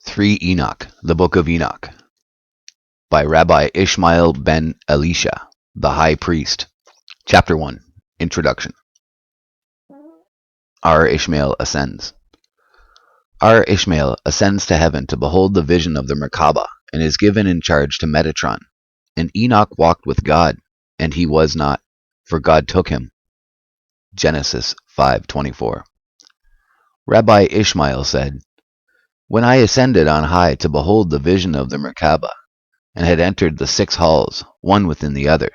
3 Enoch, the Book of Enoch, by Rabbi Ishmael ben Elisha, the High Priest. Chapter 1, Introduction. R Ishmael ascends. R Ishmael ascends to heaven to behold the vision of the Merkabah, and is given in charge to Metatron. And Enoch walked with God, and he was not, for God took him. Genesis 5:24. Rabbi Ishmael said, When I ascended on high to behold the vision of the Merkabah, and had entered the 6 halls, one within the other,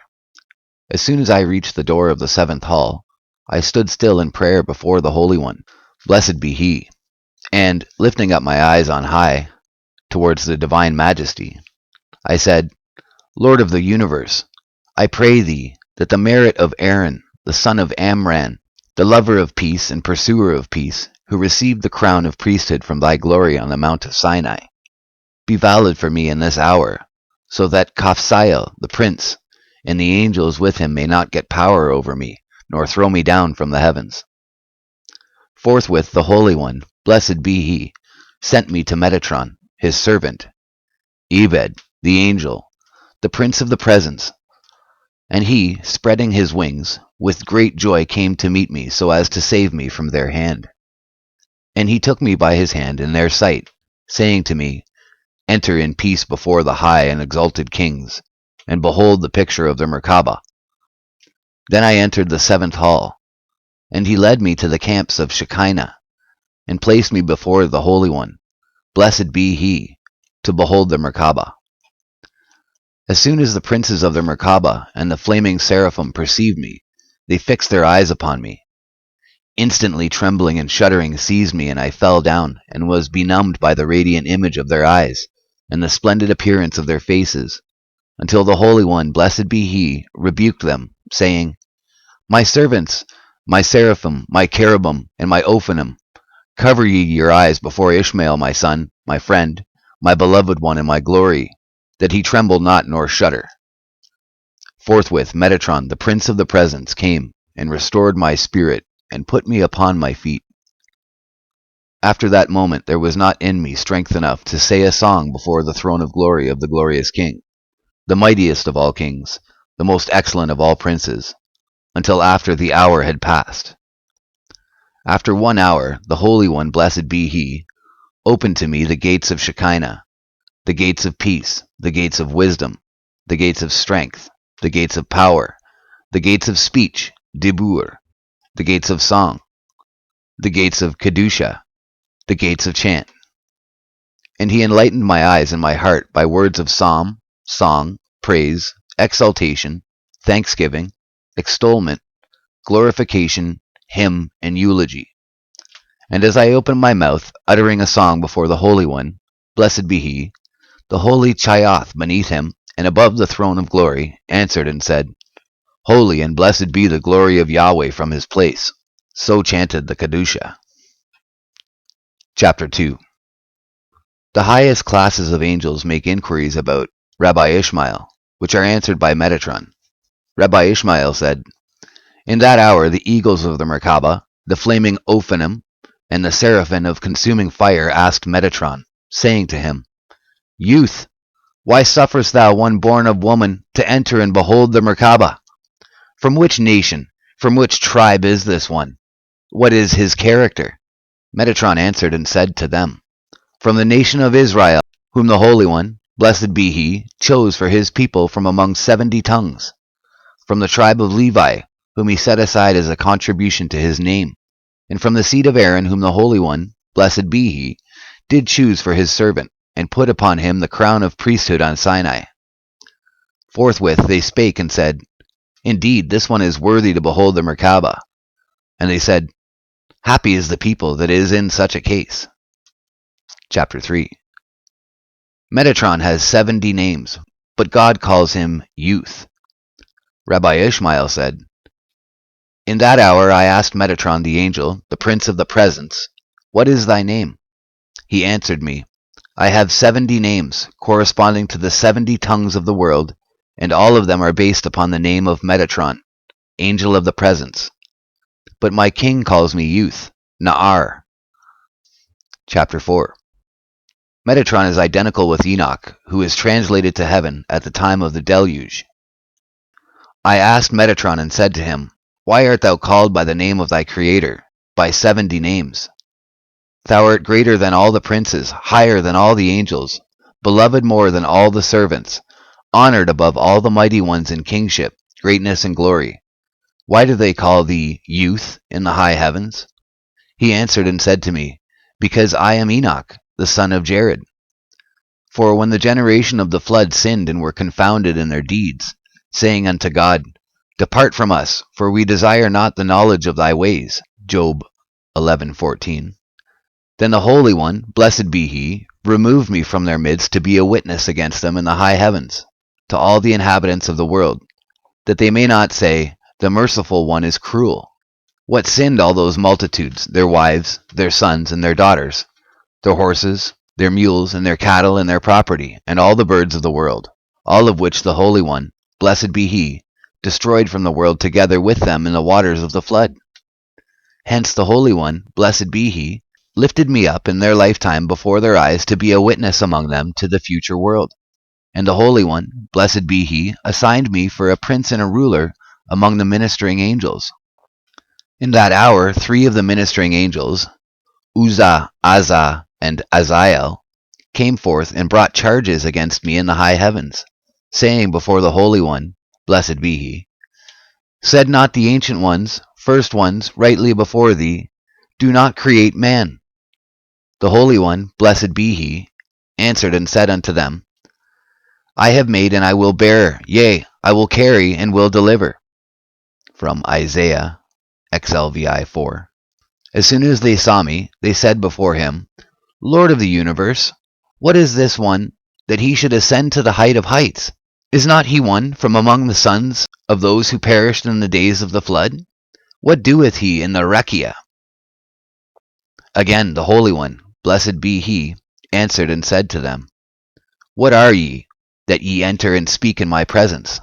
as soon as I reached the door of the 7th hall, I stood still in prayer before the Holy One, blessed be He, and, lifting up my eyes on high, towards the divine majesty, I said, Lord of the universe, I pray Thee that the merit of Aaron, the son of Amram, the lover of peace and pursuer of peace, who received the crown of priesthood from Thy glory on the Mount of Sinai, be valid for me in this hour, so that Kaphsiel, the prince, and the angels with him may not get power over me, nor throw me down from the heavens. Forthwith the Holy One, blessed be He, sent me to Metatron, his servant, Ebed, the angel, the prince of the presence, and he, spreading his wings, with great joy came to meet me, so as to save me from their hand. And he took me by his hand in their sight, saying to me, Enter in peace before the high and exalted kings, and behold the picture of the Merkabah. Then I entered the 7th hall, and he led me to the camps of Shekinah, and placed me before the Holy One, blessed be He, to behold the Merkabah. As soon as the princes of the Merkabah and the flaming seraphim perceived me, they fixed their eyes upon me. Instantly trembling and shuddering seized me, and I fell down, and was benumbed by the radiant image of their eyes, and the splendid appearance of their faces, until the Holy One, blessed be He, rebuked them, saying, My servants, my seraphim, my cherubim, and my Ophanim, cover ye your eyes before Ishmael my son, my friend, my beloved one, and my glory, that he tremble not nor shudder. Forthwith Metatron, the prince of the presence, came, and restored my spirit, and put me upon my feet. After that moment there was not in me strength enough to say a song before the throne of glory of the glorious King, the mightiest of all kings, the most excellent of all princes, until after the hour had passed. After 1 hour, the Holy One, blessed be He, opened to me the gates of Shekinah, the gates of peace, the gates of wisdom, the gates of strength, the gates of power, the gates of speech, dibur, the gates of song, the gates of kedusha, the gates of chant. And He enlightened my eyes and my heart by words of psalm, song, praise, exaltation, thanksgiving, extolment, glorification, hymn, and eulogy. And as I opened my mouth, uttering a song before the Holy One, blessed be He, the holy Chayoth beneath Him, and above the throne of glory, answered and said, Holy and blessed be the glory of Yahweh from His place. So chanted the Kedusha. Chapter 2. The highest classes of angels make inquiries about Rabbi Ishmael, which are answered by Metatron. Rabbi Ishmael said, In that hour the eagles of the Merkabah, the flaming Ophanim, and the seraphim of consuming fire asked Metatron, saying to him, Youth, why sufferest thou one born of woman to enter and behold the Merkabah? From which nation, from which tribe is this one? What is his character? Metatron answered and said to them, From the nation of Israel, whom the Holy One, blessed be He, chose for His people from among 70 tongues. From the tribe of Levi, whom He set aside as a contribution to His name, and from the seed of Aaron, whom the Holy One, blessed be He, did choose for His servant, and put upon him the crown of priesthood on Sinai. Forthwith they spake and said, Indeed, this one is worthy to behold the Merkabah. And they said, Happy is the people that is in such a case. Chapter 3. Metatron has 70 names, but God calls him Youth. Rabbi Ishmael said, In that hour I asked Metatron the angel, the prince of the presence, What is thy name? He answered me, I have 70 names, corresponding to the 70 tongues of the world, and all of them are based upon the name of Metatron, angel of the presence. But my king calls me Youth, Na'ar. Chapter 4. Metatron is identical with Enoch, who is translated to heaven at the time of the deluge. I asked Metatron and said to him, Why art thou called by the name of thy Creator, by 70 names? Thou art greater than all the princes, higher than all the angels, beloved more than all the servants, honored above all the mighty ones in kingship, greatness, and glory. Why do they call thee youth in the high heavens? He answered and said to me, Because I am Enoch, the son of Jared. For when the generation of the flood sinned and were confounded in their deeds, saying unto God, Depart from us, for we desire not the knowledge of thy ways. Job 11:14. Then the Holy One, blessed be he, removed me from their midst to be a witness against them in the high heavens, to all the inhabitants of the world, that they may not say, The merciful one is cruel. What sinned all those multitudes, their wives, their sons, and their daughters, their horses, their mules, and their cattle, and their property, and all the birds of the world, all of which the Holy One, blessed be he, destroyed from the world together with them in the waters of the flood. Hence the Holy One, blessed be he, lifted me up in their lifetime before their eyes to be a witness among them to the future world. And the Holy One, blessed be he, assigned me for a prince and a ruler among the ministering angels. In that hour 3 of the ministering angels, Uzzah, Azza, and Azael, came forth and brought charges against me in the high heavens, saying before the Holy One, blessed be he, Said not the ancient ones, first ones, rightly before thee, Do not create man. The Holy One, blessed be he, answered and said unto them, I have made and I will bear, yea, I will carry and will deliver. From Isaiah, XLVI 4. As soon as they saw me, they said before him, Lord of the universe, what is this one, that he should ascend to the height of heights? Is not he one from among the sons of those who perished in the days of the flood? What doeth he in the Rekia? Again the Holy One, blessed be he, answered and said to them, What are ye, that ye enter and speak in my presence?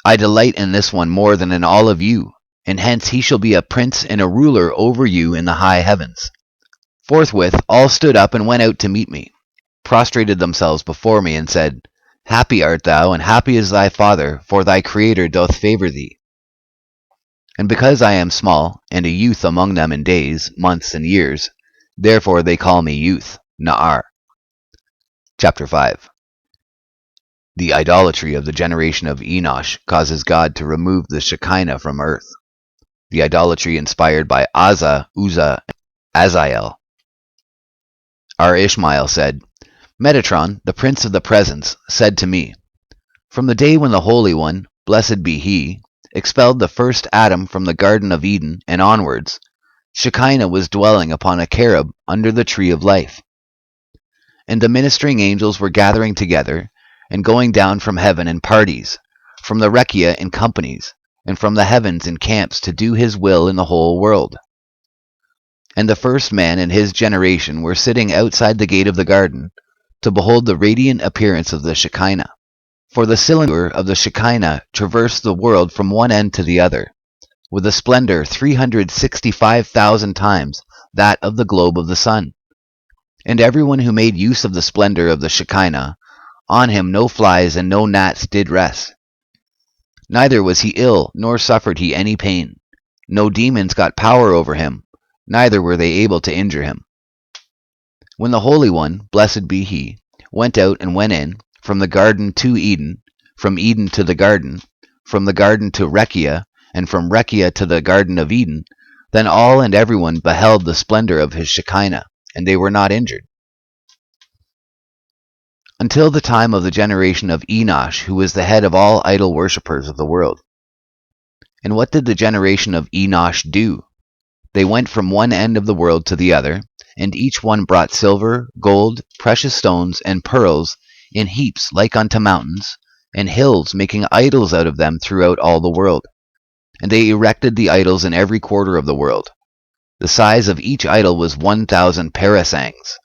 I delight in this one more than in all of you, and hence he shall be a prince and a ruler over you in the high heavens. Forthwith all stood up and went out to meet me, prostrated themselves before me, and said, Happy art thou, and happy is thy Father, for thy Creator doth favor thee. And because I am small, and a youth among them in days, months, and years, therefore they call me youth, Na'ar. Chapter 5. The idolatry of the generation of Enoch causes God to remove the Shekinah from earth. The idolatry inspired by Azza, Uzzah, and Azael. R Ishmael said, Metatron, the prince of the presence, said to me, From the day when the Holy One, blessed be he, expelled the first Adam from the Garden of Eden and onwards, Shekinah was dwelling upon a cherub under the tree of life. And the ministering angels were gathering together, and going down from heaven in parties, from the Rekia in companies, and from the heavens in camps to do his will in the whole world. And the first man and his generation were sitting outside the gate of the garden, to behold the radiant appearance of the Shekinah. For the cylinder of the Shekinah traversed the world from one end to the other, with a splendor 365,000 times that of the globe of the sun. And everyone who made use of the splendor of the Shekinah, on him no flies and no gnats did rest. Neither was he ill, nor suffered he any pain. No demons got power over him, neither were they able to injure him. When the Holy One, blessed be he, went out and went in, from the garden to Eden, from Eden to the garden to Rekia, and from Rekia to the Garden of Eden, then all and everyone beheld the splendor of his Shekinah, and they were not injured. Until the time of the generation of Enoch, who was the head of all idol worshippers of the world. And what did the generation of Enoch do? They went from one end of the world to the other, and each one brought silver, gold, precious stones, and pearls in heaps like unto mountains, and hills, making idols out of them throughout all the world. And they erected the idols in every quarter of the world. The size of each idol was 1,000 parasangs.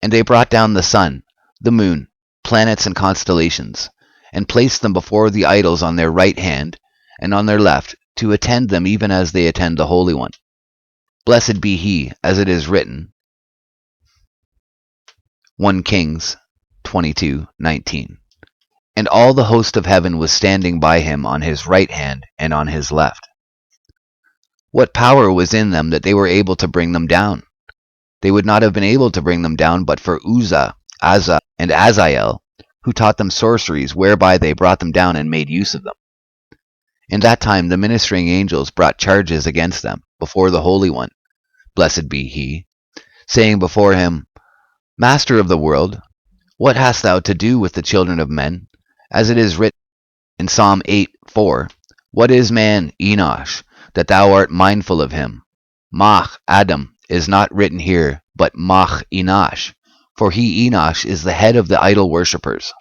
And they brought down the sun, the moon, planets, and constellations, and placed them before the idols on their right hand and on their left, to attend them even as they attend the Holy One. Blessed be he, as it is written, 1 Kings 22:19. And all the host of heaven was standing by him on his right hand and on his left. What power was in them that they were able to bring them down? They would not have been able to bring them down but for Uzzah, Asa, and Azael, who taught them sorceries whereby they brought them down and made use of them. In that time the ministering angels brought charges against them before the Holy One, blessed be he, saying before him, Master of the world, what hast thou to do with the children of men? As it is written in Psalm 8:4, What is man, Enoch, that thou art mindful of him? Mach Adam is not written here, but Mach Enoch, for he Enoch is the head of the idol worshippers.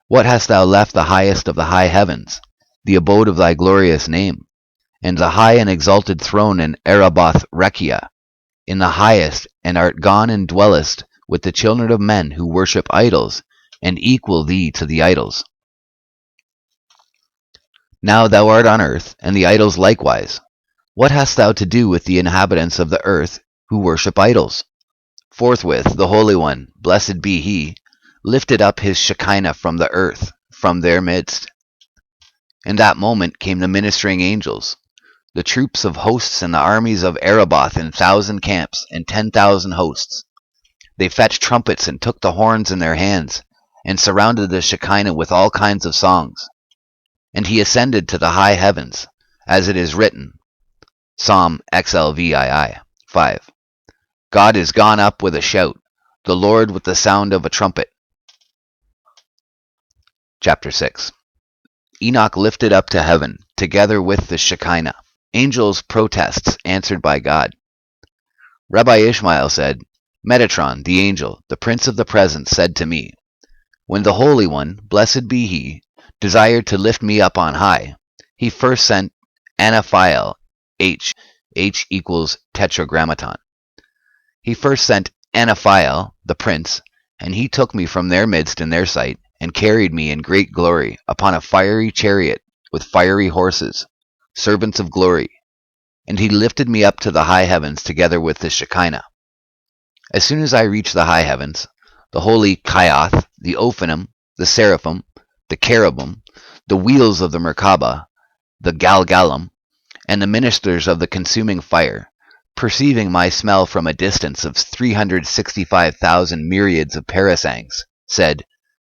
What hast thou left the highest of the high heavens, the abode of thy glorious name, and the high and exalted throne in Araboth Rekia, in the highest, and art gone and dwellest with the children of men who worship idols, and equal thee to the idols. Now thou art on earth, and the idols likewise. What hast thou to do with the inhabitants of the earth who worship idols? Forthwith the Holy One, blessed be he, lifted up his Shekinah from the earth, from their midst. In that moment came the ministering angels, the troops of hosts and the armies of Araboth in 1,000 camps and 10,000 hosts. They fetched trumpets and took the horns in their hands, and surrounded the Shekinah with all kinds of songs. And he ascended to the high heavens, as it is written, Psalm XLVII 5. God is gone up with a shout, the Lord with the sound of a trumpet. Chapter 6. Enoch lifted up to heaven, together with the Shekinah. Angels' protests answered by God. Rabbi Ishmael said, Metatron, the angel, the prince of the presence, said to me, When the Holy One, blessed be he, desired to lift me up on high, he first sent Anaphiel, H equals tetragrammaton. He first sent Anaphiel, the prince, and he took me from their midst in their sight, and carried me in great glory upon a fiery chariot with fiery horses, servants of glory, and he lifted me up to the high heavens together with the Shekinah. As soon as I reached the high heavens, the holy Kayath, the Ophanim, the Seraphim, the Cherubim, the Wheels of the Merkabah, the Galgalam, and the ministers of the consuming fire, perceiving my smell from a distance of 365,000 myriads of parasangs, said,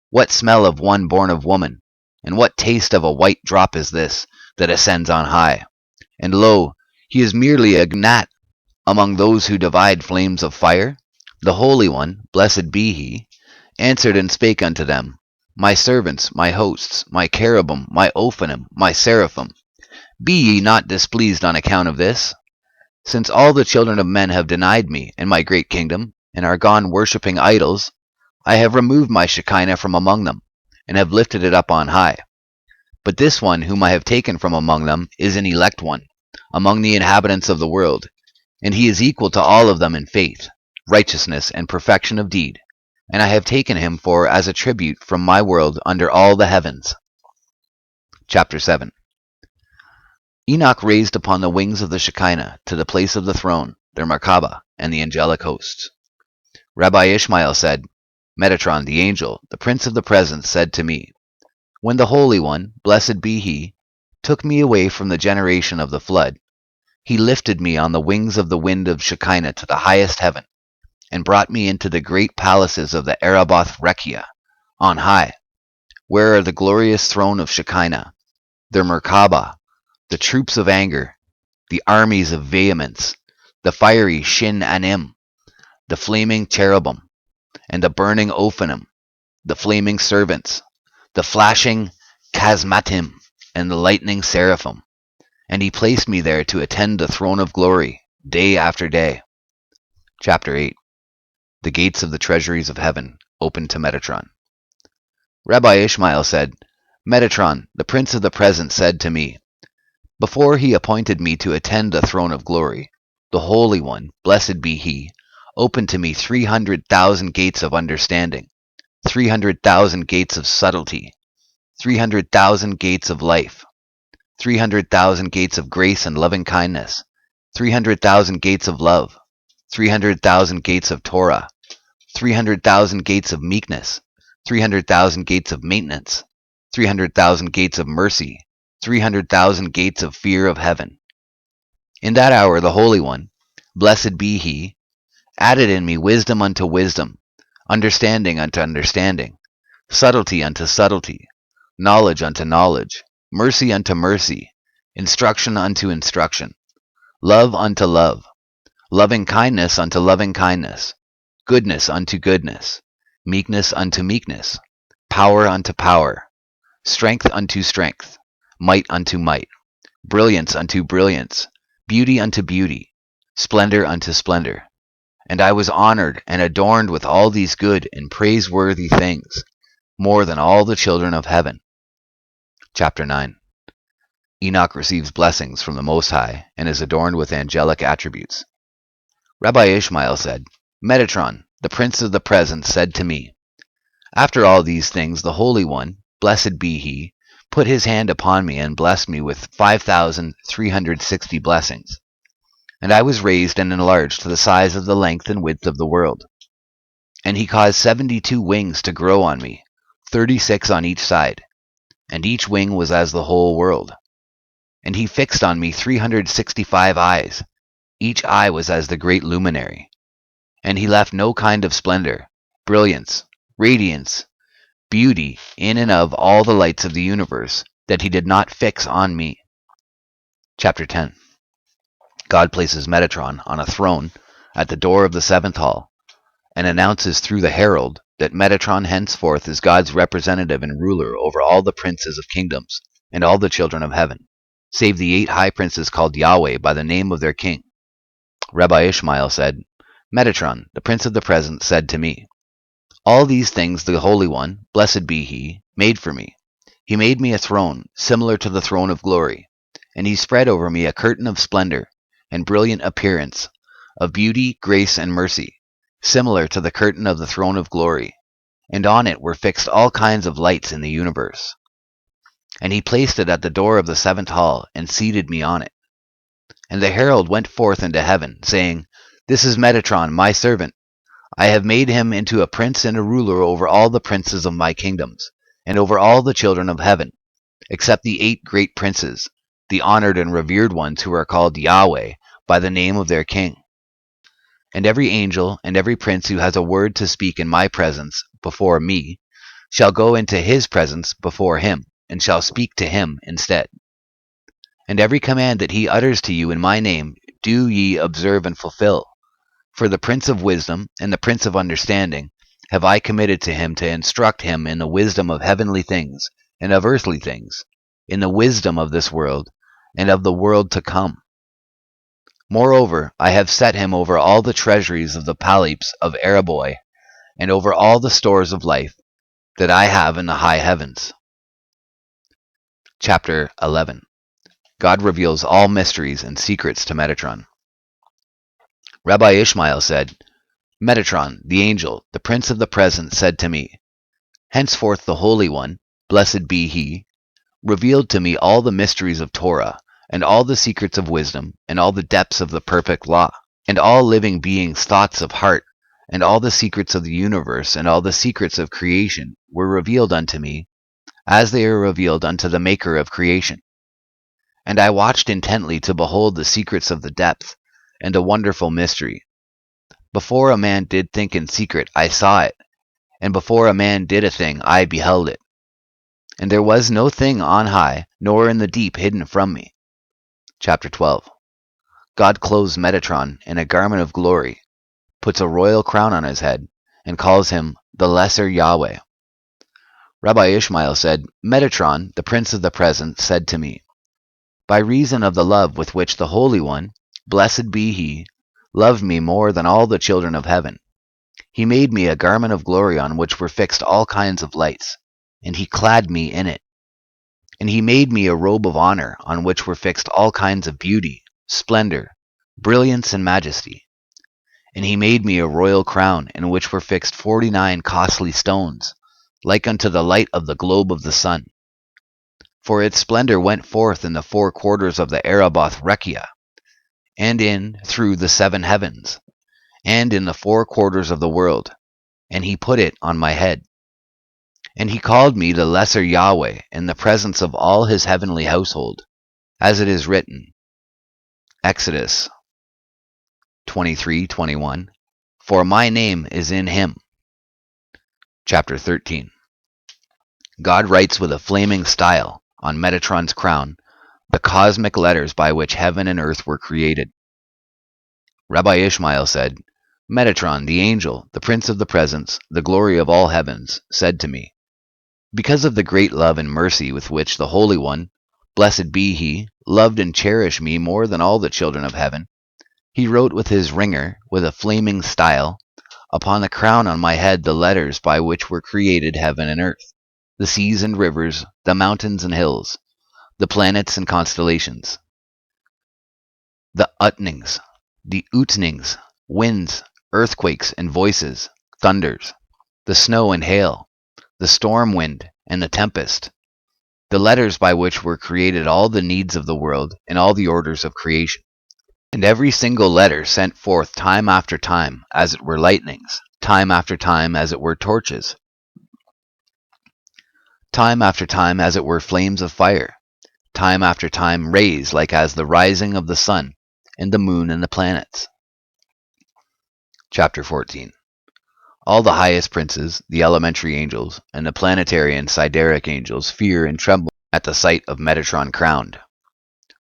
What smell of one born of woman, and what taste of a white drop is this that ascends on high? And lo, he is merely a gnat among those who divide flames of fire. The Holy One, blessed be he, answered and spake unto them, My servants, my hosts, my cherubim, my Ophanim, my seraphim, be ye not displeased on account of this? Since all the children of men have denied me and my great kingdom, and are gone worshipping idols, I have removed my Shekinah from among them, and have lifted it up on high. But this one whom I have taken from among them is an elect one, among the inhabitants of the world, and he is equal to all of them in faith, righteousness, and perfection of deed, and I have taken him for as a tribute from my world under all the heavens. Chapter 7. Enoch raised upon the wings of the Shekinah to the place of the throne, their Merkabah, and the angelic hosts. Rabbi Ishmael said, Metatron, the angel, the prince of the presence, said to me, When the Holy One, blessed be he, took me away from the generation of the flood, he lifted me on the wings of the wind of Shekinah to the highest heaven, and brought me into the great palaces of the Araboth Rekia, on high, where are the glorious throne of Shekinah, their Merkabah, the troops of anger, the armies of vehemence, the fiery Shin Anim, the flaming cherubim, and the burning Ophanim, the flaming servants, the flashing Chasmatim, and the lightning seraphim. And he placed me there to attend the throne of glory, day after day. Chapter 8. The gates of the treasuries of heaven opened to Metatron. Rabbi Ishmael said, Metatron, the prince of the presence, said to me, Before he appointed me to attend the throne of glory, the Holy One, blessed be he, opened to me 300,000 gates of understanding, 300,000 gates of subtlety, 300,000 gates of life, 300,000 gates of grace and loving kindness, 300,000 gates of love, 300,000 gates of Torah, 300,000 gates of meekness, 300,000 gates of maintenance, 300,000 gates of mercy, 300,000 gates of fear of heaven. In that hour the Holy One, blessed be He, added in me wisdom unto wisdom, understanding unto understanding, subtlety unto subtlety, knowledge unto knowledge, mercy unto mercy, instruction unto instruction, love unto love, loving kindness unto loving kindness, goodness unto goodness, meekness unto meekness, power unto power, strength unto strength, might unto might, brilliance unto brilliance, beauty unto beauty, splendor unto splendor. And I was honored and adorned with all these good and praiseworthy things, more than all the children of heaven. Chapter 9. Enoch receives blessings from the Most High and is adorned with angelic attributes. Rabbi Ishmael said, Metatron, the prince of the present, said to me, after all these things the Holy One, blessed be He, put His hand upon me and blessed me with 5,360 blessings. And I was raised and enlarged to the size of the length and width of the world. And He caused 72 wings to grow on me, 36 on each side, and each wing was as the whole world. And He fixed on me 365 eyes, each eye was as the great luminary. And He left no kind of splendor, brilliance, radiance, beauty in and of all the lights of the universe that He did not fix on me. Chapter 10. God places Metatron on a throne at the door of the seventh hall, and announces through the herald that Metatron henceforth is God's representative and ruler over all the princes of kingdoms and all the children of heaven, save the 8 high princes called Yahweh by the name of their king. Rabbi Ishmael said, Metatron, the prince of the present, said to me, all these things the Holy One, blessed be He, made for me. He made me a throne, similar to the throne of glory, and He spread over me a curtain of splendor and brilliant appearance, of beauty, grace, and mercy, similar to the curtain of the throne of glory, and on it were fixed all kinds of lights in the universe. And He placed it at the door of the seventh hall, and seated me on it. And the herald went forth into heaven, saying, This is Metatron, my servant. I have made him into a prince and a ruler over all the princes of my kingdoms, and over all the children of heaven, except the 8 great princes, the honored and revered ones who are called Yahweh by the name of their king. And every angel and every prince who has a word to speak in my presence before me shall go into his presence before him, and shall speak to him instead. And every command that he utters to you in my name do ye observe and fulfill. For the Prince of Wisdom and the Prince of Understanding have I committed to him to instruct him in the wisdom of heavenly things and of earthly things, in the wisdom of this world and of the world to come. Moreover, I have set him over all the treasuries of the palace of Araboi, and over all the stores of life that I have in the high heavens. Chapter 11. God reveals all mysteries and secrets to Metatron. Rabbi Ishmael said, Metatron, the angel, the prince of the present, said to me, henceforth the Holy One, blessed be He, revealed to me all the mysteries of Torah, and all the secrets of wisdom, and all the depths of the perfect law, and all living beings' thoughts of heart, and all the secrets of the universe, and all the secrets of creation were revealed unto me, as they are revealed unto the Maker of creation. And I watched intently to behold the secrets of the depth, and a wonderful mystery. Before a man did think in secret, I saw it, and before a man did a thing, I beheld it. And there was no thing on high, nor in the deep hidden from me. Chapter 12. God clothes Metatron in a garment of glory, puts a royal crown on his head, and calls him the Lesser Yahweh. Rabbi Ishmael said, Metatron, the prince of the present, said to me, by reason of the love with which the Holy One, blessed be He, loved me more than all the children of heaven, He made me a garment of glory on which were fixed all kinds of lights, and He clad me in it. And He made me a robe of honor on which were fixed all kinds of beauty, splendor, brilliance, and majesty. And He made me a royal crown in which were fixed 49 costly stones, like unto the light of the globe of the sun. For its splendor went forth in the 4 quarters of the Araboth Rekia, and in through the 7 heavens, and in the 4 quarters of the world, and he put it on my head. And he called me the lesser Yahweh in the presence of all his heavenly household, as it is written, Exodus 23:21, for my name is in him. Chapter 13. God writes with a flaming style on Metatron's crown the cosmic letters by which heaven and earth were created. Rabbi Ishmael said, Metatron, the angel, the prince of the presence, the glory of all heavens, said to me, because of the great love and mercy with which the Holy One, blessed be he, loved and cherished me more than all the children of heaven, he wrote with his ringer, with a flaming style, upon the crown on my head the letters by which were created heaven and earth, the seas and rivers, the mountains and hills, the planets and constellations, the utnings, the ootnings, winds, earthquakes and voices, thunders, the snow and hail, the storm wind and the tempest, the letters by which were created all the needs of the world and all the orders of creation. And every single letter sent forth time after time, as it were lightnings, time after time as it were torches, time after time as it were flames of fire, time after time rays like as the rising of the sun, and the moon and the planets. Chapter 14. All the highest princes, the elementary angels, and the planetary and sideric angels fear and tremble at the sight of Metatron crowned.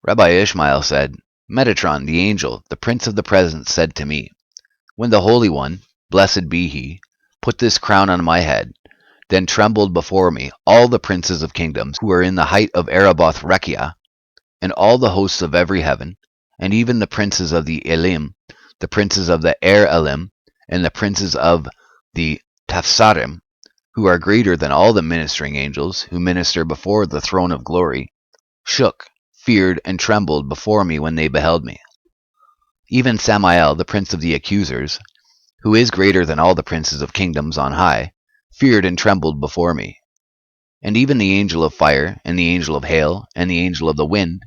Rabbi Ishmael said, Metatron, the angel, the prince of the presence, said to me, when the Holy One, blessed be he, put this crown on my head, then trembled before me all the princes of kingdoms who are in the height of Araboth Rekia, and all the hosts of every heaven, and even the princes of the Elim, the princes of the Er Elim, and the princes of the Tafsarim, who are greater than all the ministering angels who minister before the throne of glory, shook, feared, and trembled before me when they beheld me. Even Samael, the prince of the accusers, who is greater than all the princes of kingdoms on high, feared and trembled before me. And even the angel of fire, and the angel of hail, and the angel of the wind,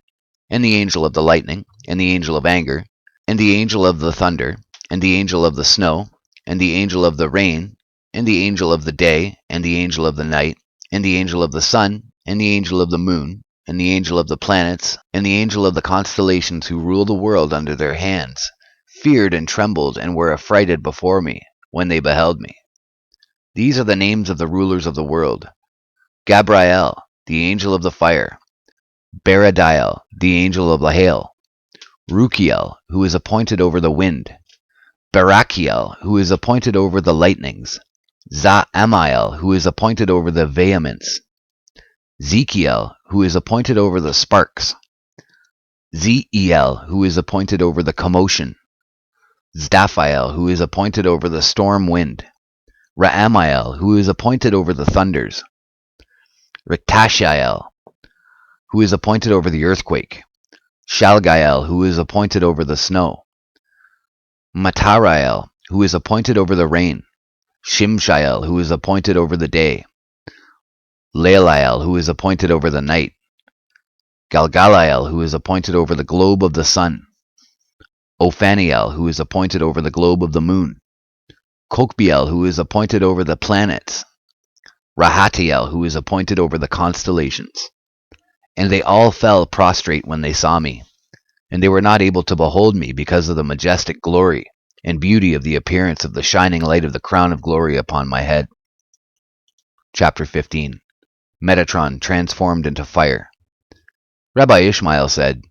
and the angel of the lightning, and the angel of anger, and the angel of the thunder, and the angel of the snow, and the angel of the rain, and the angel of the day, and the angel of the night, and the angel of the sun, and the angel of the moon, and the angel of the planets, and the angel of the constellations who rule the world under their hands, feared and trembled and were affrighted before me when they beheld me. These are the names of the rulers of the world: Gabriel, the angel of the fire; Baradiel, the angel of the hail; Rukiel, who is appointed over the wind; Barakiel, who is appointed over the lightnings; Zaamiel, who is appointed over the vehemence; Ezekiel, who is appointed over the sparks; Zeel, who is appointed over the commotion; Zdaphiel, who is appointed over the storm wind; Raamiel, who is appointed over the thunders; Riktashiel, who is appointed over the earthquake; Shalgael, who is appointed over the snow; Matarael, who is appointed over the rain; Shimshael, who is appointed over the day; Laeliel, who is appointed over the night; Galgalael, who is appointed over the globe of the sun; Ophaniel, who is appointed over the globe of the moon; Kokbiel, who is appointed over the planets; Rahatiel, who is appointed over the constellations. And they all fell prostrate when they saw me, and they were not able to behold me because of the majestic glory and beauty of the appearance of the shining light of the crown of glory upon my head. Chapter 15. Metatron transformed into fire. Rabbi Ishmael said,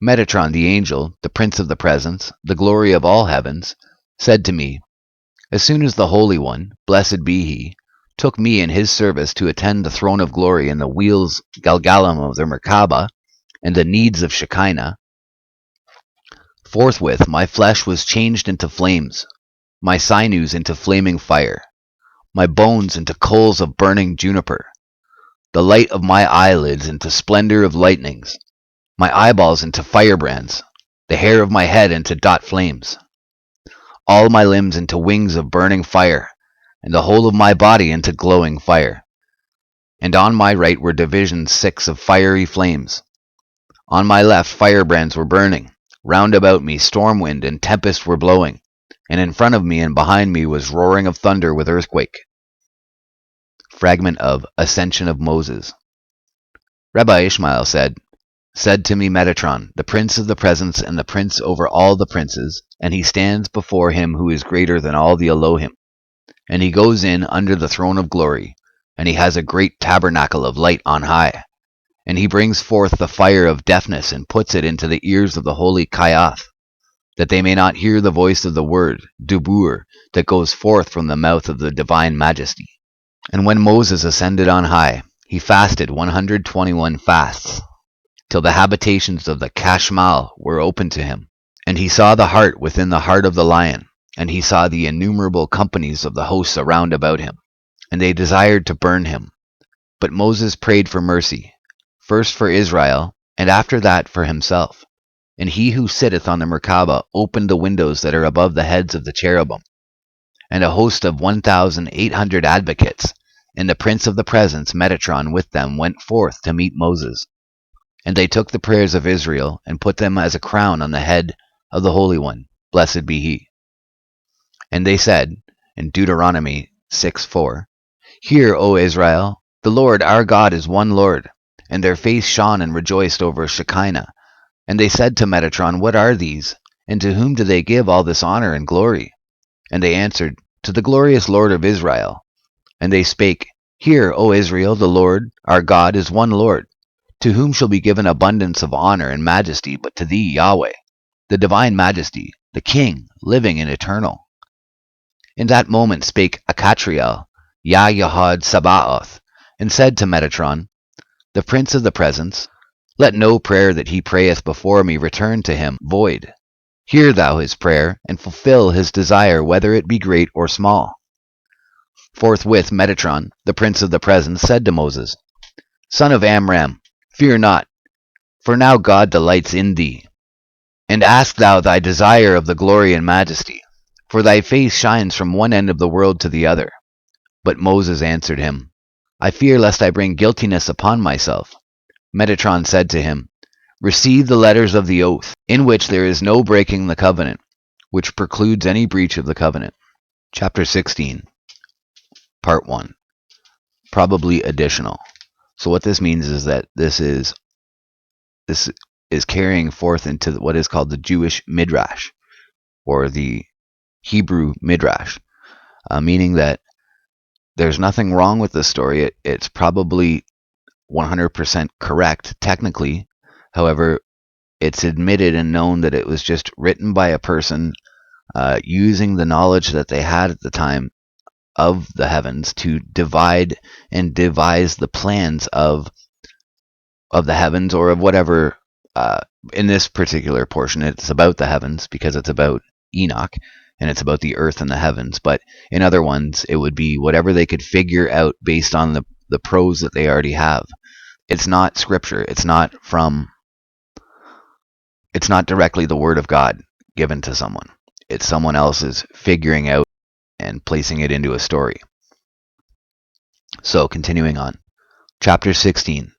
Metatron the angel, the prince of the presence, the glory of all heavens, said to me, as soon as the Holy One, blessed be he, took me in his service to attend the throne of glory in the Wheels Galgala of the Merkaba and the needs of Shekinah, forthwith my flesh was changed into flames, my sinews into flaming fire, my bones into coals of burning juniper, the light of my eyelids into splendor of lightnings, my eyeballs into firebrands, the hair of my head into dot flames, all my limbs into wings of burning fire, and the whole of my body into glowing fire. And on my right were divisions 6 of fiery flames. On my left firebrands were burning. Round about me storm wind and tempest were blowing. and in front of me and behind me was roaring of thunder with earthquake. Fragment of Ascension of Moses. Rabbi Ishmael said to me Metatron, the prince of the presence and the prince over all the princes, and he stands before him who is greater than all the Elohim. And he goes in under the throne of glory, and he has a great tabernacle of light on high. And he brings forth the fire of deafness and puts it into the ears of the holy Kayath, that they may not hear the voice of the word, Dubur, that goes forth from the mouth of the divine majesty. And when Moses ascended on high, he fasted 121 fasts, till the habitations of the Kashmal were opened to him. And he saw the heart within the heart of the lion, and he saw the innumerable companies of the hosts around about him, and they desired to burn him. But Moses prayed for mercy, first for Israel, and after that for himself. And he who sitteth on the Merkabah opened the windows that are above the heads of the cherubim. And a host of 1,800 advocates, and the prince of the presence, Metatron, with them went forth to meet Moses. And they took the prayers of Israel, and put them as a crown on the head of the Holy One, blessed be he. And they said, in Deuteronomy 6:4, Hear, O Israel, the Lord our God is one Lord. And their face shone and rejoiced over Shekinah. And they said to Metatron, What are these? And to whom do they give all this honor and glory? And they answered, To the glorious Lord of Israel. And they spake, Hear, O Israel, the Lord our God is one Lord. To whom shall be given abundance of honor and majesty but to thee, Yahweh, the divine majesty, the King, living and eternal? In that moment spake Achatriel, Yahod Sabaoth, and said to Metatron, the prince of the presence, Let no prayer that he prayeth before me return to him void. Hear thou his prayer, and fulfill his desire, whether it be great or small. Forthwith Metatron, the prince of the presence, said to Moses, Son of Amram, fear not, for now God delights in thee. And ask thou thy desire of the glory and majesty, for thy face shines from one end of the world to the other. But Moses answered him, I fear lest I bring guiltiness upon myself. Metatron said to him, Receive the letters of the oath, in which there is no breaking the covenant, which precludes any breach of the covenant. Chapter 16, Part 1. Probably additional. So what this means is that this is carrying forth into what is called the Jewish Midrash, or the Hebrew Midrash, meaning that there's nothing wrong with this story. It's probably 100% correct, technically. However, it's admitted and known that it was just written by a person using the knowledge that they had at the time of the heavens to divide and devise the plans of the heavens, or of whatever. In this particular portion, it's about the heavens because it's about Enoch, and it's about the earth and the heavens. But in other ones, it would be whatever they could figure out based on the prose that they already have. It's not scripture. It's not directly the word of God given to someone. It's someone else's figuring out and placing it into a story. So, continuing on. Chapter 16.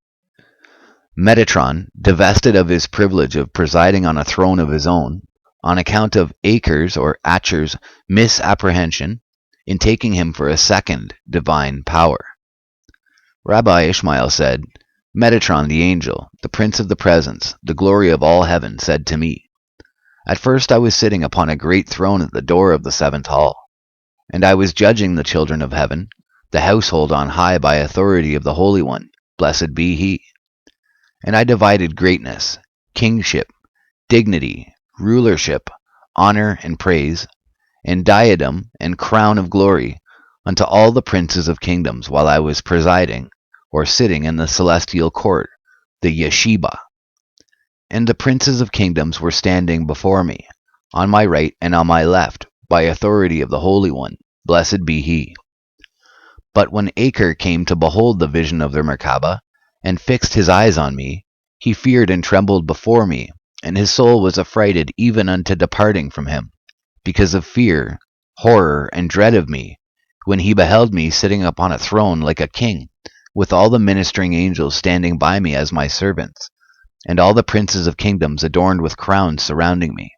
Metatron, divested of his privilege of presiding on a throne of his own, on account of Acre's or Acher's misapprehension in taking him for a second divine power. Rabbi Ishmael said, Metatron the angel, the prince of the presence, the glory of all heaven, said to me, At first I was sitting upon a great throne at the door of the seventh hall, and I was judging the children of heaven, the household on high by authority of the Holy One, blessed be he. And I divided greatness, kingship, dignity, rulership, honor and praise, and diadem and crown of glory unto all the princes of kingdoms, while I was presiding, or sitting in the celestial court, the Yeshiba. And the princes of kingdoms were standing before me, on my right and on my left, by authority of the Holy One, blessed be he. But when Acher came to behold the vision of the Merkabah, and fixed his eyes on me, he feared and trembled before me, and his soul was affrighted even unto departing from him, because of fear, horror, and dread of me, when he beheld me sitting upon a throne like a king, with all the ministering angels standing by me as my servants, and all the princes of kingdoms adorned with crowns surrounding me.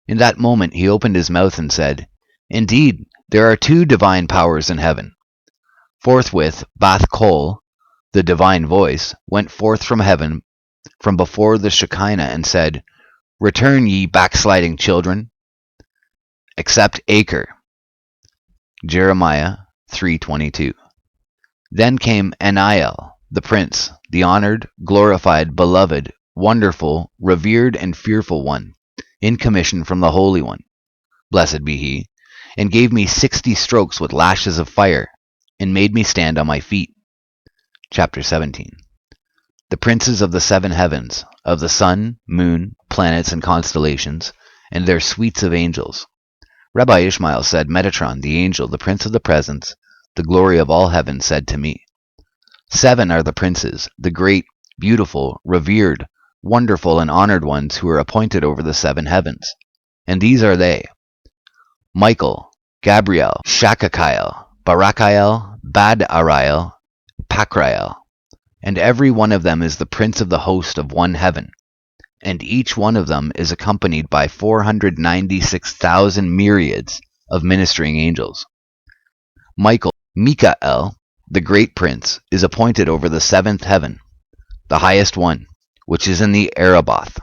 In that moment he opened his mouth and said, "Indeed, there are two divine powers in heaven." Forthwith Bath Kol, the divine voice, went forth from heaven from before the Shekinah and said, "Return, ye backsliding children, except Acre." Jeremiah 3:22. Then came Eniel, the prince, the honored, glorified, beloved, wonderful, revered, and fearful one, in commission from the Holy One, blessed be he, and gave me 60 strokes with lashes of fire, and made me stand on my feet. Chapter 17. The princes of the seven heavens, of the sun, moon, planets, and constellations, and their suites of angels. Rabbi Ishmael said, Metatron, the angel, the prince of the presence, the glory of all heaven, said to me, 7 are the princes, the great, beautiful, revered, wonderful, and honored ones who are appointed over the 7 heavens. And these are they: Michael, Gabriel, Shakakiel, Barakiel, Bad-Ariel, Pakrael. And every one of them is the prince of the host of one heaven. And each one of them is accompanied by 496,000 myriads of ministering angels. Mikael, the great prince, is appointed over the 7th heaven, the highest one, which is in the Araboth.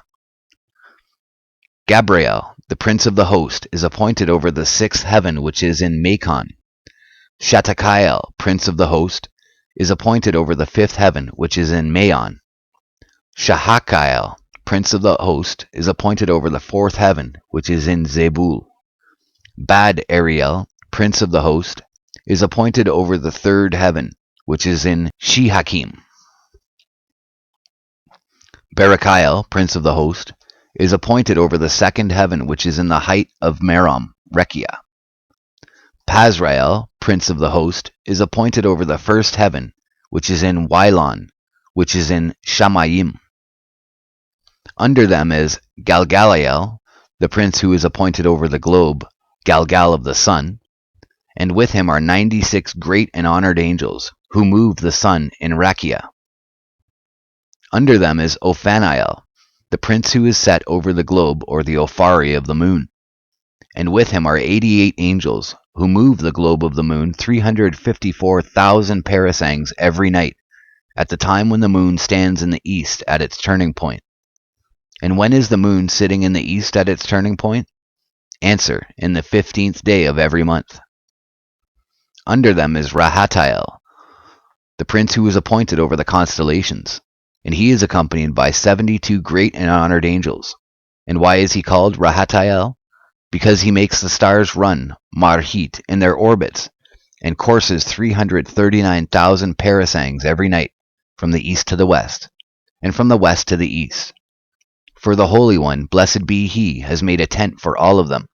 Gabriel, the prince of the host, is appointed over the 6th heaven, which is in Macon. Shatakiel, prince of the host, is appointed over the 5th heaven, which is in Maon. Shahakiel, prince of the host, is appointed over the 4th heaven, which is in Zebul. Bad-Ariel, prince of the host, is appointed over the 3rd heaven, which is in Shehakim. Barakiel, prince of the host, is appointed over the 2nd heaven, which is in the height of Merom, Rekia. Pazrael, prince of the host, is appointed over the 1st heaven, which is in Wylon, which is in Shamayim. Under them is Galgalael, the prince who is appointed over the globe, Galgal of the sun, and with him are 96 great and honored angels, who move the sun in Rakia. Under them is Ophaniel, the prince who is set over the globe, or the Ophari of the moon, and with him are 88 angels, who move the globe of the moon 354,000 parasangs every night, at the time when the moon stands in the east at its turning point. And when is the moon sitting in the east at its turning point? Answer, in the 15th day of every month. Under them is Rahatiel, the prince who is appointed over the constellations, and he is accompanied by 72 great and honored angels. And why is he called Rahatiel? Because he makes the stars run, Marhit, in their orbits, and courses 339,000 parasangs every night, from the east to the west, and from the west to the east. For the Holy One, blessed be he, has made a tent for all of them,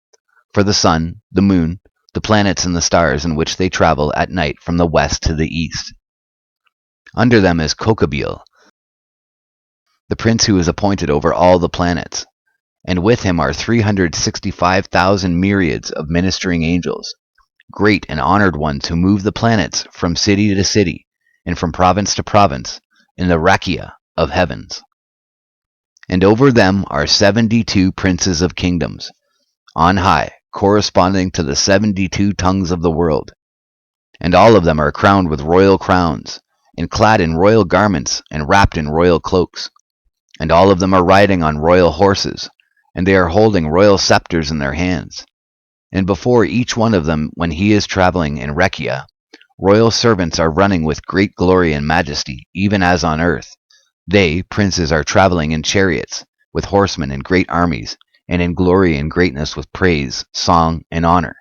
for the sun, the moon, the planets and the stars in which they travel at night from the west to the east. Under them is Kokabeel, the prince who is appointed over all the planets, and with him are 365,000 myriads of ministering angels, great and honored ones who move the planets from city to city and from province to province in the Rakia of heavens. And over them are 72 princes of kingdoms, on high, corresponding to the 72 tongues of the world. And all of them are crowned with royal crowns, and clad in royal garments, and wrapped in royal cloaks. And all of them are riding on royal horses, and they are holding royal scepters in their hands. And before each one of them, when he is traveling in Rekia, royal servants are running with great glory and majesty, even as on earth. They, princes, are traveling in chariots, with horsemen and great armies, and in glory and greatness with praise, song, and honor.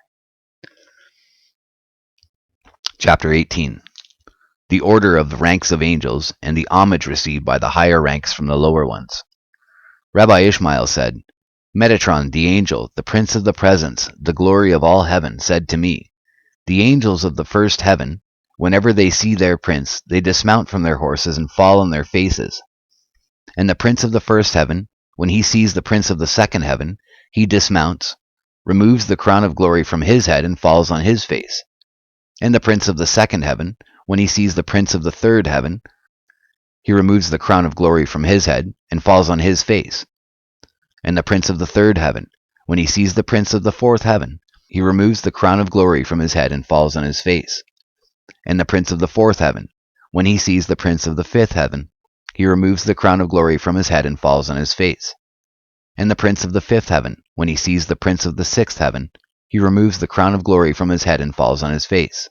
Chapter 18. The order of the ranks of angels, and the homage received by the higher ranks from the lower ones. Rabbi Ishmael said, Metatron, the angel, the prince of the presence, the glory of all heaven, said to me, the angels of the 1st heaven, whenever they see their prince, they dismount from their horses and fall on their faces. And the prince of the 1st heaven, when he sees the prince of the 2nd heaven, he dismounts, removes the crown of glory from his head and falls on his face. And the prince of the 2nd heaven, when he sees the prince of the 3rd heaven, he removes the crown of glory from his head and falls on his face. And the prince of the 3rd heaven, when he sees the prince of the fourth heaven, he removes the crown of glory from his head and falls on his face. And the prince of the fourth heaven, when he sees the prince of the fifth heaven, he removes the crown of glory from his head and falls on his face. And the prince of the fifth heaven, when he sees the prince of the sixth heaven, he removes the crown of glory from his head and falls on his face.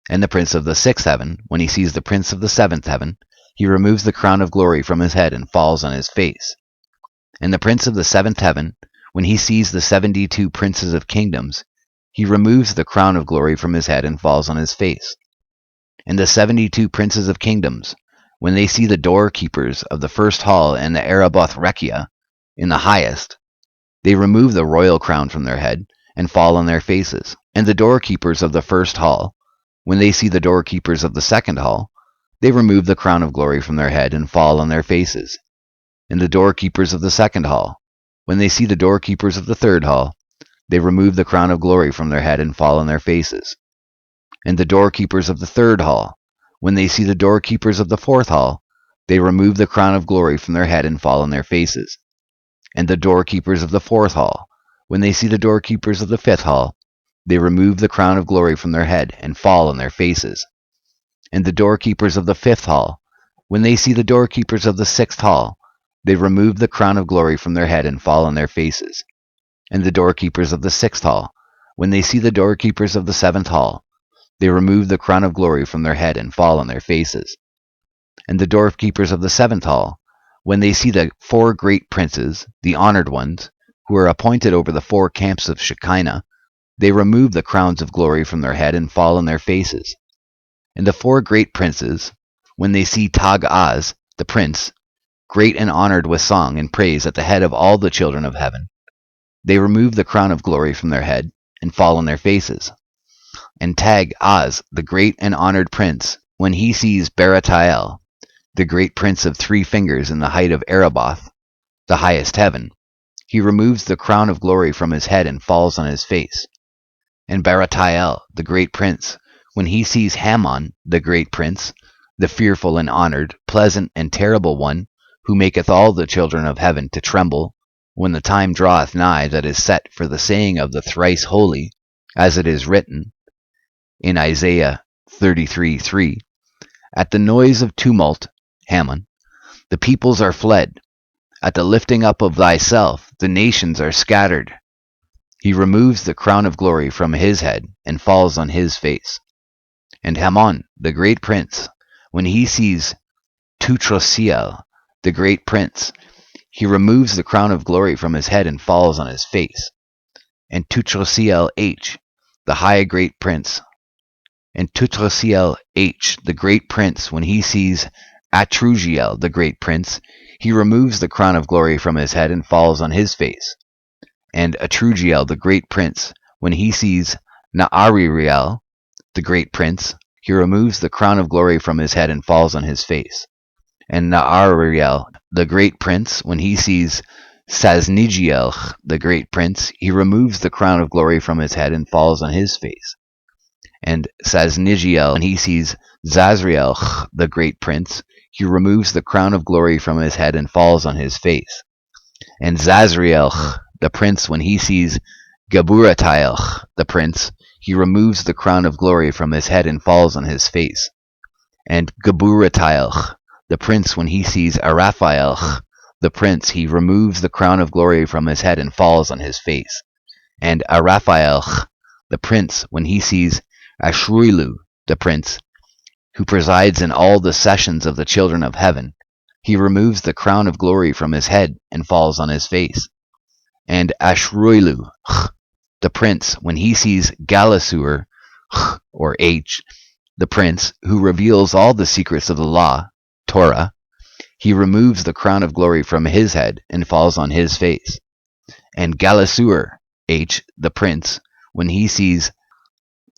And the prince of the sixth heaven, when he sees the prince of the seventh heaven, he removes the crown of glory from his head and falls on his face. And the prince of the seventh heaven, when he sees the 72 princes of kingdoms, he removes the crown of glory from his head and falls on his face. And the 72 princes of kingdoms, when they see the doorkeepers of the first hall and the Araboth Rekia in the highest, they remove the royal crown from their head and fall on their faces. And the doorkeepers of the first hall, when they see the doorkeepers of the second hall, they remove the crown of glory from their head and fall on their faces. And the doorkeepers of the second hall, when they see the doorkeepers of the third hall, they remove the crown of glory from their head and fall on their faces. And the doorkeepers of the third hall, when they see the doorkeepers of the fourth hall, they remove the crown of glory from their head and fall on their faces. And the doorkeepers of the fourth hall, when they see the doorkeepers of the fifth hall, they remove the crown of glory from their head and fall on their faces. And the doorkeepers of the fifth hall, when they see the doorkeepers of the sixth hall, they remove the crown of glory from their head and fall on their faces. And the doorkeepers of the sixth hall, when they see the doorkeepers of the seventh hall, they remove the crown of glory from their head and fall on their faces. And the doorkeepers of the seventh hall, when they see the 4 great princes, the honored ones, who are appointed over the 4 camps of Shekinah, they remove the crowns of glory from their head and fall on their faces. And the 4 great princes, when they see Tag-Az, the prince, great and honored with song and praise at the head of all the children of heaven, they remove the crown of glory from their head and fall on their faces. And Tag-Az, the great and honored prince, when he sees Baratael, the great prince of 3 fingers in the height of Araboth, the highest heaven, he removes the crown of glory from his head and falls on his face. And Baratael, the great prince, when he sees Hammon, the great prince, the fearful and honored, pleasant and terrible one, who maketh all the children of heaven to tremble, when the time draweth nigh that is set for the saying of the thrice holy, as it is written in Isaiah 33:3, at the noise of tumult, Hammon, the peoples are fled. At the lifting up of thyself, the nations are scattered. He removes the crown of glory from his head and falls on his face. And Hammon, the great prince, when he sees Tutrosiel, the great prince, he removes the crown of glory from his head and falls on his face. And Tutrosiel H, the high great prince, and Tutrosiel H, the great prince, when he sees Atrugiel, the great prince, he removes the crown of glory from his head and falls on his face. And Atrugiel, the great prince, when he sees Naaririel, the great prince, he removes the crown of glory from his head and falls on his face. And Naaririel, the great prince, when he sees Saznigiel, the great prince, he removes the crown of glory from his head and falls on his face. And Saznigiel, when he sees Zazriel, the great prince, he removes the crown of glory from his head and falls on his face. And Zazriel, the prince, when he sees Gaburatael, the prince, he removes the crown of glory from his head and falls on his face. And Gaburatael, the prince, when he sees Araphael, the prince, he removes the crown of glory from his head and falls on his face. And Araphael, the prince, when he sees Ashruilu, the prince, who presides in all the sessions of the children of heaven, he removes the crown of glory from his head and falls on his face. And Ashruilu, the prince, when he sees Galasur, or H, the prince, who reveals all the secrets of the law, Torah, he removes the crown of glory from his head and falls on his face. And Galasur, H, the prince, when he sees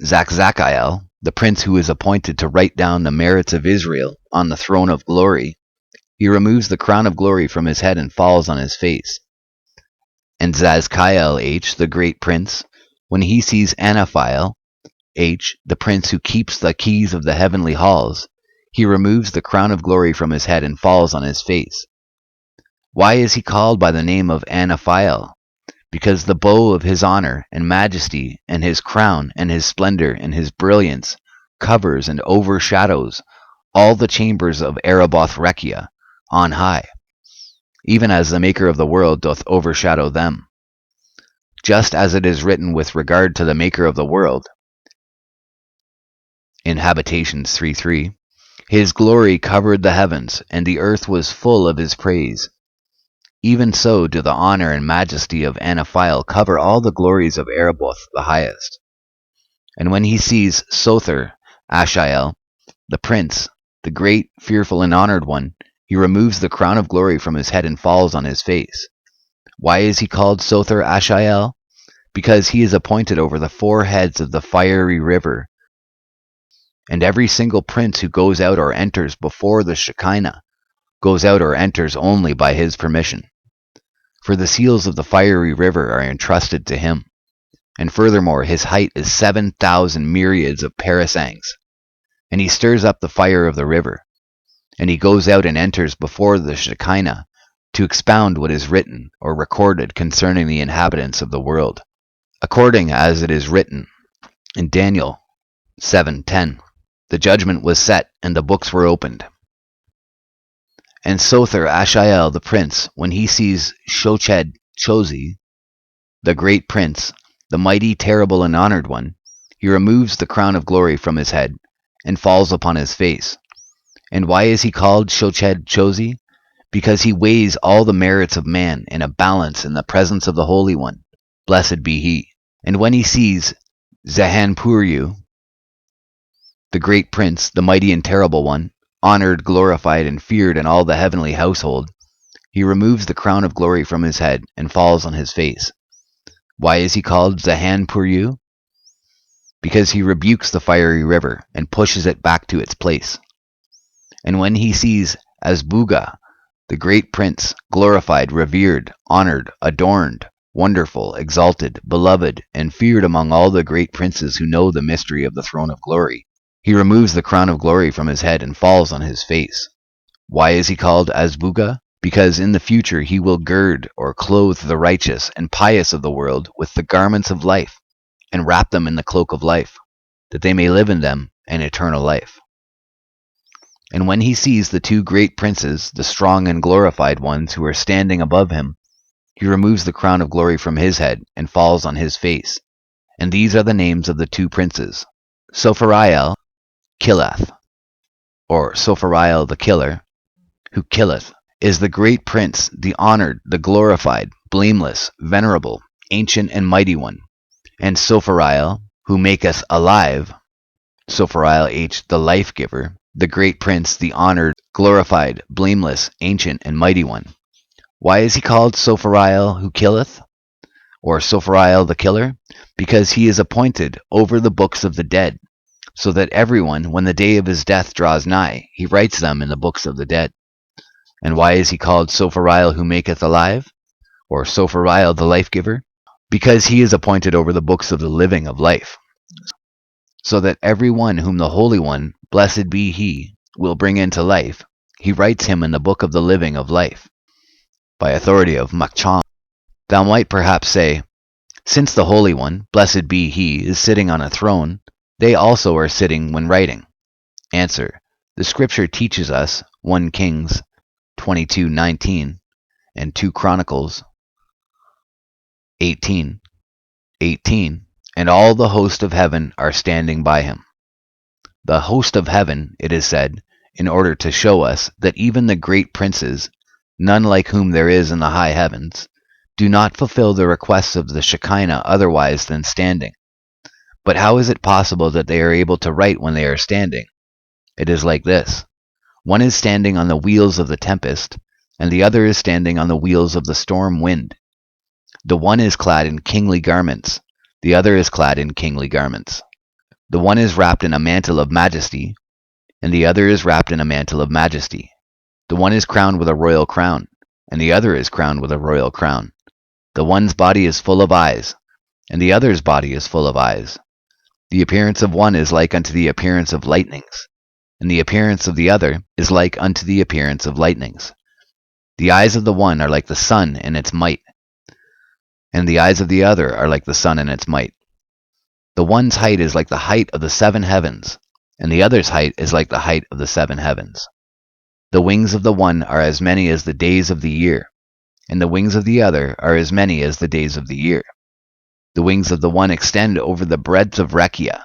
Zakzakael, the prince who is appointed to write down the merits of Israel on the throne of glory, he removes the crown of glory from his head and falls on his face. And Zazkael H, the great prince, when he sees Anaphiel H, the prince who keeps the keys of the heavenly halls, he removes the crown of glory from his head and falls on his face. Why is he called by the name of Anaphiel? because the bow of his honor and majesty and his crown and his splendor and his brilliance covers and overshadows all the chambers of Ereboth Rekia on high, even as the maker of the world doth overshadow them. Just as it is written with regard to the maker of the world, in Habitations 3:3, his glory covered the heavens, and the earth was full of his praise. Even so do the honor and majesty of Anaphile cover all the glories of Ereboth the highest. And when he sees Sother Ashael, the prince, the great, fearful, and honored one, he removes the crown of glory from his head and falls on his face. Why is he called Sother Ashael? Because he is appointed over the 4 heads of the fiery river. And every single prince who goes out or enters before the Shekinah goes out or enters only by his permission. For the seals of the fiery river are entrusted to him. And furthermore, his height is 7,000 myriads of parasangs. And he stirs up the fire of the river. And he goes out and enters before the Shekinah to expound what is written or recorded concerning the inhabitants of the world, according as it is written in Daniel 7:10. The judgment was set, and the books were opened. And Sother Ashael the prince, when he sees Shoched Chozi, the great prince, the mighty, terrible, and honored one, he removes the crown of glory from his head, and falls upon his face. And why is he called Shoched Chozi? Because he weighs all the merits of man in a balance in the presence of the Holy One. Blessed be he. And when he sees Zahanpuryu, the great prince, the mighty and terrible one, honored, glorified, and feared in all the heavenly household, he removes the crown of glory from his head and falls on his face. Why is he called Zahanpuryu? Because he rebukes the fiery river and pushes it back to its place. And when he sees Azbuga, the great prince, glorified, revered, honored, adorned, wonderful, exalted, beloved, and feared among all the great princes who know the mystery of the throne of glory, he removes the crown of glory from his head and falls on his face. Why is he called Azbuga? Because in the future he will gird or clothe the righteous and pious of the world with the garments of life, and wrap them in the cloak of life, that they may live in them an eternal life. And when he sees the 2 great princes, the strong and glorified ones who are standing above him, he removes the crown of glory from his head and falls on his face. And these are the names of the 2 princes: Sophariel killeth, or Sophariel the killer, who killeth, is the great prince, the honored, the glorified, blameless, venerable, ancient, and mighty one. And Sophariel, who maketh alive, Sophariel H, the life giver, the great prince, the honored, glorified, blameless, ancient, and mighty one. Why is he called Sophariel who killeth, or Sophariel the killer? Because he is appointed over the books of the dead, so that everyone, when the day of his death draws nigh, he writes them in the books of the dead. And why is he called Sophariel who maketh alive, or Sophariel the life giver? Because he is appointed over the books of the living of life, so that every one whom the Holy One, blessed be he, will bring into life, he writes him in the book of the living of life. By authority of Makcham. Thou might perhaps say, since the Holy One, blessed be he, is sitting on a throne, they also are sitting when writing. Answer: the scripture teaches us, 1 Kings 22:19 and 2 Chronicles 18:18, and all the host of heaven are standing by him. The host of heaven, it is said, in order to show us that even the great princes, none like whom there is in the high heavens, do not fulfill the requests of the Shekinah otherwise than standing. But how is it possible that they are able to write when they are standing? It is like this: one is standing on the wheels of the tempest, and the other is standing on the wheels of the storm wind. The one is clad in kingly garments, the other is clad in kingly garments. The one is wrapped in a mantle of majesty, and the other is wrapped in a mantle of majesty. The one is crowned with a royal crown, and the other is crowned with a royal crown. The one's body is full of eyes, and the other's body is full of eyes. The appearance of one is like unto the appearance of lightnings, and the appearance of the other is like unto the appearance of lightnings. The eyes of the one are like the sun in its might, and the eyes of the other are like the sun in its might. The one's height is like the height of the 7 heavens, and the other's height is like the height of the 7 heavens. The wings of the one are as many as the days of the year, and the wings of the other are as many as the days of the year. The wings of the one extend over the breadth of Rekia,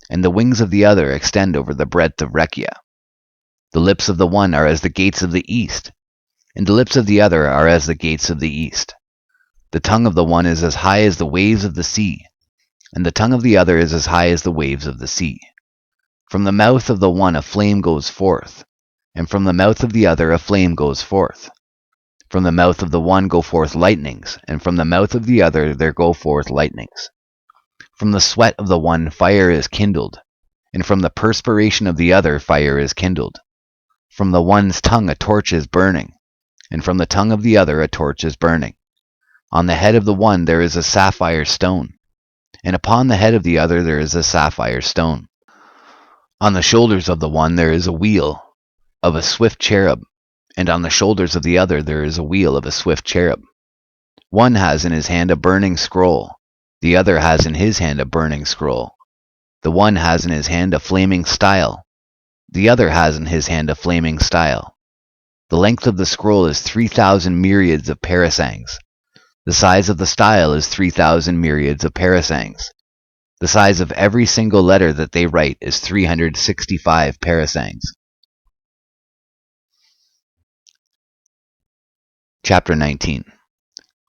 and the wings of the other extend over the breadth of Rekia. The lips of the one are as the gates of the east, and the lips of the other are as the gates of the east. The tongue of the one is as high as the waves of the sea, and the tongue of the other is as high as the waves of the sea. From the mouth of the one a flame goes forth, and from the mouth of the other a flame goes forth. From the mouth of the one go forth lightnings, and from the mouth of the other there go forth lightnings. From the sweat of the one fire is kindled, and from the perspiration of the other fire is kindled. From the one's tongue a torch is burning, and from the tongue of the other a torch is burning. On the head of the one there is a sapphire stone, and upon the head of the other there is a sapphire stone. On the shoulders of the one there is a wheel of a swift cherub, and on the shoulders of the other there is a wheel of a swift cherub. One has in his hand a burning scroll, the other has in his hand a burning scroll. The one has in his hand a flaming style, the other has in his hand a flaming style. The length of the scroll is 3,000 myriads of parasangs. The size of the style is 3,000 myriads of parasangs. The size of every single letter that they write is 365 parasangs. Chapter 19.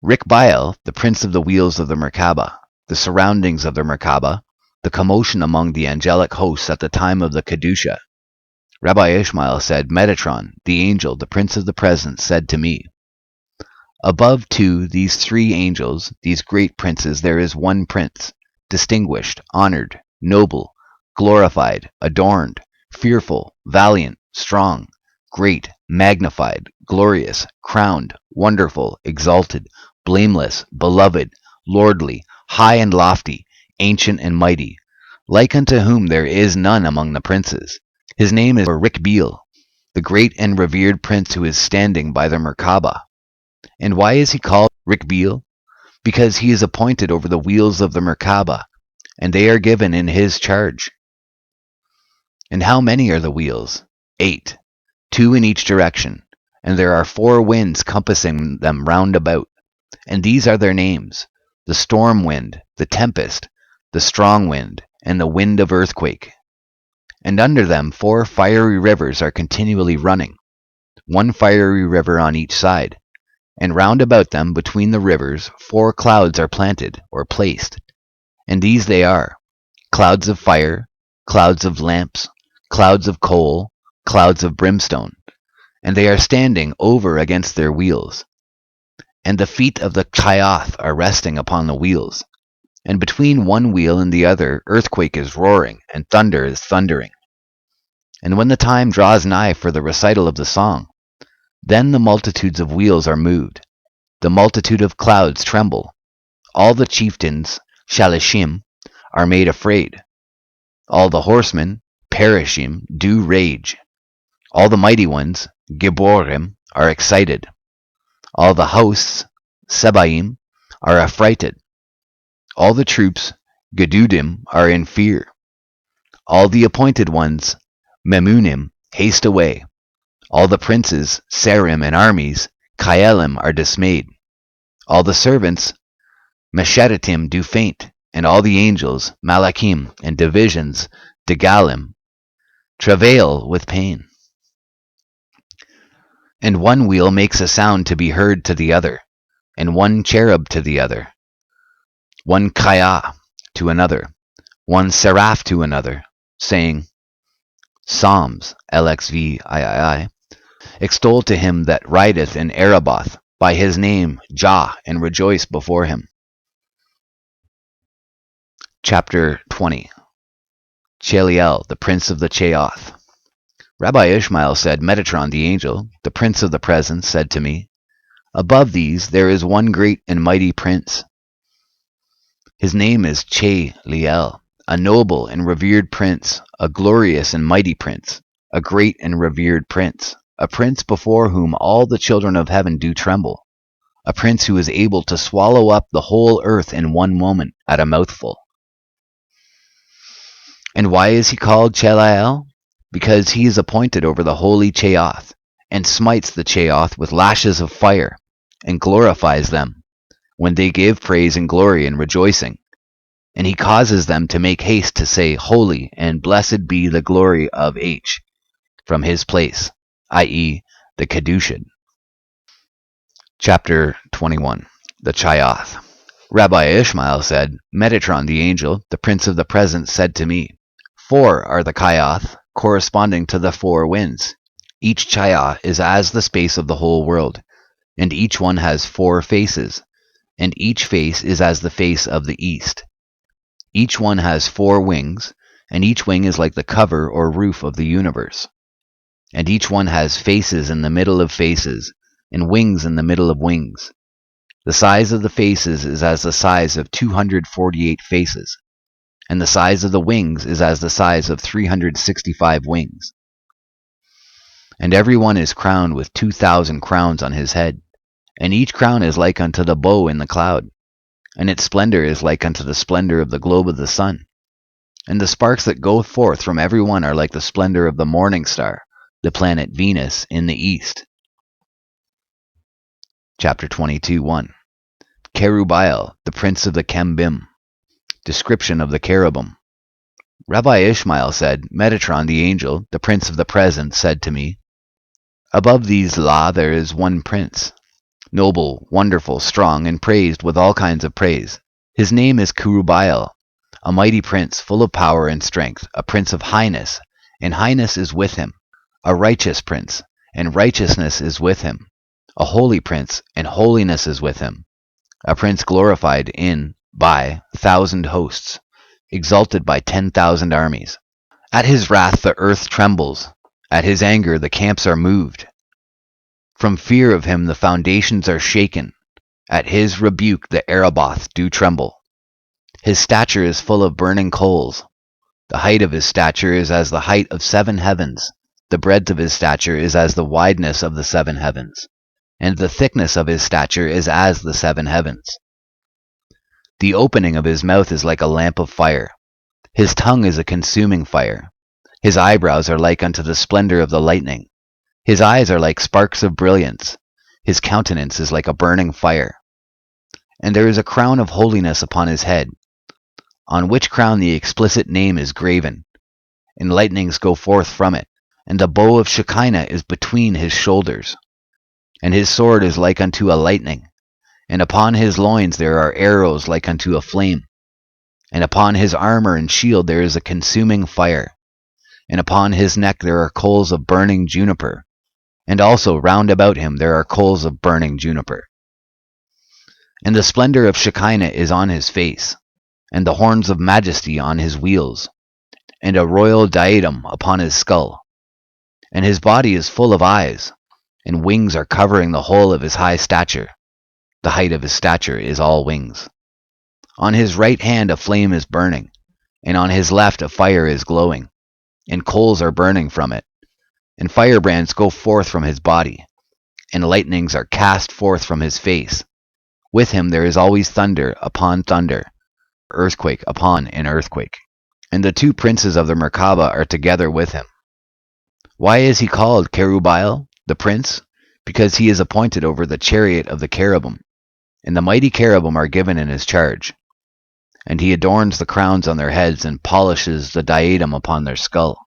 Rikbael, the prince of the wheels of the Merkaba, the surroundings of the Merkaba, the commotion among the angelic hosts at the time of the Kedusha. Rabbi Ishmael said, Metatron, the angel, the prince of the presence, said to me, above these 3 angels, these great princes, there is one prince, distinguished, honored, noble, glorified, adorned, fearful, valiant, strong, great, magnified, glorious, crowned, wonderful, exalted, blameless, beloved, lordly, high and lofty, ancient and mighty, like unto whom there is none among the princes. His name is Rikbael, the great and revered prince who is standing by the Merkaba. And why is he called Rikbael? Because he is appointed over the wheels of the Merkaba, and they are given in his charge. And how many are the wheels? 8, 2 in each direction, and there are 4 winds compassing them round about, and these are their names, the storm wind, the tempest, the strong wind, and the wind of earthquake. And under them 4 fiery rivers are continually running, 1 fiery river on each side. And round about them, between the rivers, 4 clouds are planted, or placed. And these they are, clouds of fire, clouds of lamps, clouds of coal, clouds of brimstone. And they are standing over against their wheels. And the feet of the Chayoth are resting upon the wheels. And between one wheel and the other, earthquake is roaring, and thunder is thundering. And when the time draws nigh for the recital of the song, then the multitudes of wheels are moved, the multitude of clouds tremble, all the chieftains, Shalishim, are made afraid, all the horsemen, Perishim, do rage, all the mighty ones, Giborim, are excited, all the hosts, Sebaim, are affrighted, all the troops, Gedudim, are in fear, all the appointed ones, Memunim, haste away. All the princes, Sarim, and armies, Kaelim, are dismayed. All the servants, Meshetatim, do faint, and all the angels, Malachim, and divisions, Degalim, travail with pain. And one wheel makes a sound to be heard to the other, and one cherub to the other, one Kaya to another, one seraph to another, saying, Psalms, LXV, extol to him that rideth in Araboth, by his name Jah, and rejoice before him. Chapter 20. Cheliel, the prince of the Chayoth. Rabbi Ishmael said, Metatron the angel, the prince of the presence, said to me, above these there is one great and mighty prince. His name is Cheliel, a noble and revered prince, a glorious and mighty prince, a great and revered prince, a prince before whom all the children of heaven do tremble. a prince who is able to swallow up the whole earth in one moment at a mouthful. And why is he called Chelael? Because he is appointed over the holy Cheoth, and smites the Cheoth with lashes of fire, and glorifies them, when they give praise and glory and rejoicing. And he causes them to make haste to say, Holy, and blessed be the glory of H, from his place, i.e., the Kedushin. Chapter 21. The Cheoth. Rabbi Ishmael said, Metatron the angel, the prince of the present, said to me, 4 are the Cheoth, corresponding to the 4 winds. Each Cheoth is as the space of the whole world, and each one has 4 faces, and each face is as the face of the east. Each one has 4 wings, and each wing is like the cover or roof of the universe. And each one has faces in the middle of faces, and wings in the middle of wings. The size of the faces is as the size of 248 faces, and the size of the wings is as the size of 365 wings. And every one is crowned with 2,000 crowns on his head, and each crown is like unto the bow in the cloud, and its splendor is like unto the splendor of the globe of the sun. And the sparks that go forth from every one are like the splendor of the morning star, the planet Venus, in the east. Chapter 22:1. Cherubiel, the prince of the Chembim. Description of the cherubim. Rabbi Ishmael said, Metatron the angel, the prince of the present, said to me, Above these La there is one prince, noble, wonderful, strong, and praised with all kinds of praise. His name is Cherubiel, a mighty prince, full of power and strength, a prince of highness, and highness is with him, a righteous prince, and righteousness is with him, a holy prince, and holiness is with him, a prince glorified by 1,000 hosts, exalted by 10,000 armies. At his wrath the earth trembles, at his anger the camps are moved. From fear of him the foundations are shaken, at his rebuke the Araboth do tremble. His stature is full of burning coals. The height of his stature is as the height of 7 heavens, the breadth of his stature is as the wideness of the 7 heavens, and the thickness of his stature is as the 7 heavens. The opening of his mouth is like a lamp of fire. His tongue is a consuming fire. His eyebrows are like unto the splendor of the lightning. His eyes are like sparks of brilliance. His countenance is like a burning fire. And there is a crown of holiness upon his head, on which crown the explicit name is graven, and lightnings go forth from it, and the bow of Shekinah is between his shoulders. And his sword is like unto a lightning, and upon his loins there are arrows like unto a flame. And upon his armor and shield there is a consuming fire, and upon his neck there are coals of burning juniper, and also round about him there are coals of burning juniper. And the splendor of Shekinah is on his face, and the horns of majesty on his wheels, and a royal diadem upon his skull. And his body is full of eyes, and wings are covering the whole of his high stature. The height of his stature is all wings. On his right hand a flame is burning, and on his left a fire is glowing, and coals are burning from it, and firebrands go forth from his body, and lightnings are cast forth from his face. With him there is always thunder upon thunder, earthquake upon an earthquake. And the 2 princes of the Merkaba are together with him. Why is he called Cherubiel, the prince? Because he is appointed over the chariot of the cherubim, and the mighty cherubim are given in his charge. And he adorns the crowns on their heads and polishes the diadem upon their skull.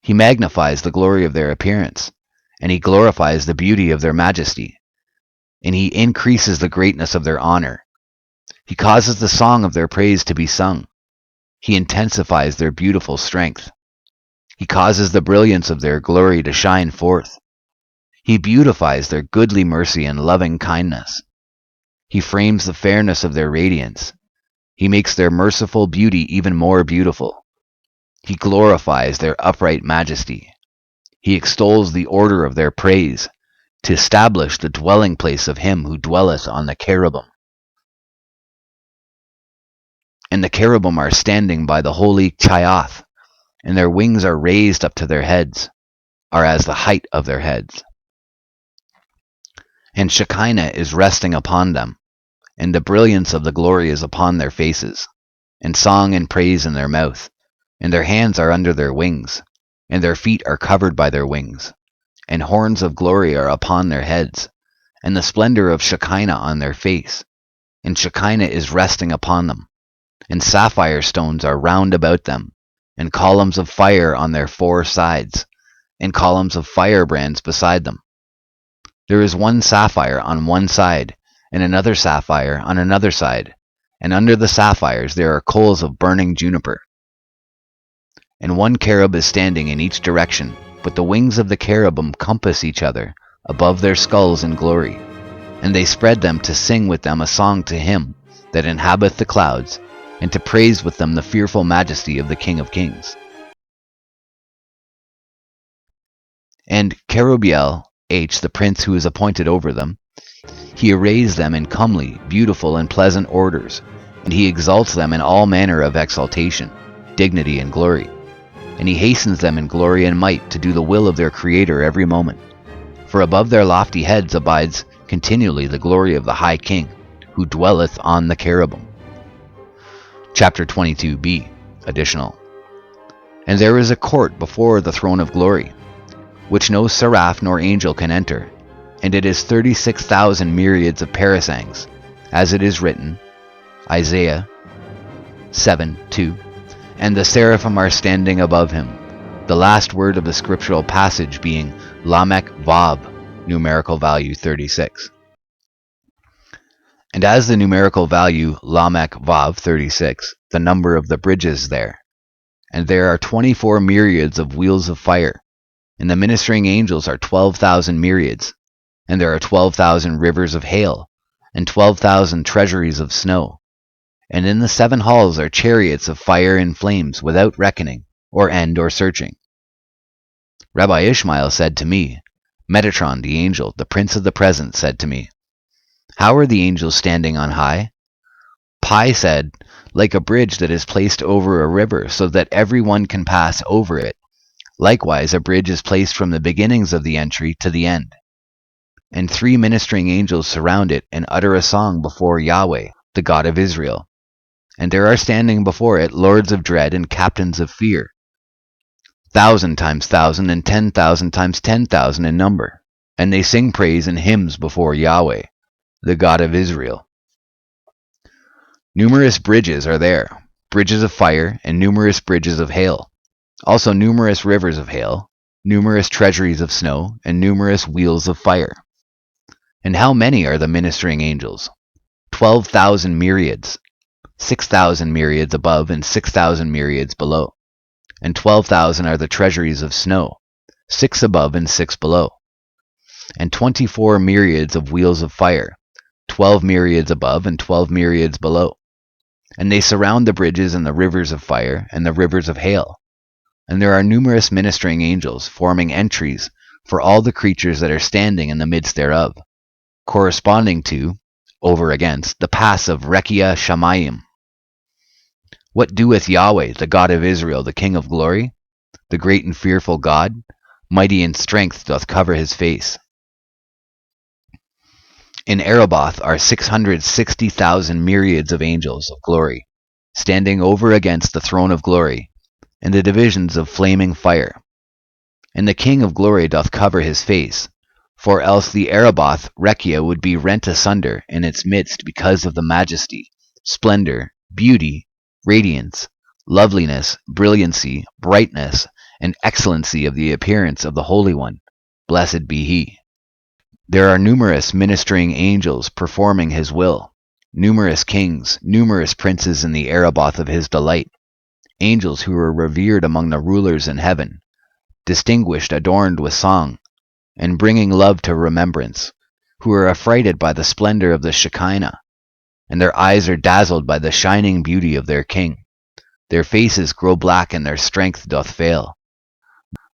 He magnifies the glory of their appearance, and he glorifies the beauty of their majesty, and he increases the greatness of their honor. He causes the song of their praise to be sung. He intensifies their beautiful strength. He causes the brilliance of their glory to shine forth. He beautifies their goodly mercy and loving kindness. He frames the fairness of their radiance. He makes their merciful beauty even more beautiful. He glorifies their upright majesty. He extols the order of their praise, to establish the dwelling place of him who dwelleth on the cherubim. And the cherubim are standing by the holy Cheoth, and their wings are raised up to their heads, are as the height of their heads. And Shekinah is resting upon them, and the brilliance of the glory is upon their faces, and song and praise in their mouth, and their hands are under their wings, and their feet are covered by their wings, and horns of glory are upon their heads, and the splendor of Shekinah on their face, and Shekinah is resting upon them, and sapphire stones are round about them, and columns of fire on their 4 sides, and columns of firebrands beside them. There is one sapphire on one side, and another sapphire on another side, and under the sapphires there are coals of burning juniper. And one cherub is standing in each direction, but the wings of the cherubim compass each other above their skulls in glory, and they spread them to sing with them a song to him that inhabiteth the clouds, and to praise with them the fearful majesty of the King of Kings. And Cherubiel H, the prince who is appointed over them, he arrays them in comely, beautiful, and pleasant orders, and he exalts them in all manner of exaltation, dignity, and glory. And he hastens them in glory and might to do the will of their Creator every moment. For above their lofty heads abides continually the glory of the High King, who dwelleth on the cherubim. Chapter 22b, additional. And there is a court before the throne of glory, which no seraph nor angel can enter, and it is 36,000 myriads of parasangs, as it is written, Isaiah 7:2, and the seraphim are standing above him, the last word of the scriptural passage being Lamech Vav, numerical value 36. And as the numerical value Lamech Vav 36, the number of the bridges there, and there are 24 myriads of wheels of fire, and the ministering angels are 12,000 myriads, and there are 12,000 rivers of hail, and 12,000 treasuries of snow. And in the 7 halls are chariots of fire and flames without reckoning, or end, or searching. Rabbi Ishmael said to me, Metatron, the angel, the prince of the present, said to me, How are the angels standing on high? Pi said, Like a bridge that is placed over a river so that every one can pass over it. Likewise, a bridge is placed from the beginnings of the entry to the end. And 3 ministering angels surround it and utter a song before Yahweh, the God of Israel. And there are standing before it lords of dread and captains of fear, 1,000 times 1,000 and 10,000 times 10,000 in number. And they sing praise and hymns before Yahweh, the God of Israel. Numerous bridges are there, bridges of fire and numerous bridges of hail. Also numerous rivers of hail, numerous treasuries of snow, and numerous wheels of fire. And how many are the ministering angels? 12,000 myriads, 6,000 myriads above and 6,000 myriads below. And 12,000 are the treasuries of snow, 6 above and 6 below. And 24 myriads of wheels of fire, 12 myriads above and 12 myriads below. And they surround the bridges and the rivers of fire and the rivers of hail. And there are numerous ministering angels forming entries for all the creatures that are standing in the midst thereof, corresponding to, over against, the pass of Rekia Shamayim. What doeth Yahweh, the God of Israel, the King of glory? The great and fearful God, mighty in strength, doth cover his face. In Arabah are 660,000 myriads of angels of glory, standing over against the throne of glory, and the divisions of flaming fire. And the King of glory doth cover his face, for else the Araboth Rekia would be rent asunder in its midst because of the majesty, splendor, beauty, radiance, loveliness, brilliancy, brightness, and excellency of the appearance of the Holy One. Blessed be he. There are numerous ministering angels performing his will, numerous kings, numerous princes in the Araboth of his delight, angels who are revered among the rulers in heaven, distinguished, adorned with song, and bringing love to remembrance, who are affrighted by the splendor of the Shekinah, and their eyes are dazzled by the shining beauty of their king. Their faces grow black and their strength doth fail.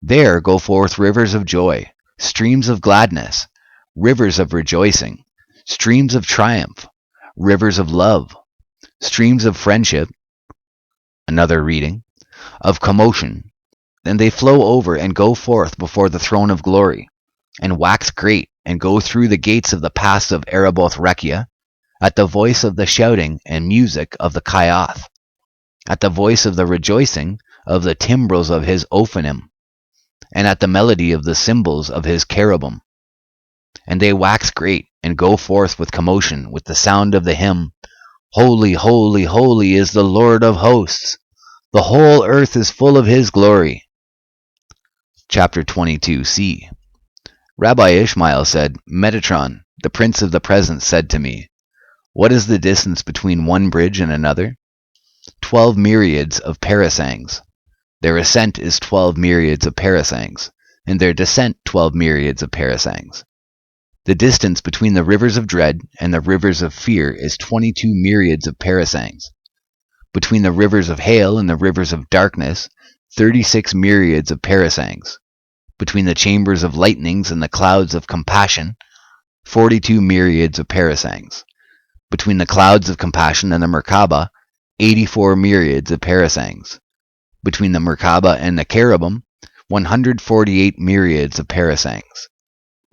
There go forth rivers of joy, streams of gladness, rivers of rejoicing, streams of triumph, rivers of love, streams of friendship, another reading, of commotion, and they flow over and go forth before the throne of glory, and wax great, and go through the gates of the pass of Araboth Rekia, at the voice of the shouting and music of the Kaiath, at the voice of the rejoicing of the timbrels of his Ophanim, and at the melody of the cymbals of his cherubim. And they wax great, and go forth with commotion, with the sound of the hymn, Holy, holy, holy is the Lord of hosts. The whole earth is full of his glory. Chapter 22c. Rabbi Ishmael said, Metatron, the prince of the present, said to me, What is the distance between one bridge and another? 12 myriads of parasangs. Their ascent is 12 myriads of parasangs, and their descent 12 myriads of parasangs. The distance between the rivers of dread and the rivers of fear is 22 myriads of parasangs. Between the rivers of hail and the rivers of darkness, 36 myriads of parasangs. Between the chambers of lightnings and the clouds of compassion, 42 myriads of parasangs. Between the clouds of compassion and the Merkaba, 84 myriads of parasangs. Between the Merkaba and the cherubim, 148 myriads of parasangs.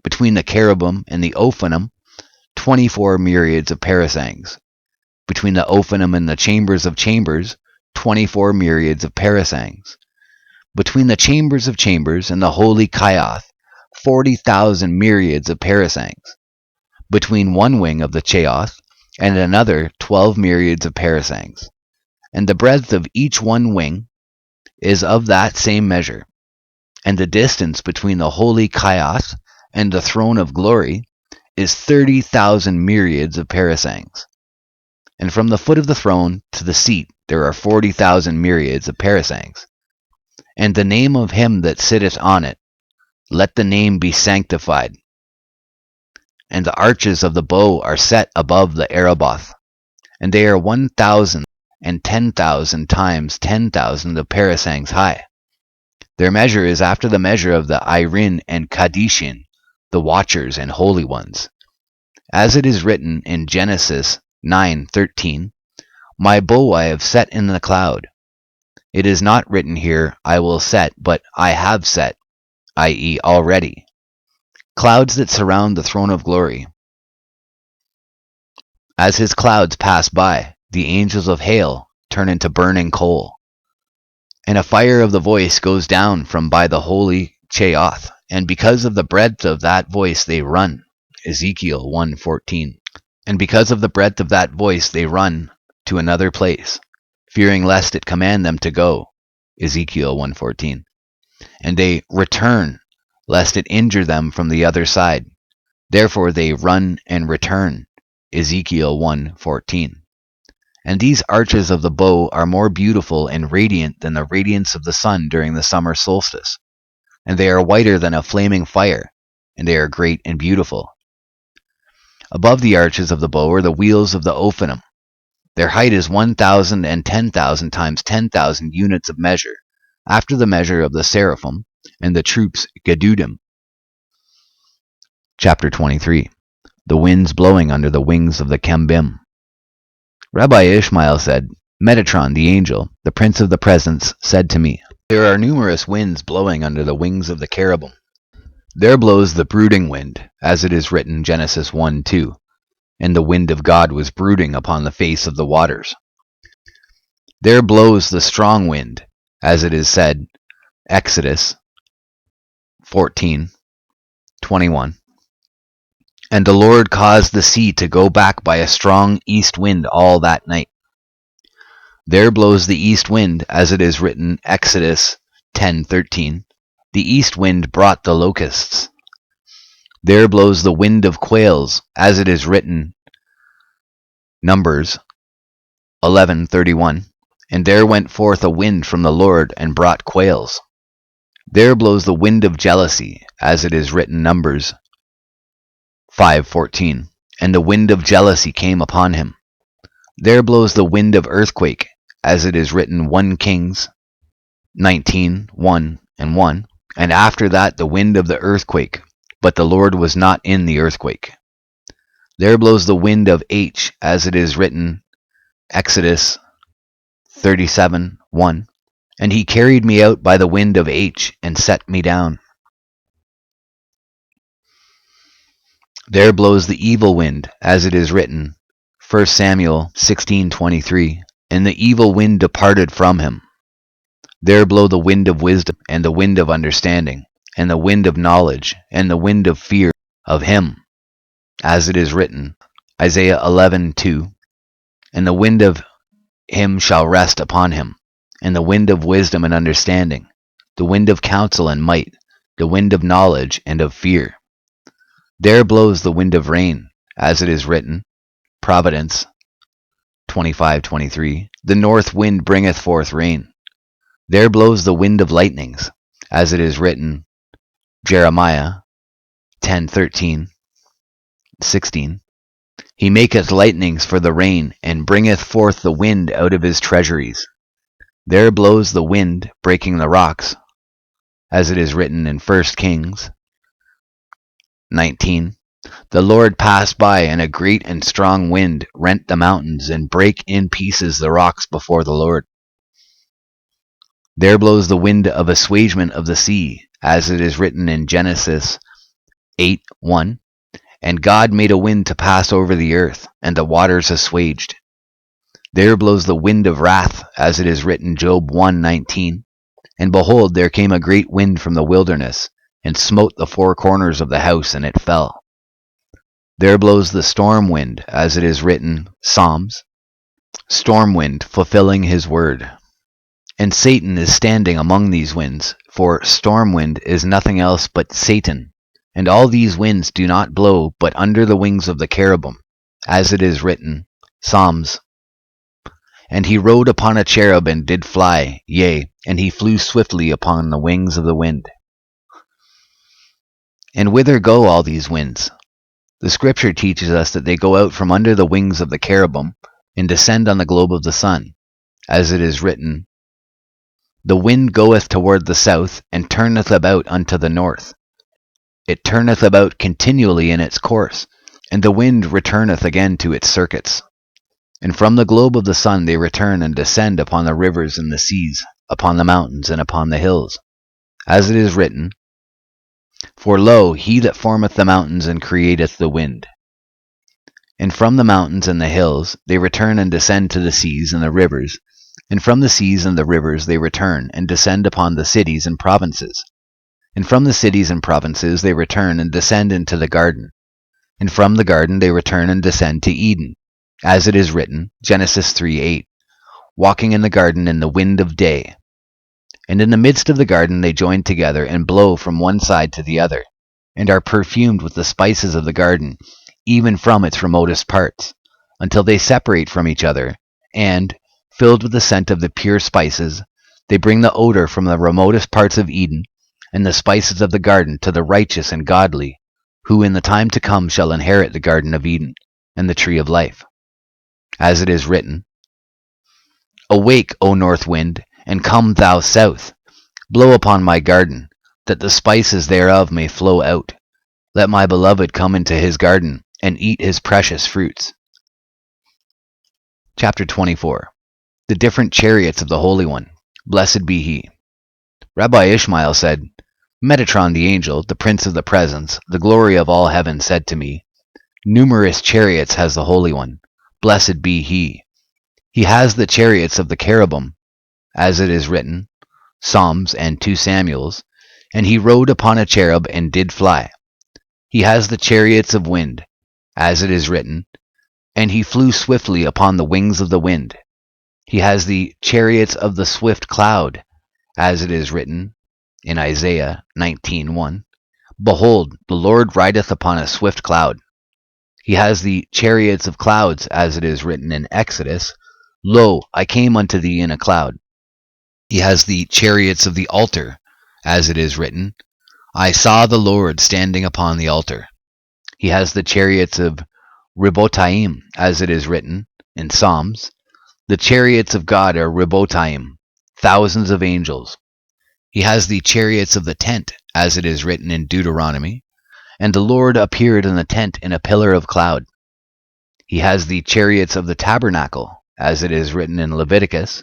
Between the cherubim and the Ophanim, 24 myriads of parasangs. Between the Ophanim and the chambers of chambers, 24 myriads of parasangs. Between the chambers of chambers and the holy Kaiath, 40,000 myriads of parasangs. Between one wing of the Cheoth and another, 12 myriads of parasangs. And the breadth of each one wing is of that same measure. And the distance between the holy Kaiath and the throne of glory is 30,000 myriads of parasangs. And from the foot of the throne to the seat there are 40,000 myriads of parasangs. And the name of him that sitteth on it, let the name be sanctified. And the arches of the bow are set above the Araboth, and they are 1,000 and 10,000 times 10,000 of parasangs high. Their measure is after the measure of the Irin and Kadishin, the watchers and holy ones. As it is written in Genesis 9:13, My bow I have set in the cloud. It is not written here, I will set, but I have set, i.e. already. Clouds that surround the throne of glory. As his clouds pass by, the angels of hail turn into burning coal. And a fire of the voice goes down from by the holy Cheoth, and because of the breadth of that voice they run. Ezekiel 1:14. And because of the breadth of that voice they run to another place, fearing lest it command them to go. Ezekiel 1:14. And they return, lest it injure them from the other side. Therefore they run and return. Ezekiel 1:14. And these arches of the bow are more beautiful and radiant than the radiance of the sun during the summer solstice. And they are whiter than a flaming fire, and they are great and beautiful. Above the arches of the bow are the wheels of the Ophanim. Their height is 1,000 and 10,000 times 10,000 units of measure, after the measure of the seraphim and the troops Gedudim. Chapter 23. The winds blowing under the wings of the Chembim. Rabbi Ishmael said, Metatron, the angel, the prince of the presence, said to me, There are numerous winds blowing under the wings of the cherubim. There blows the brooding wind, as it is written Genesis 1:2, and the wind of God was brooding upon the face of the waters. There blows the strong wind, as it is said Exodus 14:21. And the Lord caused the sea to go back by a strong east wind all that night. There blows the east wind, as it is written Exodus 10:13. The east wind brought the locusts. There blows the wind of quails, as it is written Numbers 11:31. And there went forth a wind from the Lord and brought quails. There blows the wind of jealousy, as it is written Numbers 5:14. And the wind of jealousy came upon him. There blows the wind of earthquake, as it is written 1 Kings 19:1 and 1. And after that the wind of the earthquake, but the Lord was not in the earthquake. There blows the wind of H, as it is written Exodus 37:1. And he carried me out by the wind of H and set me down. There blows the evil wind, as it is written, 1 Samuel 16:23, and the evil wind departed from him. There blow the wind of wisdom, and the wind of understanding, and the wind of knowledge, and the wind of fear of him, as it is written, Isaiah 11:2, and the wind of him shall rest upon him, and the wind of wisdom and understanding, the wind of counsel and might, the wind of knowledge and of fear. There blows the wind of rain, as it is written, Providence 25:23, the north wind bringeth forth rain. There blows the wind of lightnings, as it is written, Jeremiah 10:13, 16. He maketh lightnings for the rain, and bringeth forth the wind out of his treasuries. There blows the wind, breaking the rocks, as it is written in 1 Kings 19. The Lord passed by, and a great and strong wind rent the mountains, and brake in pieces the rocks before the Lord. There blows the wind of assuagement of the sea, as it is written in Genesis 8:1. And God made a wind to pass over the earth, and the waters assuaged. There blows the wind of wrath, as it is written Job 1:19. And behold, there came a great wind from the wilderness, and smote the four corners of the house, and it fell. There blows the storm wind, as it is written, Psalms, storm wind, fulfilling his word. And Satan is standing among these winds, for storm wind is nothing else but Satan. And all these winds do not blow but under the wings of the cherubim, as it is written, Psalms. And he rode upon a cherub and did fly, yea, and he flew swiftly upon the wings of the wind. And whither go all these winds? The scripture teaches us that they go out from under the wings of the cherubim and descend on the globe of the sun, as it is written, The wind goeth toward the south, and turneth about unto the north. It turneth about continually in its course, and the wind returneth again to its circuits. And from the globe of the sun they return and descend upon the rivers and the seas, upon the mountains and upon the hills, as it is written, For lo, he that formeth the mountains and createth the wind. And from the mountains and the hills they return and descend to the seas and the rivers, and from the seas and the rivers they return and descend upon the cities and provinces. And from the cities and provinces they return and descend into the garden. And from the garden they return and descend to Eden, as it is written, Genesis 3:8, walking in the garden in the wind of day. And in the midst of the garden they join together and blow from one side to the other, and are perfumed with the spices of the garden, even from its remotest parts, until they separate from each other, and, filled with the scent of the pure spices, they bring the odor from the remotest parts of Eden, and the spices of the garden to the righteous and godly, who in the time to come shall inherit the Garden of Eden, and the tree of life. As it is written, Awake, O north wind, and come thou south. Blow upon my garden, that the spices thereof may flow out. Let my beloved come into his garden, and eat his precious fruits. Chapter 24. The different chariots of the Holy One. Blessed be he. Rabbi Ishmael said, Metatron the angel, the prince of the presence, the glory of all heaven, said to me, Numerous chariots has the Holy One. Blessed be he. He has the chariots of the cherubim, as it is written, Psalms and 2 Samuels, and he rode upon a cherub and did fly. He has the chariots of wind, as it is written, and he flew swiftly upon the wings of the wind. He has the chariots of the swift cloud, as it is written in Isaiah 19:1. Behold, the Lord rideth upon a swift cloud. He has the chariots of clouds, as it is written in Exodus, Lo, I came unto thee in a cloud. He has the chariots of the altar, as it is written, I saw the Lord standing upon the altar. He has the chariots of Ribotaim, as it is written in Psalms. The chariots of God are Ribotaim, thousands of angels. He has the chariots of the tent, as it is written in Deuteronomy. And the Lord appeared in the tent in a pillar of cloud. He has the chariots of the tabernacle, as it is written in Leviticus.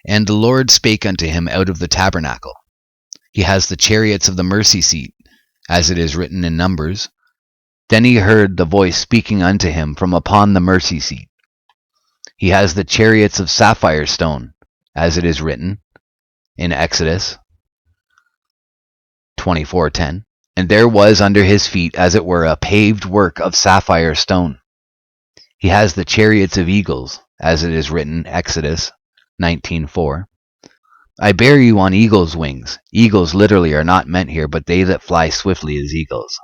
And the Lord spake unto him out of the tabernacle. He has the chariots of the mercy seat, as it is written in Numbers Then he heard the voice speaking unto him from upon the mercy seat. He has the chariots of sapphire stone, as it is written in Exodus 24:10. And there was under his feet, as it were, a paved work of sapphire stone. He has the chariots of eagles, as it is written, Exodus 19:4. I bear you on eagle's wings. Eagles literally are not meant here, but they that fly swiftly as eagles.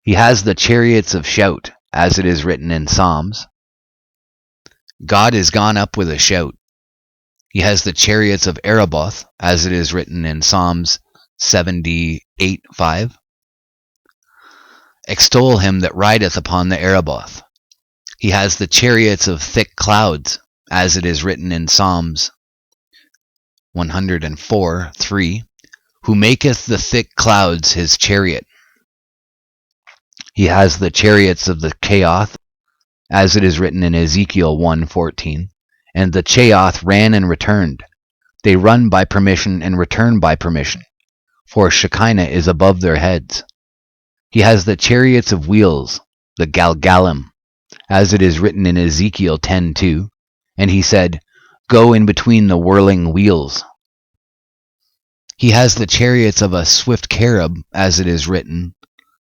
He has the chariots of shout, as it is written in Psalms. God is gone up with a shout. He has the chariots of Ereboth, as it is written in Psalms 78:5. Extol him that rideth upon the Ereboth. He has the chariots of thick clouds, as it is written in Psalms 104:3, who maketh the thick clouds his chariot. He has the chariots of the Chaoth, as it is written in Ezekiel 1:14, and the Chaoth ran and returned. They run by permission and return by permission, for Shekinah is above their heads. He has the chariots of wheels, the Galgalim, as it is written in Ezekiel 10:2, and he said, Go in between the whirling wheels. He has the chariots of a swift cherub, as it is written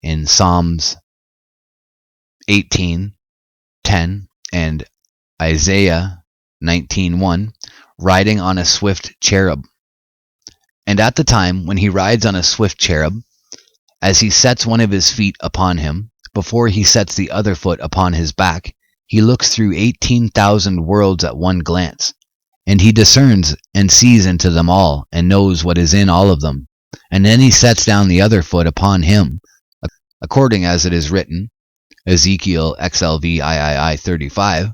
in Psalms 18:10 and Isaiah 19:1, riding on a swift cherub. And at the time when he rides on a swift cherub, as he sets one of his feet upon him, before he sets the other foot upon his back, he looks through 18,000 worlds at one glance, and he discerns and sees into them all, and knows what is in all of them. And then he sets down the other foot upon him, according as it is written, Ezekiel XLV 35,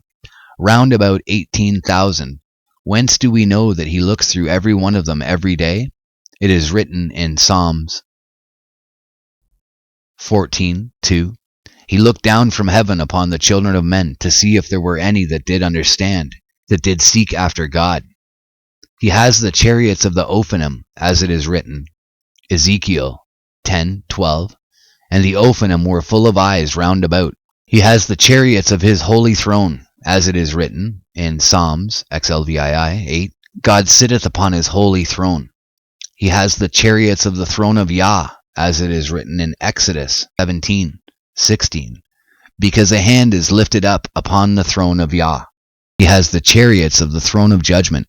round about 18,000. Whence do we know that he looks through every one of them every day? It is written in Psalms 14:2. He looked down from heaven upon the children of men to see if there were any that did understand, that did seek after God. He has the chariots of the Ophanim, as it is written, Ezekiel 10:12, and the Ophanim were full of eyes round about. He has the chariots of his holy throne, as it is written in Psalms XLVII 8, God sitteth upon his holy throne. He has the chariots of the throne of Yah, as it is written in Exodus 17:16, because a hand is lifted up upon the throne of Yah. He has the chariots of the throne of judgment,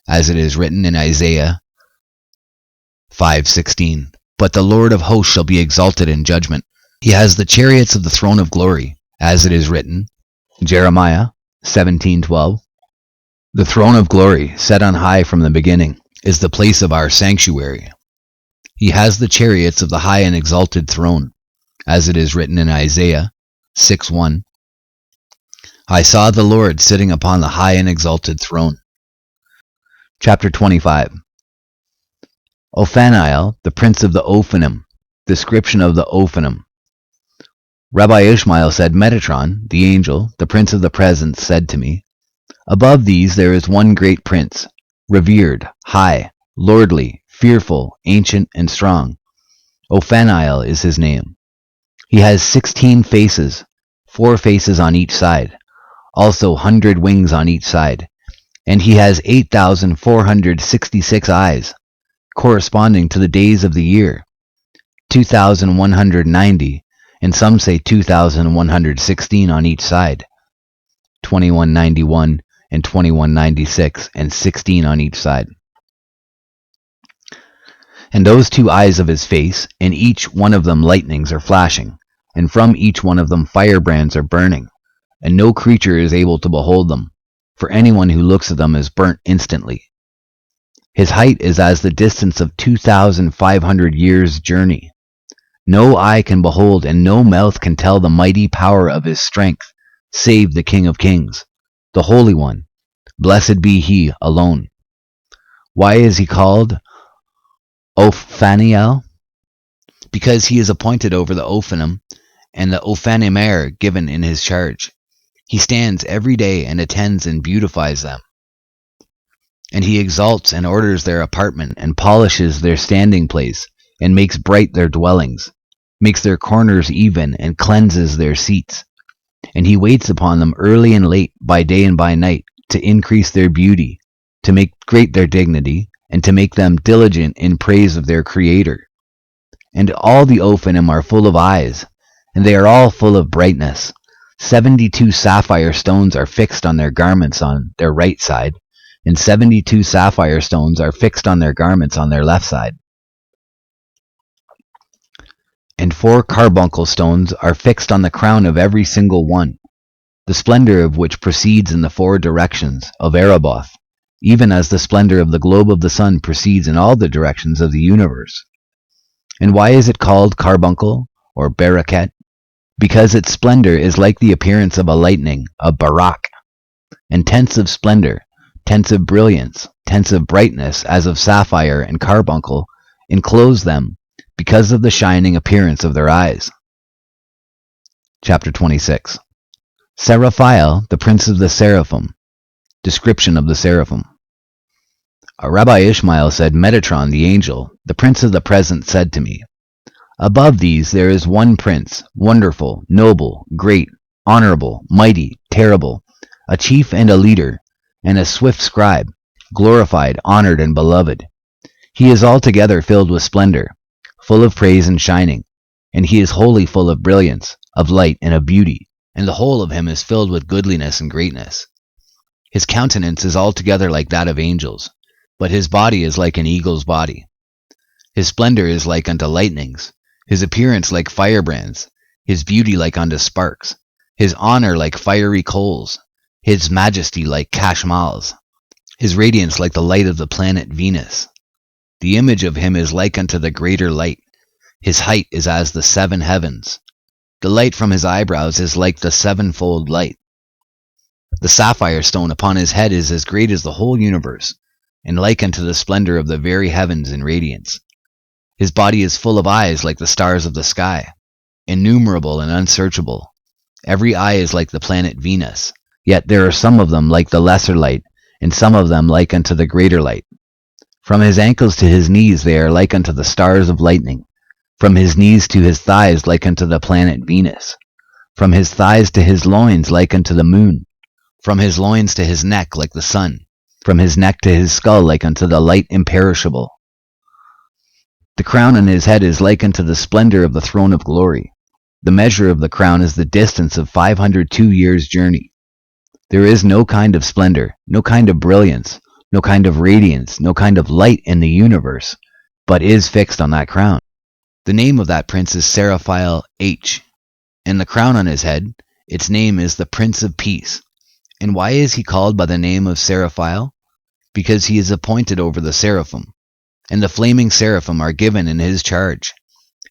as it is written in Isaiah 5:16, but the Lord of hosts shall be exalted in judgment. He has the chariots of the throne of glory, as it is written, Jeremiah 17:12. The throne of glory, set on high from the beginning, is the place of our sanctuary. He has the chariots of the high and exalted throne, as it is written in Isaiah 6:1. I saw the Lord sitting upon the high and exalted throne. Chapter 25. Ophaniel, the prince of the Ophanim. Description of the Ophanim. Rabbi Ishmael said, Metatron, the angel, the prince of the presence, said to me, Above these there is one great prince, revered, high, lordly, fearful, ancient, and strong. Ophaniel is his name. He has 16 faces, 4 faces on each side, also 100 wings on each side, and he has 8,466 eyes, corresponding to the days of the year, 2,190, and some say 2,116 on each side, 2191 and 2196, and 16 on each side. And those 2 eyes of his face, in each one of them lightnings are flashing, and from each one of them firebrands are burning, and no creature is able to behold them, for anyone who looks at them is burnt instantly. His height is as the distance of 2,500 years' journey. No eye can behold, and no mouth can tell the mighty power of his strength, save the King of Kings, the Holy One. Blessed be he alone. Why is he called Ophaniel? Because he is appointed over the Ophanim, and the Ophanimere given in his charge. He stands every day and attends and beautifies them. And he exalts and orders their apartment, and polishes their standing place, and makes bright their dwellings. makes their corners even, and cleanses their seats. And he waits upon them early and late, by day and by night, to increase their beauty, to make great their dignity, and to make them diligent in praise of their Creator. And all the Ophanim are full of eyes, and they are all full of brightness. 72 sapphire stones are fixed on their garments on their right side, and 72 sapphire stones are fixed on their garments on their left side. And 4 carbuncle stones are fixed on the crown of every single one, the splendor of which proceeds in the 4 directions of Erebath, even as the splendor of the globe of the sun proceeds in all the directions of the universe. And why is it called carbuncle, or baraket? Because its splendor is like the appearance of a lightning, a barak, and tents of splendor, tents of brilliance, tents of brightness, as of sapphire and carbuncle, enclose them, because of the shining appearance of their eyes. Chapter 26. Seraphiel, the prince of the seraphim. Description of the seraphim. Rabbi Ishmael said, Metatron, the angel, the prince of the present, said to me, above these there is one prince, wonderful, noble, great, honorable, mighty, terrible, a chief and a leader, and a swift scribe, glorified, honored, and beloved. He is altogether filled with splendor, full of praise and shining, and he is wholly full of brilliance, of light, and of beauty, and the whole of him is filled with goodliness and greatness. His countenance is altogether like that of angels, but his body is like an eagle's body. His splendor is like unto lightnings, his appearance like firebrands, his beauty like unto sparks, his honor like fiery coals, his majesty like cashmals, his radiance like the light of the planet Venus. The image of him is like unto the greater light. His height is as the 7 heavens. The light from his eyebrows is like the 7-fold light. The sapphire stone upon his head is as great as the whole universe, and like unto the splendor of the very heavens in radiance. His body is full of eyes like the stars of the sky, innumerable and unsearchable. Every eye is like the planet Venus, yet there are some of them like the lesser light, and some of them like unto the greater light. From his ankles to his knees they are like unto the stars of lightning, from his knees to his thighs like unto the planet Venus, from his thighs to his loins like unto the moon, from his loins to his neck like the sun, from his neck to his skull like unto the light imperishable. The crown on his head is like unto the splendor of the throne of glory. The measure of the crown is the distance of 502 years' journey. There is no kind of splendor, no kind of brilliance, no kind of radiance, no kind of light in the universe, but is fixed on that crown. The name of that prince is Seraphiel H, and the crown on his head, its name is the Prince of Peace. And why is he called by the name of Seraphiel? Because he is appointed over the seraphim, and the flaming seraphim are given in his charge,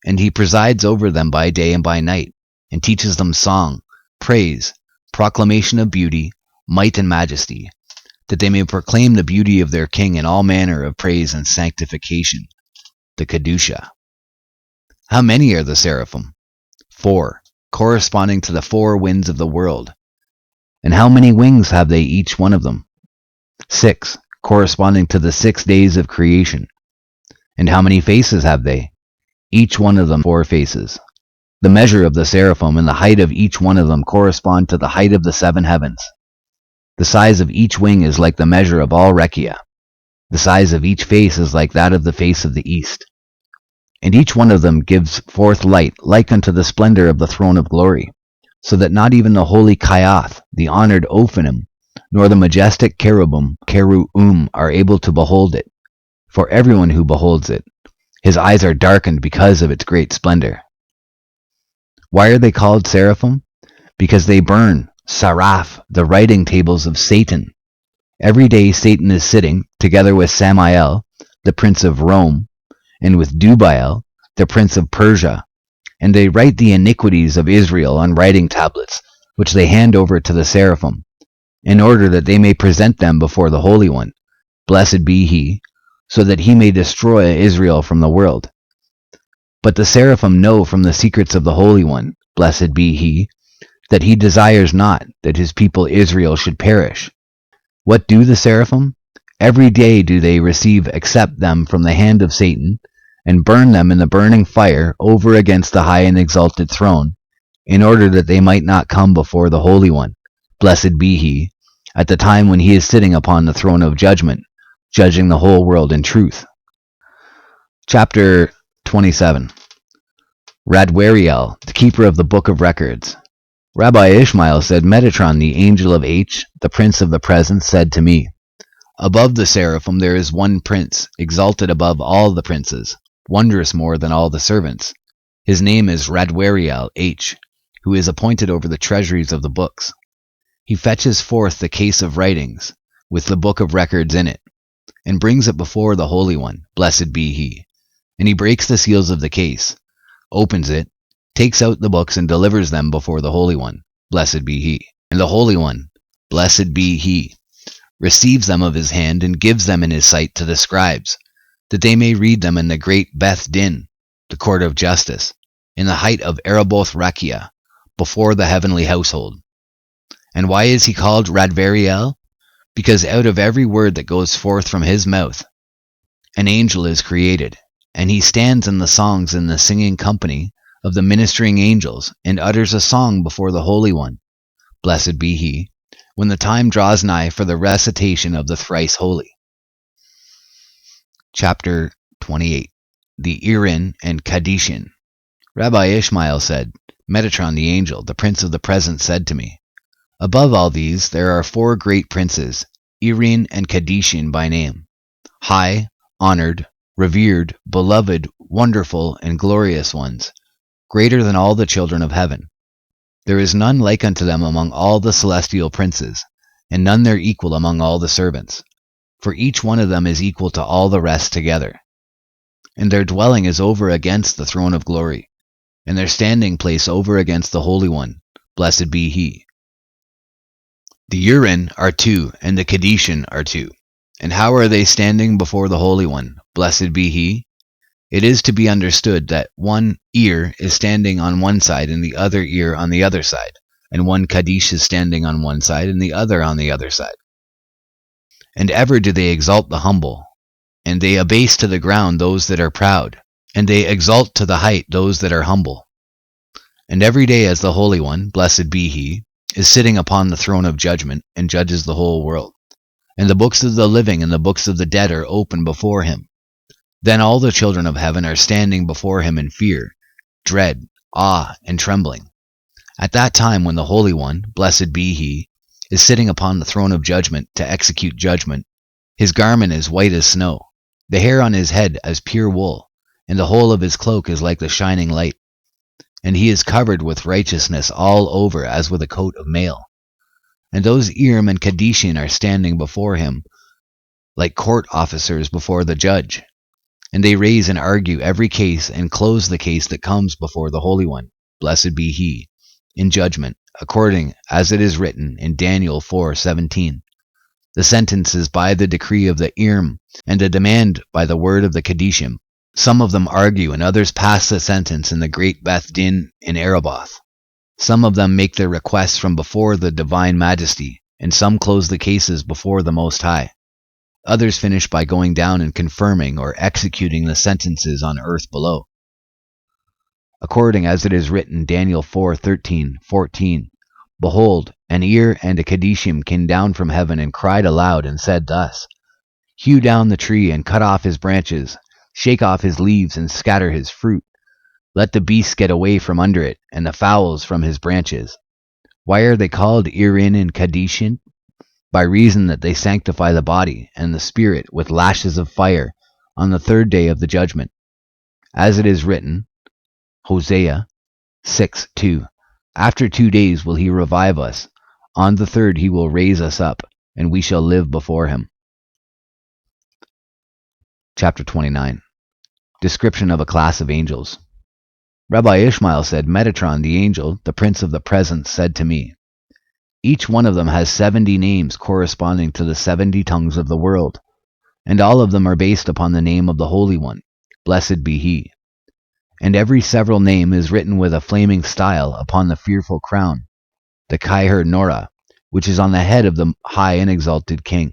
and he presides over them by day and by night, and teaches them song, praise, proclamation of beauty, might and majesty, that they may proclaim the beauty of their king in all manner of praise and sanctification, the Kedusha. How many are the seraphim? 4, corresponding to the 4 winds of the world. And how many wings have they each one of them? 6, corresponding to the 6 days of creation. And how many faces have they? Each one of them 4 faces. The measure of the seraphim and the height of each one of them correspond to the height of the 7 heavens. The size of each wing is like the measure of all Rekia. The size of each face is like that of the face of the east. And each one of them gives forth light like unto the splendor of the throne of glory, so that not even the holy Kayath, the honored Ophanim, nor the majestic cherubim, are able to behold it. For everyone who beholds it, his eyes are darkened because of its great splendor. Why are they called seraphim? Because they burn, saraph, the writing tables of Satan. Every day Satan is sitting, together with Samael, the prince of Rome, and with Dubael, the prince of Persia, and they write the iniquities of Israel on writing tablets, which they hand over to the seraphim, in order that they may present them before the Holy One, blessed be he, so that he may destroy Israel from the world. But the seraphim know from the secrets of the Holy One, blessed be he, that he desires not that his people Israel should perish. What do the seraphim? Every day do they receive accept them from the hand of Satan, and burn them in the burning fire over against the high and exalted throne, in order that they might not come before the Holy One, blessed be he, at the time when he is sitting upon the throne of judgment, judging the whole world in truth. Chapter 27. Radwariel, the keeper of the book of records. Rabbi Ishmael said, Metatron, the angel of H, the prince of the presence, said to me, Above the seraphim there is one prince, exalted above all the princes, wondrous more than all the servants. His name is Radwariel H, who is appointed over the treasuries of the books. He fetches forth the case of writings, with the book of records in it, and brings it before the Holy One, blessed be he. And he breaks the seals of the case, opens it, takes out the books and delivers them before the Holy One, blessed be he. And the Holy One, blessed be he, receives them of his hand and gives them in his sight to the scribes, that they may read them in the great Beth Din, the court of justice, in the height of Araboth Rakia, before the heavenly household. And why is he called Radvariel? Because out of every word that goes forth from his mouth, an angel is created, and he stands in the songs in the singing company of the ministering angels, and utters a song before the Holy One, blessed be he, when the time draws nigh for the recitation of the thrice holy. Chapter 28. The Irin and Kadishin. Rabbi Ishmael said, Metatron the angel, the prince of the presence, said to me, Above all these there are 4 great princes, Irin and Kadishin by name, high, honored, revered, beloved, wonderful, and glorious ones, greater than all the children of heaven. There is none like unto them among all the celestial princes, and none their equal among all the servants, for each one of them is equal to all the rest together. And their dwelling is over against the throne of glory, and their standing place over against the Holy One, blessed be he. The Urin are 2, and the Kadishin are 2. And how are they standing before the Holy One, blessed be he? It is to be understood that one ear is standing on one side and the other ear on the other side, and one Kadish is standing on one side and the other on the other side. And ever do they exalt the humble, and they abase to the ground those that are proud, and they exalt to the height those that are humble. And every day as the Holy One, blessed be he, is sitting upon the throne of judgment, and judges the whole world. And the books of the living and the books of the dead are open before him. Then all the children of heaven are standing before him in fear, dread, awe, and trembling. At that time when the Holy One, blessed be he, is sitting upon the throne of judgment to execute judgment, his garment is white as snow, the hair on his head as pure wool, and the whole of his cloak is like the shining light. And he is covered with righteousness all over as with a coat of mail. And those Irim and Kadishin are standing before him like court officers before the judge. And they raise and argue every case and close the case that comes before the Holy One, blessed be he, in judgment, according as it is written in Daniel 4:17. The sentence is by the decree of the Irim, and the demand by the word of the Kadishim. Some of them argue, and others pass the sentence in the great Beth Din in Araboth. Some of them make their requests from before the divine majesty, and some close the cases before the Most High. Others finish by going down and confirming or executing the sentences on earth below. According as it is written, Daniel 4:13-14, Behold, an ear and a Kadishim came down from heaven and cried aloud and said thus, Hew down the tree and cut off his branches, shake off his leaves and scatter his fruit. Let the beasts get away from under it, and the fowls from his branches. Why are they called Irin and Kadishin? By reason that they sanctify the body and the spirit with lashes of fire on the 3rd day of the judgment. As it is written, Hosea 6:2, After 2 days will he revive us. On the 3rd he will raise us up, and we shall live before him. Chapter 29. Description of a class of angels. Rabbi Ishmael said, Metatron the angel, the prince of the presence, said to me, Each one of them has 70 names corresponding to the 70 tongues of the world, and all of them are based upon the name of the Holy One, blessed be he. And every several name is written with a flaming style upon the fearful crown, the Kaiher Nora, which is on the head of the high and exalted king.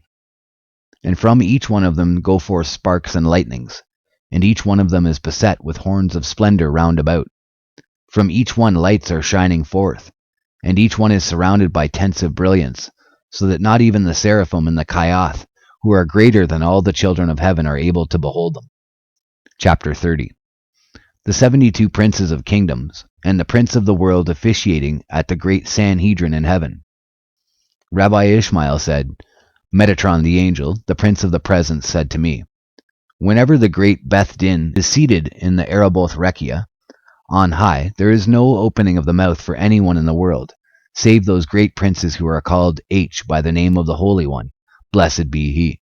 And from each one of them go forth sparks and lightnings, and each one of them is beset with horns of splendor round about. From each one lights are shining forth, and each one is surrounded by tents of brilliance, so that not even the seraphim and the Kayath, who are greater than all the children of heaven, are able to behold them. Chapter 30. The 72 princes of kingdoms, and the prince of the world officiating at the great Sanhedrin in heaven. Rabbi Ishmael said, Metatron the angel, the prince of the presence, said to me, whenever the great Beth Din is seated in the Araboth Rekia, on high, there is no opening of the mouth for anyone in the world, save those great princes who are called H by the name of the Holy One, blessed be he.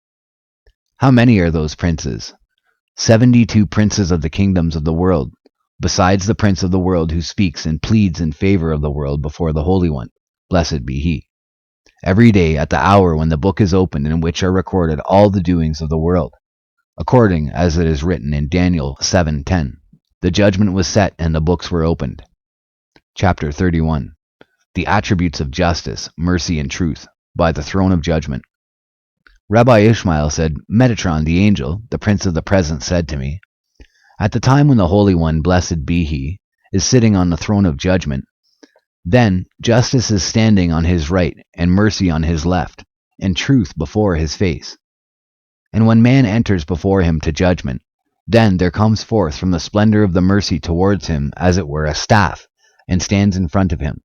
How many are those princes? 72 princes of the kingdoms of the world, besides the prince of the world who speaks and pleads in favor of the world before the Holy One, blessed be he. Every day at the hour when the book is opened, in which are recorded all the doings of the world, according as it is written in Daniel 7:10. The judgment was set and the books were opened. Chapter 31. The attributes of justice, mercy, and truth, by the throne of judgment. Rabbi Ishmael said, Metatron the angel, the prince of the presence, said to me, at the time when the Holy One, blessed be he, is sitting on the throne of judgment, then justice is standing on his right, and mercy on his left, and truth before his face. And when man enters before him to judgment, then there comes forth from the splendor of the mercy towards him, as it were, a staff, and stands in front of him.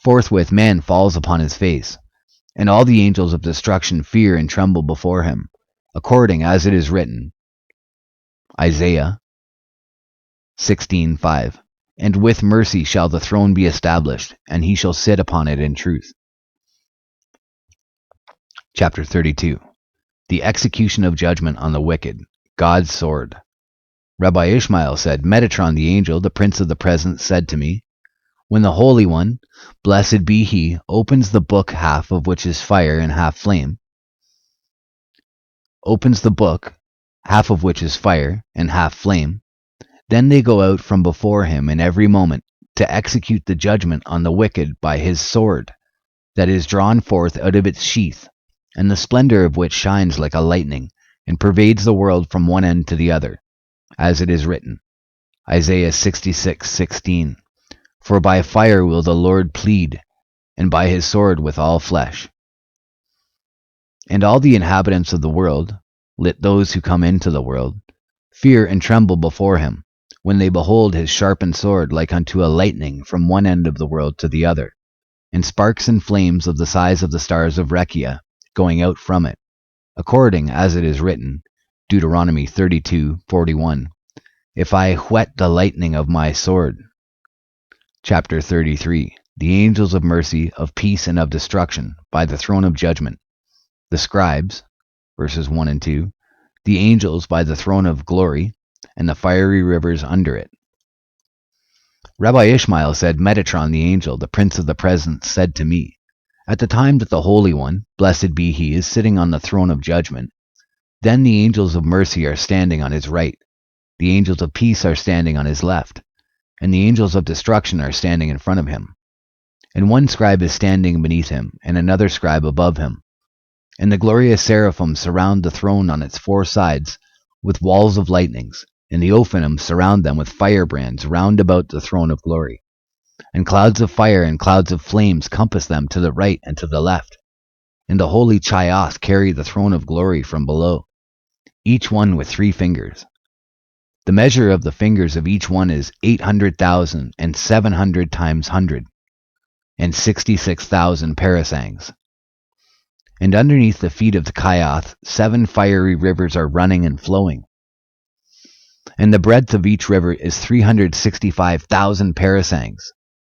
Forthwith man falls upon his face, and all the angels of destruction fear and tremble before him, according as it is written, Isaiah 16:5. And with mercy shall the throne be established, and he shall sit upon it in truth. Chapter 32. The execution of judgment on the wicked, God's sword. Rabbi Ishmael said, Metatron the angel, the prince of the presence, said to me, when the Holy One, blessed be he, opens the book, half of which is fire and half flame, opens the book, half of which is fire and half flame, then they go out from before him in every moment to execute the judgment on the wicked by his sword, that is drawn forth out of its sheath, and the splendor of which shines like a lightning, and pervades the world from one end to the other, as it is written, Isaiah 66:16. For by fire will the Lord plead, and by his sword with all flesh. And all the inhabitants of the world, those who come into the world, fear and tremble before him, when they behold his sharpened sword like unto a lightning from one end of the world to the other, and sparks and flames of the size of the stars of Rekia going out from it, according as it is written, Deuteronomy 32:41, if I whet the lightning of my sword. Chapter 33. The angels of mercy, of peace, and of destruction, by the throne of judgment. The scribes, verses 1 and 2, the angels by the throne of glory, and the fiery rivers under it. Rabbi Ishmael said, Metatron the angel, the prince of the presence, said to me, at the time that the Holy One, blessed be he, is sitting on the throne of judgment, then the angels of mercy are standing on his right, the angels of peace are standing on his left, and the angels of destruction are standing in front of him. And one scribe is standing beneath him, and another scribe above him. And the glorious seraphim surround the throne on its 4 sides with walls of lightnings, and the Ophanim surround them with firebrands round about the throne of glory. And clouds of fire and clouds of flames compass them to the right and to the left. And the holy Chayoth carry the throne of glory from below, each one with 3 fingers. The measure of the fingers of each one is 800,000 and 700 times 100, and 66,000 parasangs. And underneath the feet of the Kayath, 7 fiery rivers are running and flowing. And the breadth of each river is 365,000 parasangs,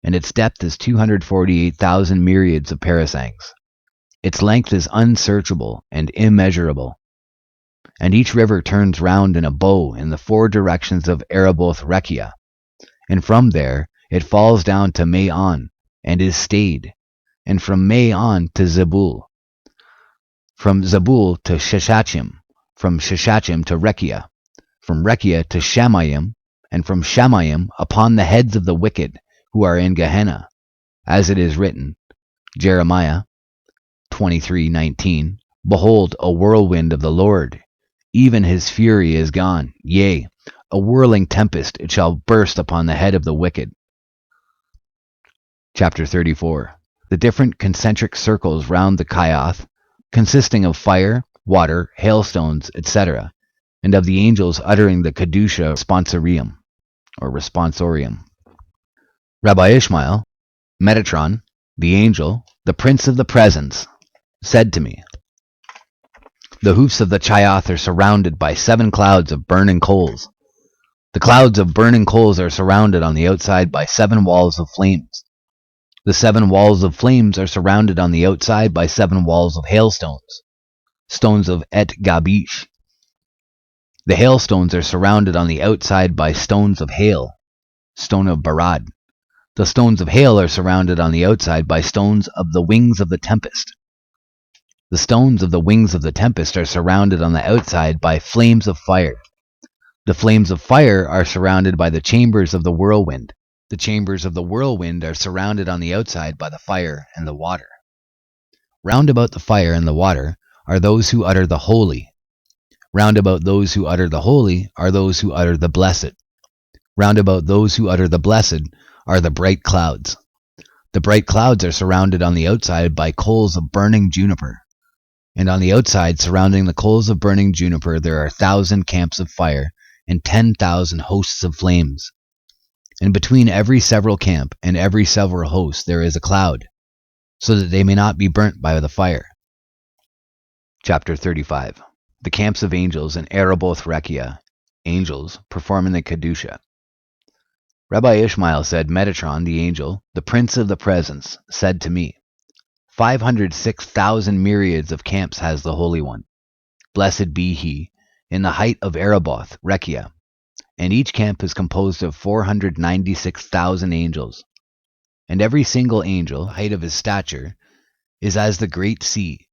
and its depth is 248,000 myriads of parasangs. Its length is unsearchable and immeasurable. And each river turns round in a bow in the 4 directions of Araboth Rekia, and from there it falls down to Maon, and is stayed, and from Maon to Zebul, from Zebul to Sheshachim, from Sheshachim to Rekia, from Rekia to Shamayim, and from Shamayim upon the heads of the wicked who are in Gehenna, as it is written, Jeremiah 23:19, behold, a whirlwind of the Lord, even his fury is gone. Yea, a whirling tempest it shall burst upon the head of the wicked. Chapter 34. The different concentric circles round the Kaioth, consisting of fire, water, hailstones, etc., and of the angels uttering the Kedusha responsorium. Rabbi Ishmael, Metatron, the angel, the prince of the presence, said to me, the hoofs of the Chaioth are surrounded by 7 clouds of burning coals. The clouds of burning coals are surrounded on the outside by 7 walls of flames. The 7 walls of flames are surrounded on the outside by 7 walls of hailstones, stones of Et Gabish. The hailstones are surrounded on the outside by stones of hail, stone of Barad. The stones of hail are surrounded on the outside by stones of the wings of the tempest. The stones of the wings of the tempest are surrounded on the outside by flames of fire. The flames of fire are surrounded by the chambers of the whirlwind. The chambers of the whirlwind are surrounded on the outside by the fire and the water. Round about the fire and the water are those who utter the holy. Round about those who utter the holy are those who utter the blessed. Round about those who utter the blessed are the bright clouds. The bright clouds are surrounded on the outside by coals of burning juniper. And on the outside, surrounding the coals of burning juniper, there are 1,000 camps of fire and 10,000 hosts of flames. And between every several camp and every several host there is a cloud, so that they may not be burnt by the fire. Chapter 35. The camps of angels in Ereboth Rekia, angels performing the Kedusha. Rabbi Ishmael said, Metatron, the angel, the prince of the presence, said to me, 506,000 myriads of camps has the Holy One. Blessed be he, in the height of Ereboth, Rekia, and each camp is composed of 496,000 angels. And every single angel, height of his stature, is as the great sea,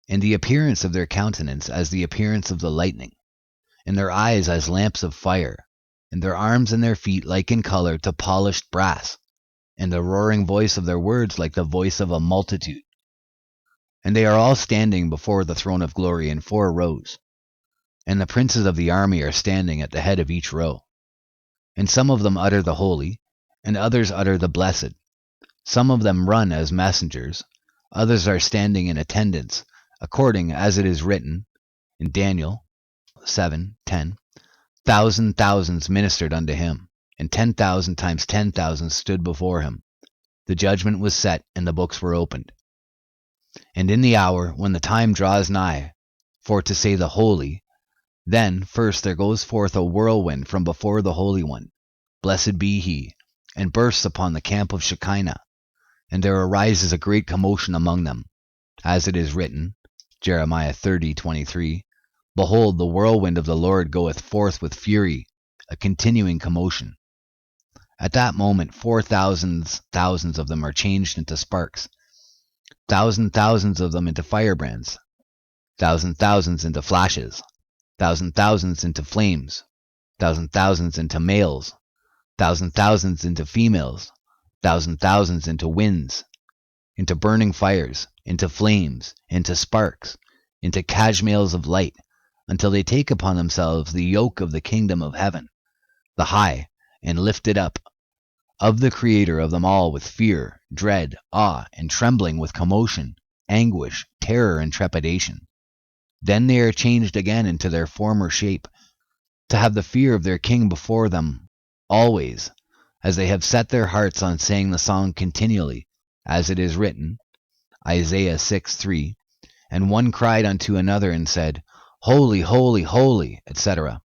and the appearance of their countenance as the appearance of the lightning, and their eyes as lamps of fire, and their arms and their feet like in color to polished brass, and the roaring voice of their words like the voice of a multitude. And they are all standing before the throne of glory in 4 rows. And the princes of the army are standing at the head of each row. And some of them utter the holy, and others utter the blessed. Some of them run as messengers, others are standing in attendance, according as it is written in Daniel 7:10. Thousands ministered unto him, and 10,000 times 10,000 stood before him. The judgment was set, and the books were opened. And in the hour when the time draws nigh, for to say the holy, then first there goes forth a whirlwind from before the Holy One, blessed be he, and bursts upon the camp of Shekinah, and there arises a great commotion among them, as it is written, Jeremiah 30:23, Behold, the whirlwind of the Lord goeth forth with fury, a continuing commotion. At that moment 4,000 thousands of them are changed into sparks, thousands of them into firebrands, thousands into flashes, thousands into flames, thousands into males, thousands into females, thousands into winds, into burning fires, into flames, into sparks, into cashmales of light, until they take upon themselves the yoke of the kingdom of heaven, the high and lifted up, of the Creator of them all, with fear, dread, awe, and trembling, with commotion, anguish, terror, and trepidation. Then they are changed again into their former shape, to have the fear of their King before them always, as they have set their hearts on saying the song continually, as it is written, Isaiah 6:3, and one cried unto another and said, Holy, holy, holy, etc.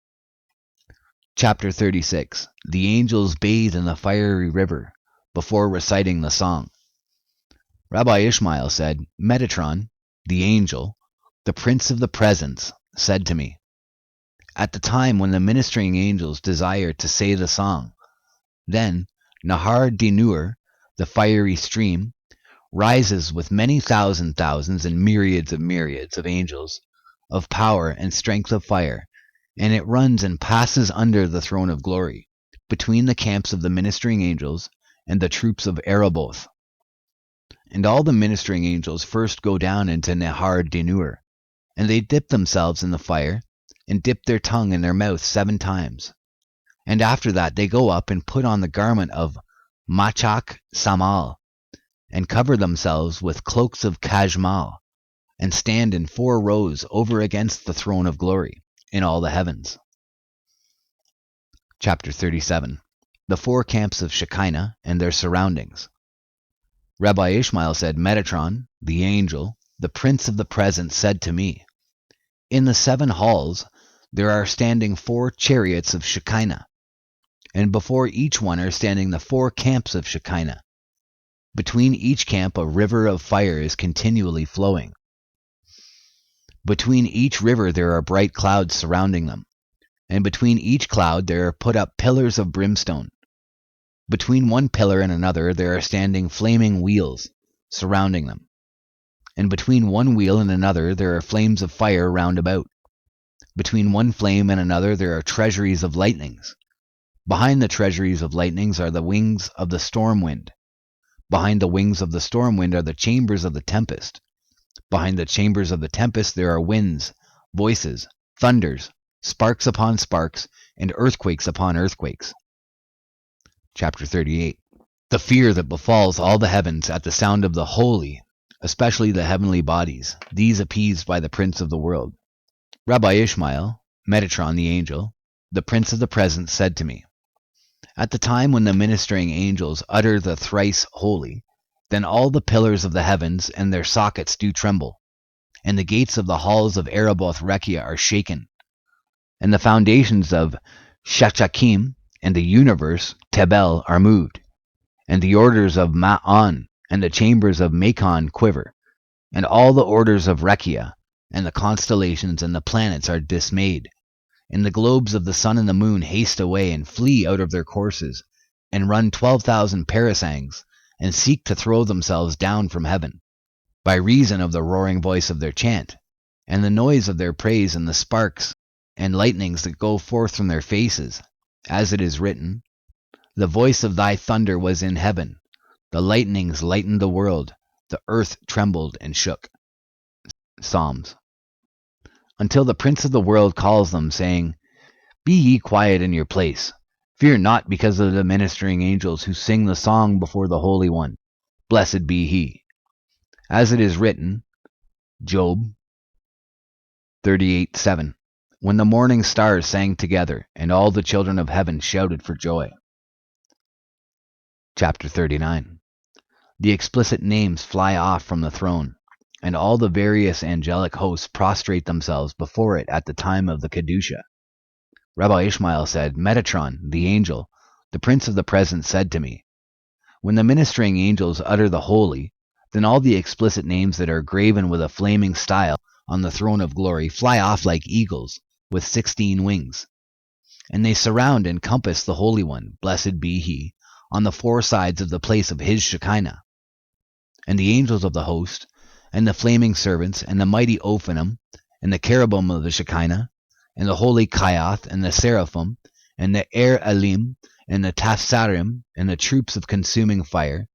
Chapter 36. The angels bathe in the fiery river before reciting the song. Rabbi Ishmael said, Metatron, the angel, the prince of the presence, said to me, at the time when the ministering angels desire to say the song, then Nahar Dinur, the fiery stream, rises with many thousands and myriads of angels, of power and strength of fire, and it runs and passes under the throne of glory, between the camps of the ministering angels and the troops of Ereboth. And all the ministering angels first go down into Nahar Dinur, and they dip themselves in the fire, and dip their tongue in their mouth 7 times. And after that they go up and put on the garment of Machak Samal, and cover themselves with cloaks of Kajmal, and stand in 4 rows over against the throne of glory in all the heavens. Chapter 37. The 4 camps of Shekinah and their surroundings. Rabbi Ishmael said, Metatron, the angel, the prince of the present, said to me, in the 7 halls there are standing 4 chariots of Shekinah, and before each one are standing the 4 camps of Shekinah. Between each camp a river of fire is continually flowing. Between each river there are bright clouds surrounding them, and between each cloud there are put up pillars of brimstone. Between one pillar and another there are standing flaming wheels surrounding them, and between one wheel and another there are flames of fire round about. Between one flame and another there are treasuries of lightnings. Behind the treasuries of lightnings are the wings of the storm wind. Behind the wings of the storm wind are the chambers of the tempest. Behind the chambers of the tempest there are winds, voices, thunders, sparks upon sparks, and earthquakes upon earthquakes. Chapter 38. The fear that befalls all the heavens at the sound of the holy, especially the heavenly bodies, these appeased by the prince of the world. Rabbi Ishmael, Metatron the angel, the prince of the present, said to me, at the time when the ministering angels utter the thrice holy, then all the pillars of the heavens and their sockets do tremble, and the gates of the halls of Araboth Rekia are shaken, and the foundations of Shachakim and the universe Tebel are moved, and the orders of Ma'an and the chambers of Macon quiver, and all the orders of Rekia and the constellations and the planets are dismayed, and the globes of the sun and the moon haste away and flee out of their courses, and run 12,000 parasangs, and seek to throw themselves down from heaven, by reason of the roaring voice of their chant, and the noise of their praise, and the sparks and lightnings that go forth from their faces, as it is written, the voice of thy thunder was in heaven, the lightnings lightened the world, the earth trembled and shook. Psalms. Until the prince of the world calls them, saying, be ye quiet in your place. Fear not because of the ministering angels who sing the song before the Holy One. Blessed be he. As it is written, Job 38:7, when the morning stars sang together, and all the children of heaven shouted for joy. Chapter 39. The explicit names fly off from the throne, and all the various angelic hosts prostrate themselves before it at the time of the Kedusha. Rabbi Ishmael said, Metatron, the angel, the prince of the present, said to me, when the ministering angels utter the holy, then all the explicit names that are graven with a flaming style on the throne of glory fly off like eagles with 16 wings. And they surround and compass the Holy One, blessed be he, on the 4 sides of the place of his Shekinah. And the angels of the host, and the flaming servants, and the mighty Ophanim, and the cherubim of the Shekinah, and the holy Kayath, and the seraphim, and the Elim, and the Tafsarim, and the troops of consuming fire,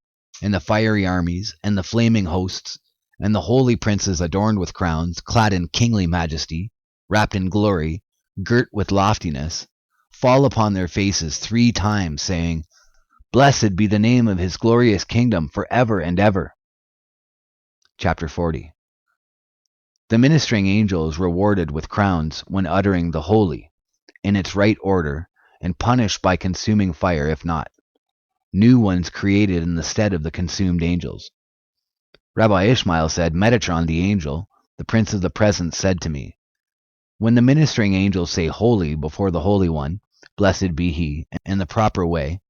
and the fiery armies, and the flaming hosts, and the holy princes adorned with crowns, clad in kingly majesty, wrapped in glory, girt with loftiness, fall upon their faces 3 times, saying, blessed be the name of his glorious kingdom forever and ever. Chapter 40. The ministering angel is rewarded with crowns when uttering the holy, in its right order, and punished by consuming fire if not. New ones created in the stead of the consumed angels. Rabbi Ishmael said, Metatron the angel, the prince of the present, said to me, when the ministering angels say holy before the Holy One, blessed be he, in the proper way,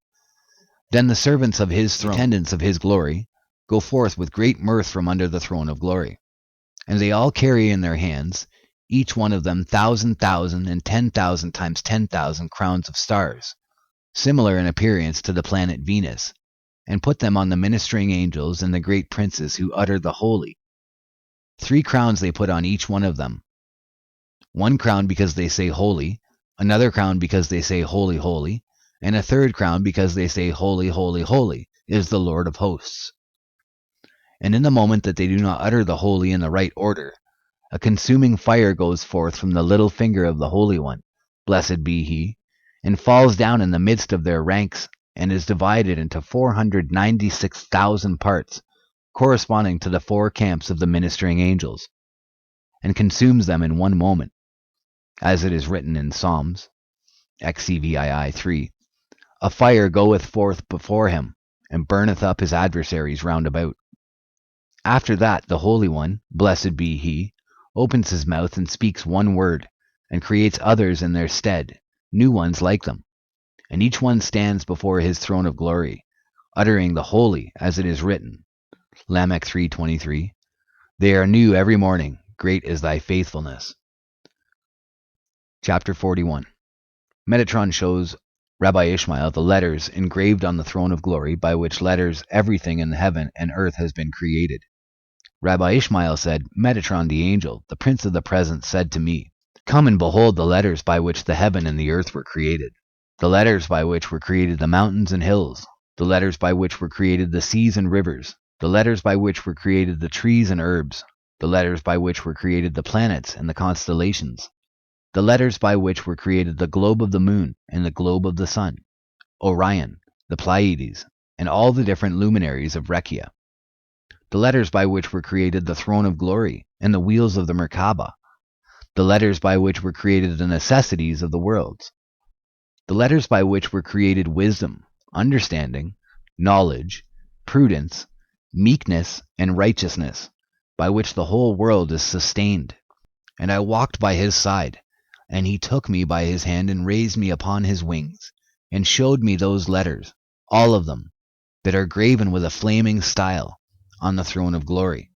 then the servants of his throne, attendants of his glory, go forth with great mirth from under the throne of glory. And they all carry in their hands, each one of them 1,000, and 10,000 times 10,000 crowns of stars, similar in appearance to the planet Venus, and put them on the ministering angels and the great princes who utter the holy. 3 crowns they put on each one of them. 1 crown because they say holy, another crown because they say holy, holy, and a 3rd crown because they say holy, holy, holy is the Lord of hosts. And in the moment that they do not utter the holy in the right order, A consuming fire goes forth from the little finger of the Holy One, blessed be he, and falls down in the midst of their ranks, and is divided into 496,000 parts, corresponding to the 4 camps of the ministering angels, and consumes them in one moment, as it is written in Psalms, XCVII 3. A fire goeth forth before him, and burneth up his adversaries round about. After that the Holy One, blessed be he, opens his mouth and speaks one word, and creates others in their stead, new ones like them. And each one stands before his throne of glory, uttering the holy, as it is written, Lamech 3:23. They are new every morning, great is thy faithfulness. Chapter 41. Metatron shows Rabbi Ishmael the letters engraved on the throne of glory, by which letters everything in heaven and earth has been created. Rabbi Ishmael said, Metatron the angel, the prince of the present, said to me, Come and behold the letters by which the heaven and the earth were created, the letters by which were created the mountains and hills, the letters by which were created the seas and rivers, the letters by which were created the trees and herbs, the letters by which were created the planets and the constellations, the letters by which were created the globe of the moon and the globe of the sun, Orion, the Pleiades, and all the different luminaries of Rekia, the letters by which were created the throne of glory and the wheels of the Merkaba, the letters by which were created the necessities of the worlds, the letters by which were created wisdom, understanding, knowledge, prudence, meekness, and righteousness, by which the whole world is sustained. And I walked by his side, and he took me by his hand and raised me upon his wings, and showed me those letters, all of them, that are graven with a flaming style, on the throne of glory.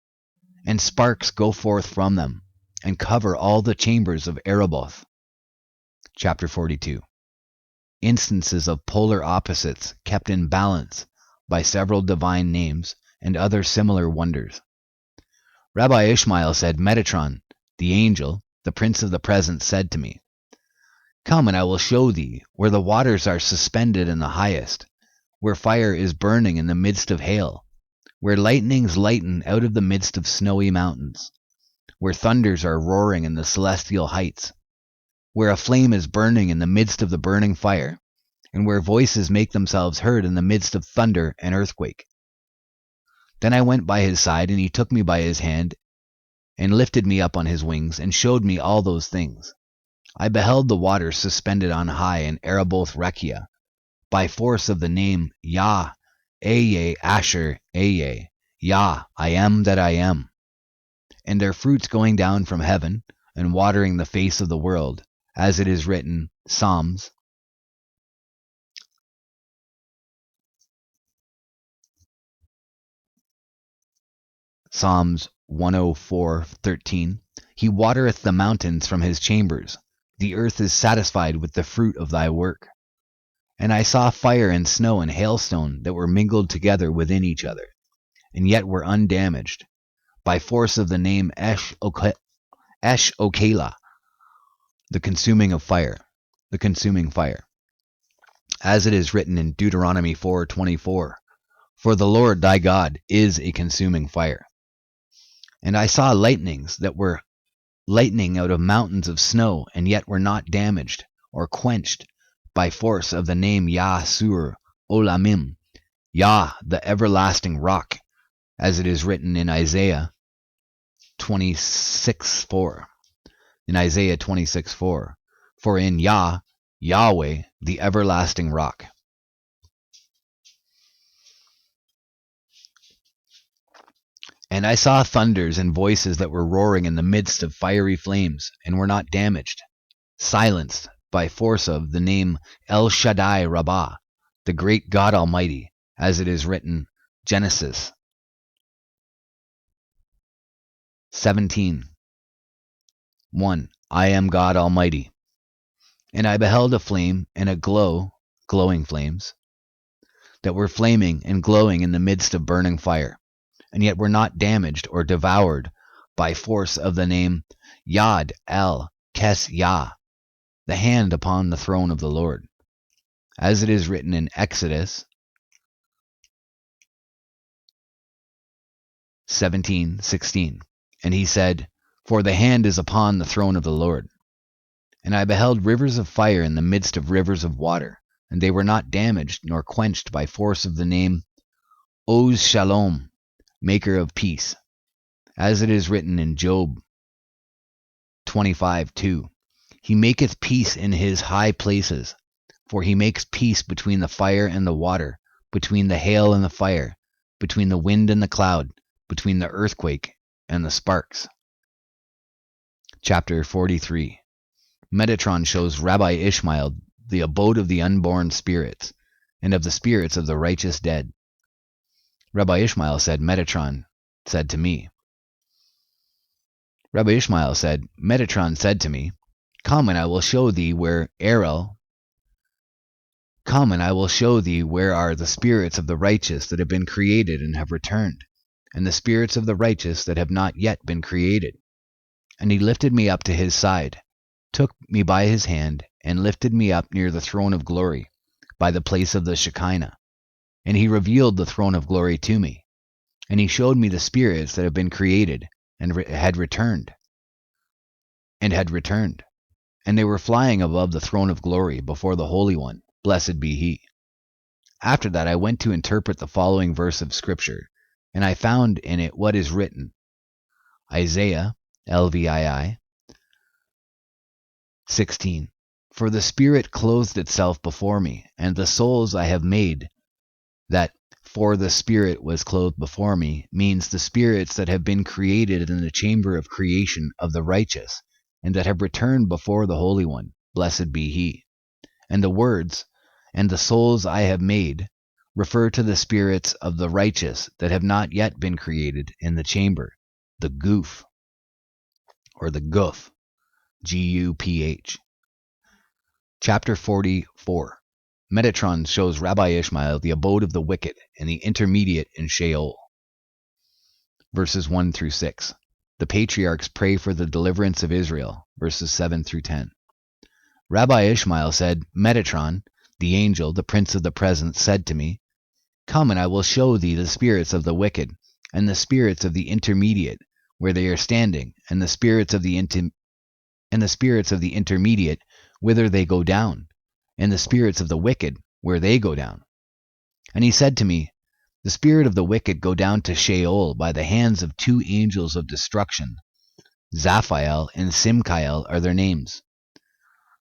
And sparks go forth from them, and cover all the chambers of Ereboth. Chapter 42. Instances of polar opposites kept in balance by several divine names and other similar wonders. Rabbi Ishmael said, Metatron, the angel, the prince of the present, said to me, Come and I will show thee where the waters are suspended in the highest, where fire is burning in the midst of hail, where lightnings lighten out of the midst of snowy mountains, where thunders are roaring in the celestial heights, where a flame is burning in the midst of the burning fire, and where voices make themselves heard in the midst of thunder and earthquake. Then I went by his side, and he took me by his hand, and lifted me up on his wings, and showed me all those things. I beheld the waters suspended on high in Ereboth Rekia, by force of the name Yah, Eye, Asher, Eye, Yah, I am that I am, and their fruits going down from heaven, and watering the face of the world, as it is written, Psalms, Psalms 104:13. He watereth the mountains from his chambers. The earth is satisfied with the fruit of thy work. And I saw fire and snow and hailstone that were mingled together within each other, and yet were undamaged, by force of the name Okala, the consuming fire, as it is written in Deuteronomy 4:24. For the Lord thy God is a consuming fire. And I saw lightnings that were lightning out of mountains of snow, and yet were not damaged or quenched, by force of the name Yah Sur Olamim, Yah the everlasting rock, as it is written in Isaiah 26:4. In Isaiah 26:4, for in Yah, Yahweh, the everlasting rock. And I saw thunders and voices that were roaring in the midst of fiery flames, and were not damaged, silenced by force of the name El Shaddai Rabbah, the great God Almighty, as it is written, Genesis 17:1. I am God Almighty. And I beheld a flame and a glowing flames, that were flaming and glowing in the midst of burning fire, and yet were not damaged or devoured, by force of the name Yad El Kes Yah, the hand upon the throne of the Lord, as it is written in Exodus 17:16. And he said, for the hand is upon the throne of the Lord. And I beheld rivers of fire in the midst of rivers of water, and they were not damaged nor quenched by force of the name Oz Shalom, maker of peace, as it is written in Job 25:2. He maketh peace in his high places, for he makes peace between the fire and the water, between the hail and the fire, between the wind and the cloud, between the earthquake and the sparks. Chapter 43. Metatron shows Rabbi Ishmael the abode of the unborn spirits, and of the spirits of the righteous dead. Rabbi Ishmael said, Metatron said to me, Come and I will show thee where are the spirits of the righteous that have been created and have returned, and the spirits of the righteous that have not yet been created. And he lifted me up to his side, took me by his hand, and lifted me up near the throne of glory, by the place of the Shekinah. And he revealed the throne of glory to me. And he showed me the spirits that have been created, and had returned. And they were flying above the throne of glory before the Holy One, blessed be he. After that I went to interpret the following verse of Scripture, and I found in it what is written. Isaiah, LVII, 16. For the Spirit clothed itself before me, and the souls I have made. That for the Spirit was clothed before me means the spirits that have been created in the chamber of creation of the righteous, and that have returned before the Holy One, blessed be he. And the words, and the souls I have made, refer to the spirits of the righteous that have not yet been created in the chamber, the goof, or the guf, G-U-P-H. Chapter 44. Metatron shows Rabbi Ishmael the abode of the wicked and the intermediate in Sheol. Verses 1 through 6. The patriarchs pray for the deliverance of Israel. Verses 7 through 10. Rabbi Ishmael said, Metatron, the angel, the prince of the presence, said to me, Come and I will show thee the spirits of the wicked, and the spirits of the intermediate, where they are standing, and the spirits of the intermediate, whither they go down, and the spirits of the wicked, where they go down. And he said to me, The spirit of the wicked go down to Sheol by the hands of two angels of destruction. Zaphael and Simkiel are their names.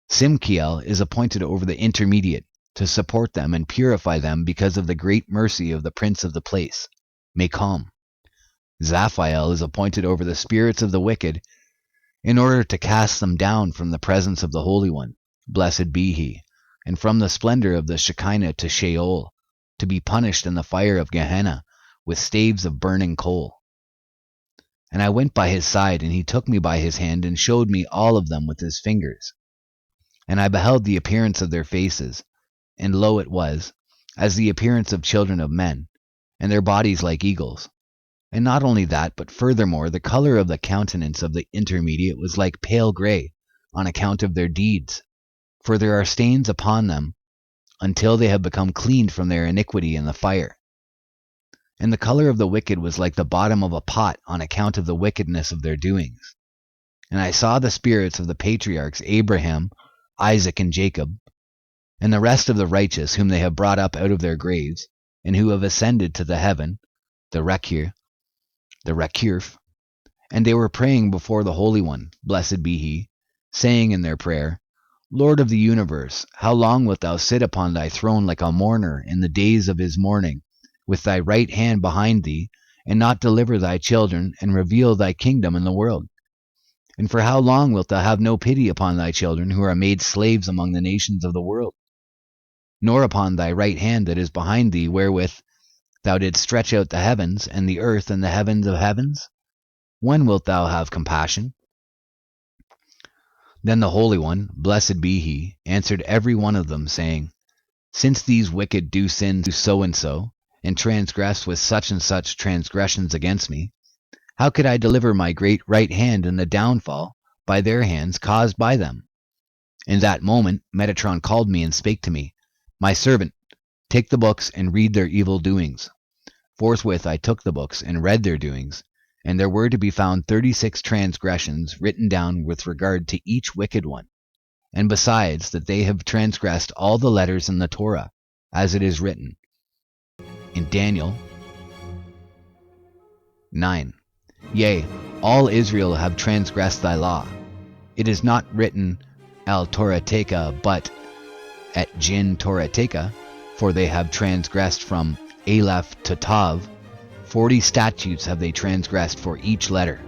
Simkiel is appointed over the intermediate, to support them and purify them because of the great mercy of the prince of the place, Mekom. Zaphael is appointed over the spirits of the wicked, in order to cast them down from the presence of the Holy One, blessed be he, and from the splendor of the Shekinah to Sheol, to be punished in the fire of Gehenna, with staves of burning coal. And I went by his side, and he took me by his hand, and showed me all of them with his fingers. And I beheld the appearance of their faces, and lo, it was, as the appearance of children of men, and their bodies like eagles. And not only that, but furthermore, the color of the countenance of the intermediate was like pale gray, on account of their deeds. For there are stains upon them, until they have become cleaned from their iniquity in the fire. And the color of the wicked was like the bottom of a pot, on account of the wickedness of their doings. And I saw the spirits of the patriarchs Abraham, Isaac, and Jacob, and the rest of the righteous whom they have brought up out of their graves, and who have ascended to the heaven, the Rekir, and they were praying before the Holy One, blessed be he, saying in their prayer, Lord of the universe, how long wilt thou sit upon thy throne like a mourner in the days of his mourning, with thy right hand behind thee, and not deliver thy children, and reveal thy kingdom in the world? And for how long wilt thou have no pity upon thy children, who are made slaves among the nations of the world? Nor upon thy right hand that is behind thee, wherewith thou didst stretch out the heavens, and the earth, and the heavens of heavens? When wilt thou have compassion? Then the Holy One, blessed be he, answered every one of them, saying, Since these wicked do sin to so and so, and transgress with such and such transgressions against me, how could I deliver my great right hand in the downfall by their hands caused by them? In that moment Metatron called me and spake to me, My servant, take the books and read their evil doings. Forthwith I took the books and read their doings, And there were to be found 36 transgressions written down with regard to each wicked one. And besides that they have transgressed all the letters in the Torah, as it is written in Daniel 9. Yea, all Israel have transgressed thy law. It is not written al Torateka, but at Jin Torateka, for they have transgressed from Aleph to Tav. 40 statutes have they transgressed for each letter.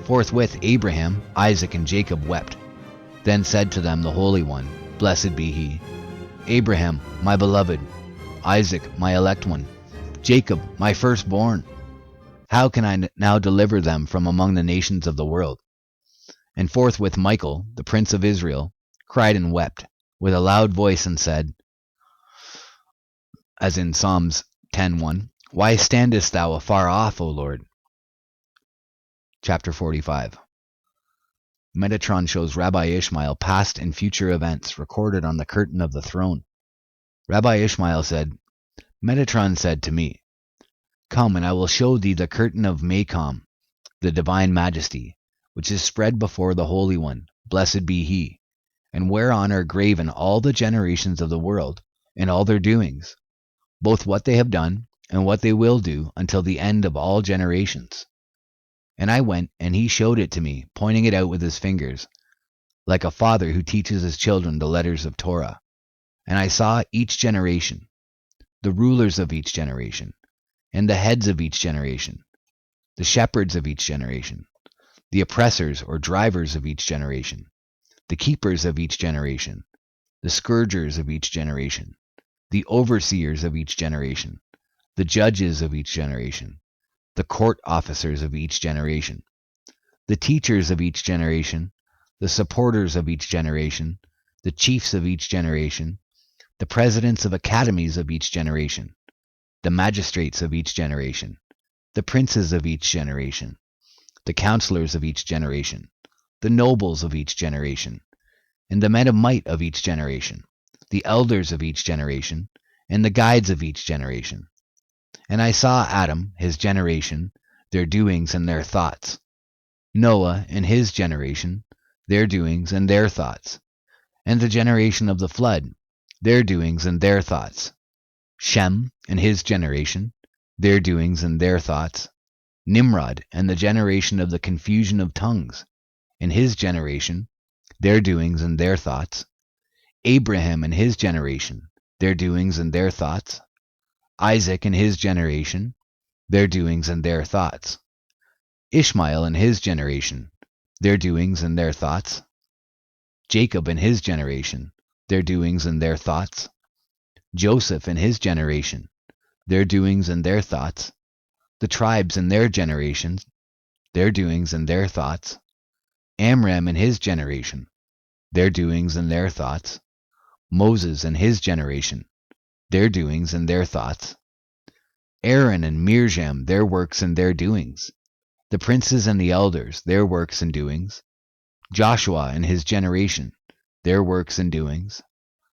Forthwith Abraham, Isaac, and Jacob wept. Then said to them the Holy One, blessed be he, Abraham, my beloved, Isaac, my elect one, Jacob, my firstborn. How can I now deliver them from among the nations of the world? And forthwith Michael, the prince of Israel, cried and wept with a loud voice and said, as in Psalms 10:1, why standest thou afar off, O Lord? Chapter 45. Metatron shows Rabbi Ishmael past and future events recorded on the curtain of the throne. Rabbi Ishmael said, Metatron said to me, come, and I will show thee the curtain of Macom, the divine majesty, which is spread before the Holy One, blessed be he, and whereon are graven all the generations of the world, and all their doings, both what they have done, and what they will do until the end of all generations. And I went, and he showed it to me, pointing it out with his fingers, like a father who teaches his children the letters of Torah. And I saw each generation, the rulers of each generation, and the heads of each generation, the shepherds of each generation, the oppressors or drivers of each generation, the keepers of each generation, the scourgers of each generation, the overseers of each generation, the judges of each generation, the court officers of each generation, the teachers of each generation, the supporters of each generation, the chiefs of each generation, the presidents of academies of each generation, the magistrates of each generation, the princes of each generation, the counselors of each generation, the nobles of each generation, and the men of might of each generation, the elders of each generation, and the guides of each generation. And I saw Adam, his generation, their doings and their thoughts, Noah and his generation, their doings and their thoughts, and the generation of the flood, their doings and their thoughts, Shem and his generation, their doings and their thoughts, Nimrod and the generation of the confusion of tongues, and his generation, their doings and their thoughts, Abraham and his generation, their doings and their thoughts, Isaac and his generation, their doings and their thoughts, Ishmael and his generation, their doings and their thoughts, Jacob and his generation, their doings and their thoughts, Joseph and his generation, their doings and their thoughts, the tribes and their generations, their doings and their thoughts, Amram and his generation, their doings and their thoughts, Moses and his generation, their doings and their thoughts, Aaron and Miriam, their works and their doings, the princes and the elders, their works and doings, Joshua and his generation, their works and doings,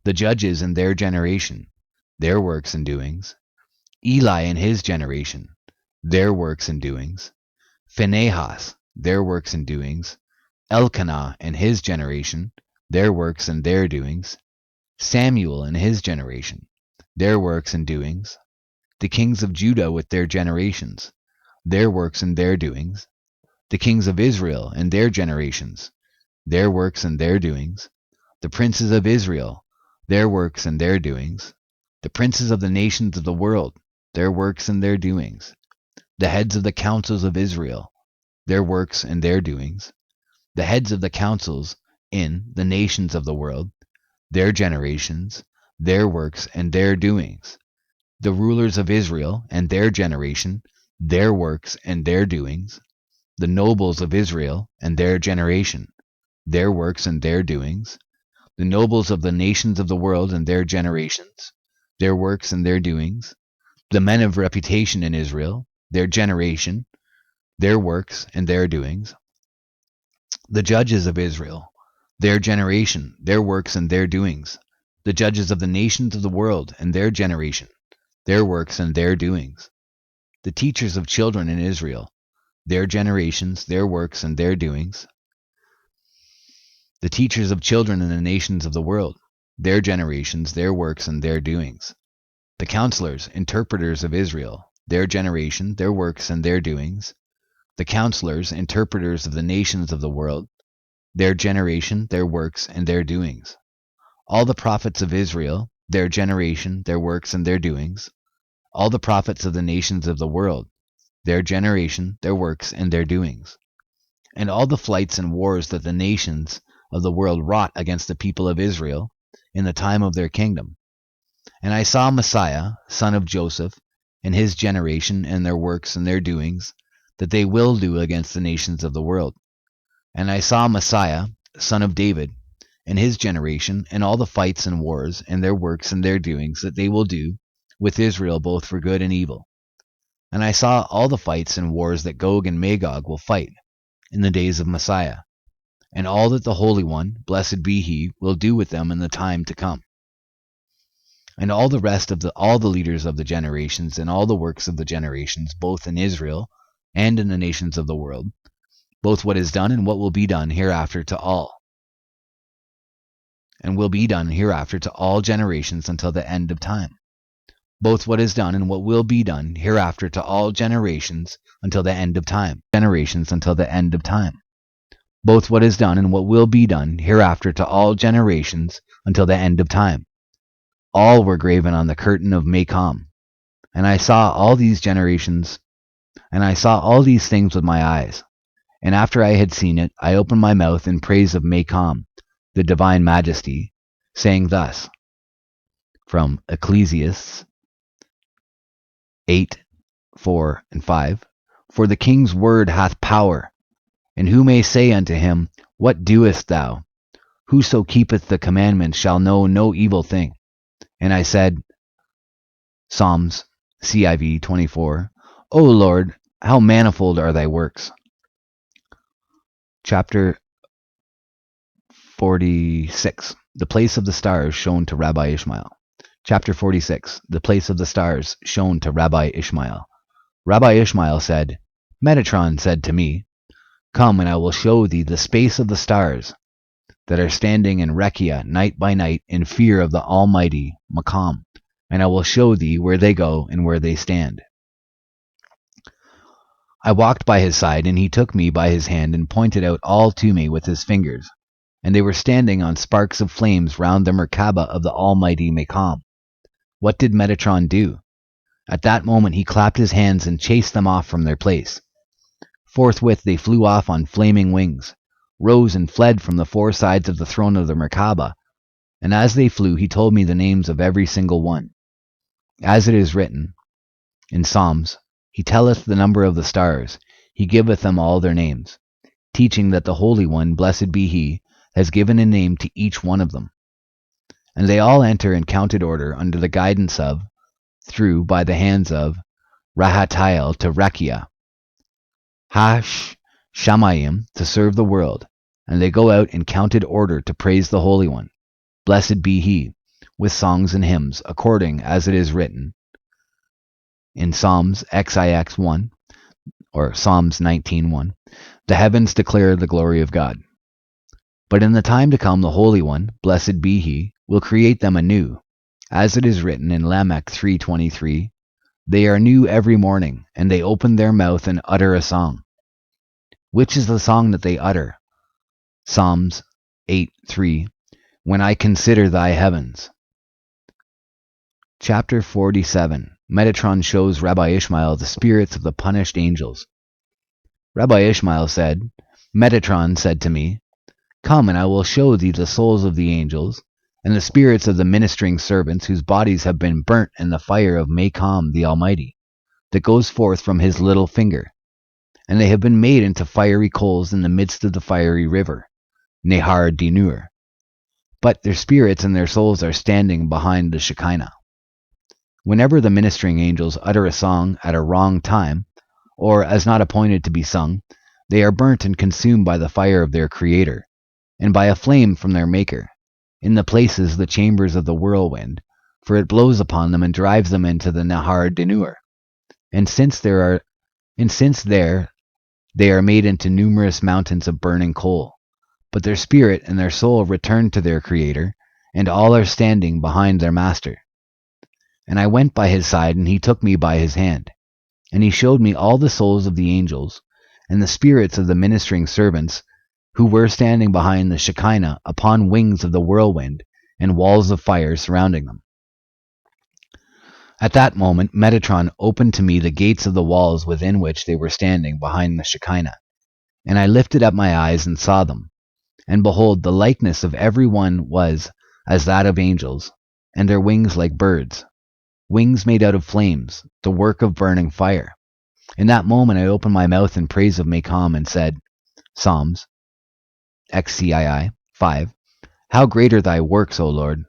the judges and their generation, their works and doings, Eli and his generation, their works and doings, Phinehas, their works and doings, Elkanah and his generation, their works and their doings, Samuel and his generation, their works and doings, the kings of Judah with their generations, their works and their doings, the kings of Israel and their generations, their works and their doings, the princes of Israel, their works and their doings, the princes of the nations of the world, their works and their doings, the heads of the councils of Israel, their works and their doings, the heads of the councils in the nations of the world, their generations, their works and their doings, the rulers of Israel and their generation, their works and their doings, the nobles of Israel and their generation, their works and their doings, the nobles of the nations of the world and their generations, their works and their doings, the men of reputation in Israel, their generation, their works and their doings, the judges of Israel, their generation, their works and their doings, the judges of the nations of the world and their generation, their works and their doings, the teachers of children in Israel, their generations, their works, and their doings. The teachers of children in the nations of the world, their generations, their works, and their doings. The counselors, interpreters of Israel, their generation, their works, and their doings. The counselors, interpreters of the nations of the world, their generation, their works, and their doings. All the prophets of Israel, their generation, their works, and their doings. All the prophets of the nations of the world, their generation, their works, and their doings. And all the flights and wars that the nations of the world wrought against the people of Israel in the time of their kingdom. And I saw Messiah, son of Joseph, and his generation, and their works and their doings, that they will do against the nations of the world. And I saw Messiah, son of David, and his generation, and all the fights and wars, and their works and their doings, that they will do with Israel both for good and evil. And I saw all the fights and wars that Gog and Magog will fight in the days of Messiah, and all that the Holy One, blessed be he, will do with them in the time to come. And all the rest of all the leaders of the generations, and all the works of the generations, both in Israel and in the nations of the world, both what is done and what will be done hereafter to all, and will be done hereafter to all generations until the end of time. Both what is done and what will be done hereafter to all generations until the end of time. Generations until the end of time. Both what is done and what will be done hereafter to all generations until the end of time. All were graven on the curtain of Macom. And I saw all these generations, and I saw all these things with my eyes. And after I had seen it, I opened my mouth in praise of Macom, the divine majesty, saying thus, from Ecclesiastes 8, 4, and 5, For the king's word hath power, and who may say unto him, What doest thou? Whoso keepeth the commandments shall know no evil thing. And I said, Psalms, CIV 24, O Lord, how manifold are thy works. Chapter 46, The place of the stars shown to Rabbi Ishmael. Chapter 46, The place of the stars shown to Rabbi Ishmael. Rabbi Ishmael said, Metatron said to me, Come, and I will show thee the space of the stars that are standing in Rekia night by night in fear of the Almighty Makam, and I will show thee where they go and where they stand. I walked by his side, and he took me by his hand and pointed out all to me with his fingers, and they were standing on sparks of flames round the Merkabah of the Almighty Makam. What did Metatron do? At that moment he clapped his hands and chased them off from their place. Forthwith they flew off on flaming wings, rose and fled from the four sides of the throne of the Merkabah, and as they flew he told me the names of every single one. As it is written in Psalms, He telleth the number of the stars, he giveth them all their names, teaching that the Holy One, blessed be he, has given a name to each one of them. And they all enter in counted order under the guidance of, through by the hands of, Rahatiel to Rekia, Shamayim to serve the world, and they go out in counted order to praise the Holy One, blessed be he, with songs and hymns, according as it is written in Psalms XIX 1, or Psalms 19:1, The heavens declare the glory of God. But in the time to come the Holy One, blessed be he, will create them anew, as it is written in Lamech 3:23, They are new every morning, and they open their mouth and utter a song. Which is the song that they utter? Psalms 8:3, When I consider thy heavens. Chapter 47, Metatron shows Rabbi Ishmael the spirits of the punished angels. Rabbi Ishmael said, Metatron said to me, Come, and I will show thee the souls of the angels, and the spirits of the ministering servants whose bodies have been burnt in the fire of Makam the Almighty, that goes forth from his little finger. And they have been made into fiery coals in the midst of the fiery river, Nehar Dinur. But their spirits and their souls are standing behind the Shekinah. Whenever the ministering angels utter a song at a wrong time, or as not appointed to be sung, they are burnt and consumed by the fire of their Creator, and by a flame from their Maker, in the places the chambers of the whirlwind, for it blows upon them and drives them into the Nehar Dinur. And since there They are made into numerous mountains of burning coal, but their spirit and their soul return to their Creator, and all are standing behind their Master. And I went by his side, and he took me by his hand. And he showed me all the souls of the angels, and the spirits of the ministering servants, who were standing behind the Shekinah upon wings of the whirlwind, and walls of fire surrounding them. At that moment Metatron opened to me the gates of the walls within which they were standing behind the Shekinah. And I lifted up my eyes and saw them. And behold, the likeness of every one was as that of angels, and their wings like birds, wings made out of flames, the work of burning fire. In that moment I opened my mouth in praise of Macom and said, Psalms, XCII 5, How great are thy works, O Lord!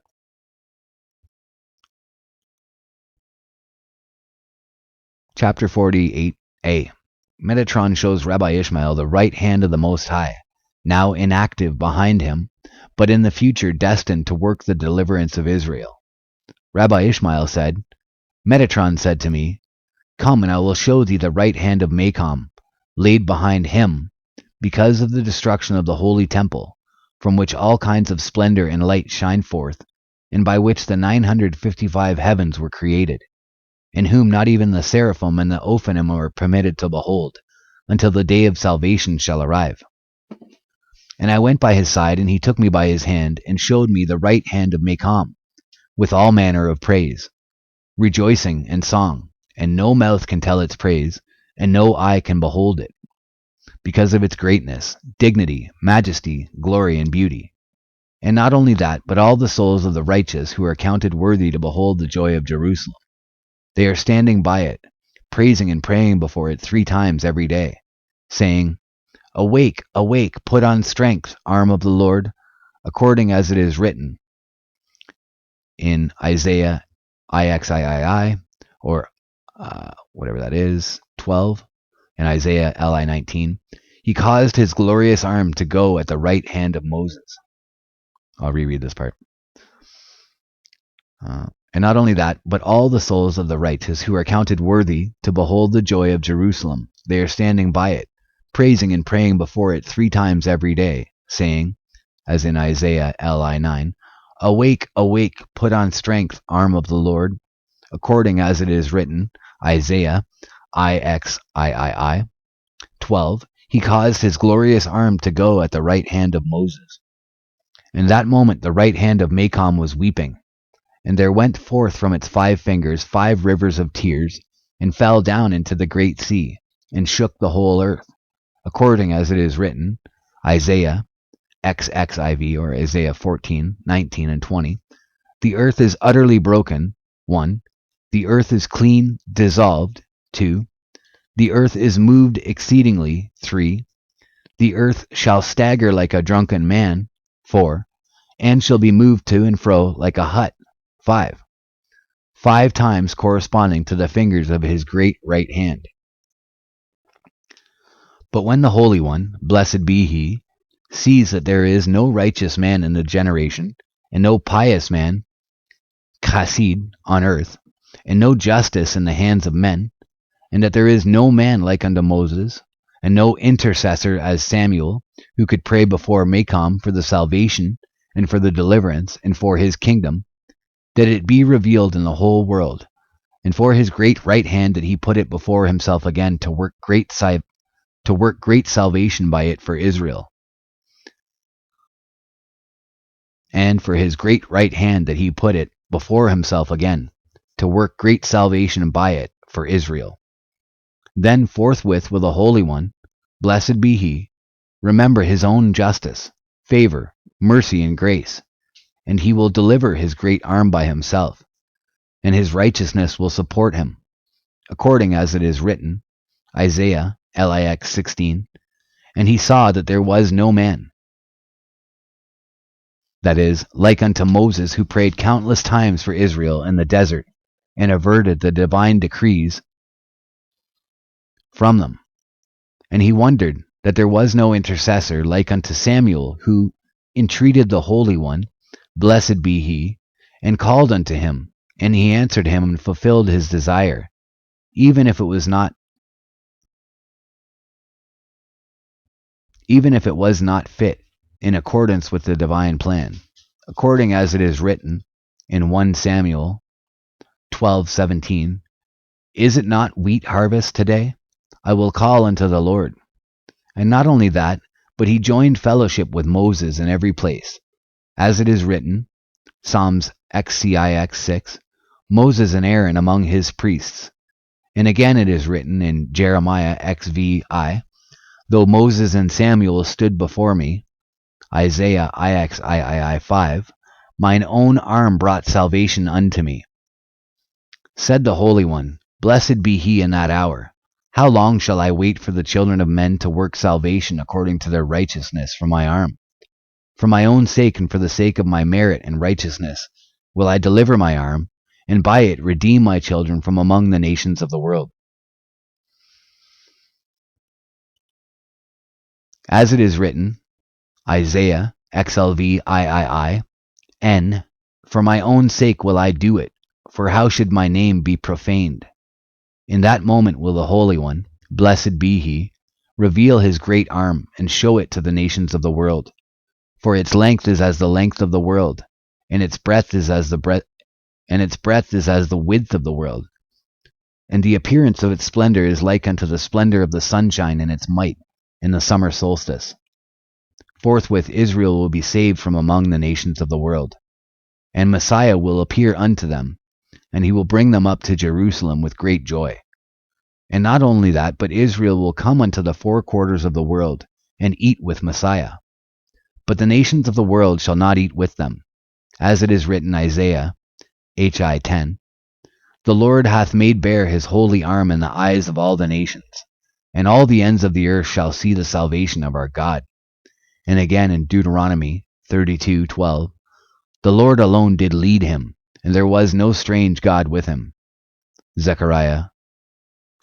Chapter 48a. Metatron shows Rabbi Ishmael the right hand of the Most High, now inactive behind him, but in the future destined to work the deliverance of Israel. Rabbi Ishmael said, Metatron said to me, Come, and I will show thee the right hand of Macom, laid behind him, because of the destruction of the holy temple, from which all kinds of splendor and light shine forth, and by which the 955 heavens were created, in whom not even the seraphim and the Ophanim are permitted to behold, until the day of salvation shall arrive. And I went by his side, and he took me by his hand, and showed me the right hand of Macom, with all manner of praise, rejoicing and song, and no mouth can tell its praise, and no eye can behold it, because of its greatness, dignity, majesty, glory, and beauty. And not only that, but all the souls of the righteous who are counted worthy to behold the joy of Jerusalem. They are standing by it, praising and praying before it 3 times every day, saying, Awake, awake, put on strength, arm of the Lord, according as it is written in Isaiah IXIII, or whatever that is, 12, and Isaiah LI 19. He caused his glorious arm to go at the right hand of Moses. I'll reread this part. And not only that, but all the souls of the righteous who are counted worthy to behold the joy of Jerusalem, they are standing by it, praising and praying before it 3 times every day, saying, as in Isaiah LI 9, Awake, awake, put on strength, arm of the Lord, according as it is written, Isaiah IXIII 12, He caused his glorious arm to go at the right hand of Moses. In that moment the right hand of Macom was weeping, and there went forth from its 5 fingers 5 rivers of tears, and fell down into the great sea, and shook the whole earth, according as it is written, Isaiah XXIV, or Isaiah 14, 19, and 20. The earth is utterly broken. 1. The earth is clean, dissolved. 2. The earth is moved exceedingly. 3. The earth shall stagger like a drunken man. 4. And shall be moved to and fro like a hut. 5. 5 times corresponding to the fingers of his great right hand. But when the Holy One, blessed be he, sees that there is no righteous man in the generation, and no pious man, chassid, on earth, and no justice in the hands of men, and that there is no man like unto Moses, and no intercessor as Samuel, who could pray before Macom for the salvation, and for the deliverance, and for his kingdom, that it be revealed in the whole world, and for his great right hand that he put it before himself again to work great salvation by it for Israel. And for his great right hand that he put it before himself again, to work great salvation by it for Israel. Then forthwith will the Holy One, blessed be he, remember his own justice, favor, mercy, and grace, and he will deliver his great arm by himself, and his righteousness will support him, according as it is written, Isaiah LIX 16, and he saw that there was no man, that is, like unto Moses, who prayed countless times for Israel in the desert, and averted the divine decrees from them. And he wondered that there was no intercessor like unto Samuel, who entreated the Holy One, blessed be he, and called unto him, and he answered him and fulfilled his desire, even if it was not even if it was not fit, in accordance with the divine plan, according as it is written in 1 Samuel 12:17, "Is it not wheat harvest today? I will call unto the Lord." And not only that, but he joined fellowship with Moses in every place. As it is written, Psalms XCIX 6, Moses and Aaron among his priests. And again it is written in Jeremiah XVI, though Moses and Samuel stood before me, Isaiah IXII 5, mine own arm brought salvation unto me. Said the Holy One, blessed be he in that hour. How long shall I wait for the children of men to work salvation according to their righteousness for my arm? For my own sake and for the sake of my merit and righteousness will I deliver my arm, and by it redeem my children from among the nations of the world. As it is written, Isaiah XLV N, for my own sake will I do it, for how should my name be profaned? In that moment will the Holy One, blessed be he, reveal his great arm and show it to the nations of the world. For its length is as the length of the world, and its breadth is as the width of the world. And the appearance of its splendor is like unto the splendor of the sunshine in its might in the summer solstice. Forthwith Israel will be saved from among the nations of the world, and Messiah will appear unto them, and he will bring them up to Jerusalem with great joy. And not only that, but Israel will come unto the four quarters of the world, and eat with Messiah. But the nations of the world shall not eat with them. As it is written, Isaiah HI 10, the Lord hath made bare his holy arm in the eyes of all the nations, and all the ends of the earth shall see the salvation of our God. And again in Deuteronomy 32:12, the Lord alone did lead him, and there was no strange God with him. Zechariah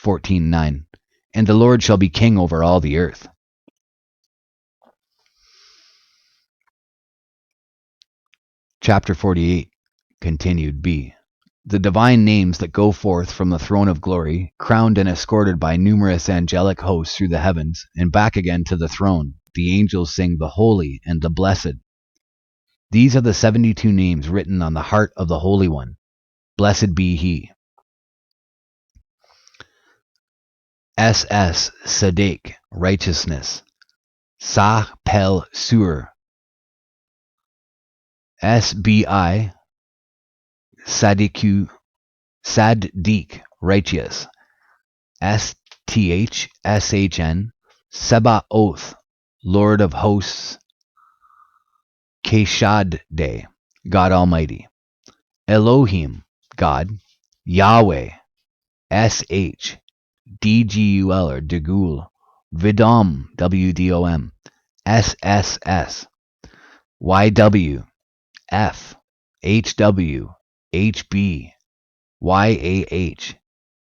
14:9, and the Lord shall be king over all the earth. Chapter 48, continued B. The divine names that go forth from the throne of glory, crowned and escorted by numerous angelic hosts through the heavens, and back again to the throne, the angels sing the Holy and the Blessed. These are the 72 names written on the heart of the Holy One. Blessed be he. SS Sadak, righteousness. Sah Pel Sur. SBI Sadiq, righteous. STHSHN, Sebaoth, Lord of hosts. Keshadde, God Almighty. Elohim, God. Yahweh, SH, DGUL or Degul. Vidom, WDOM. SSS, YW, F, HW, HB, YAH,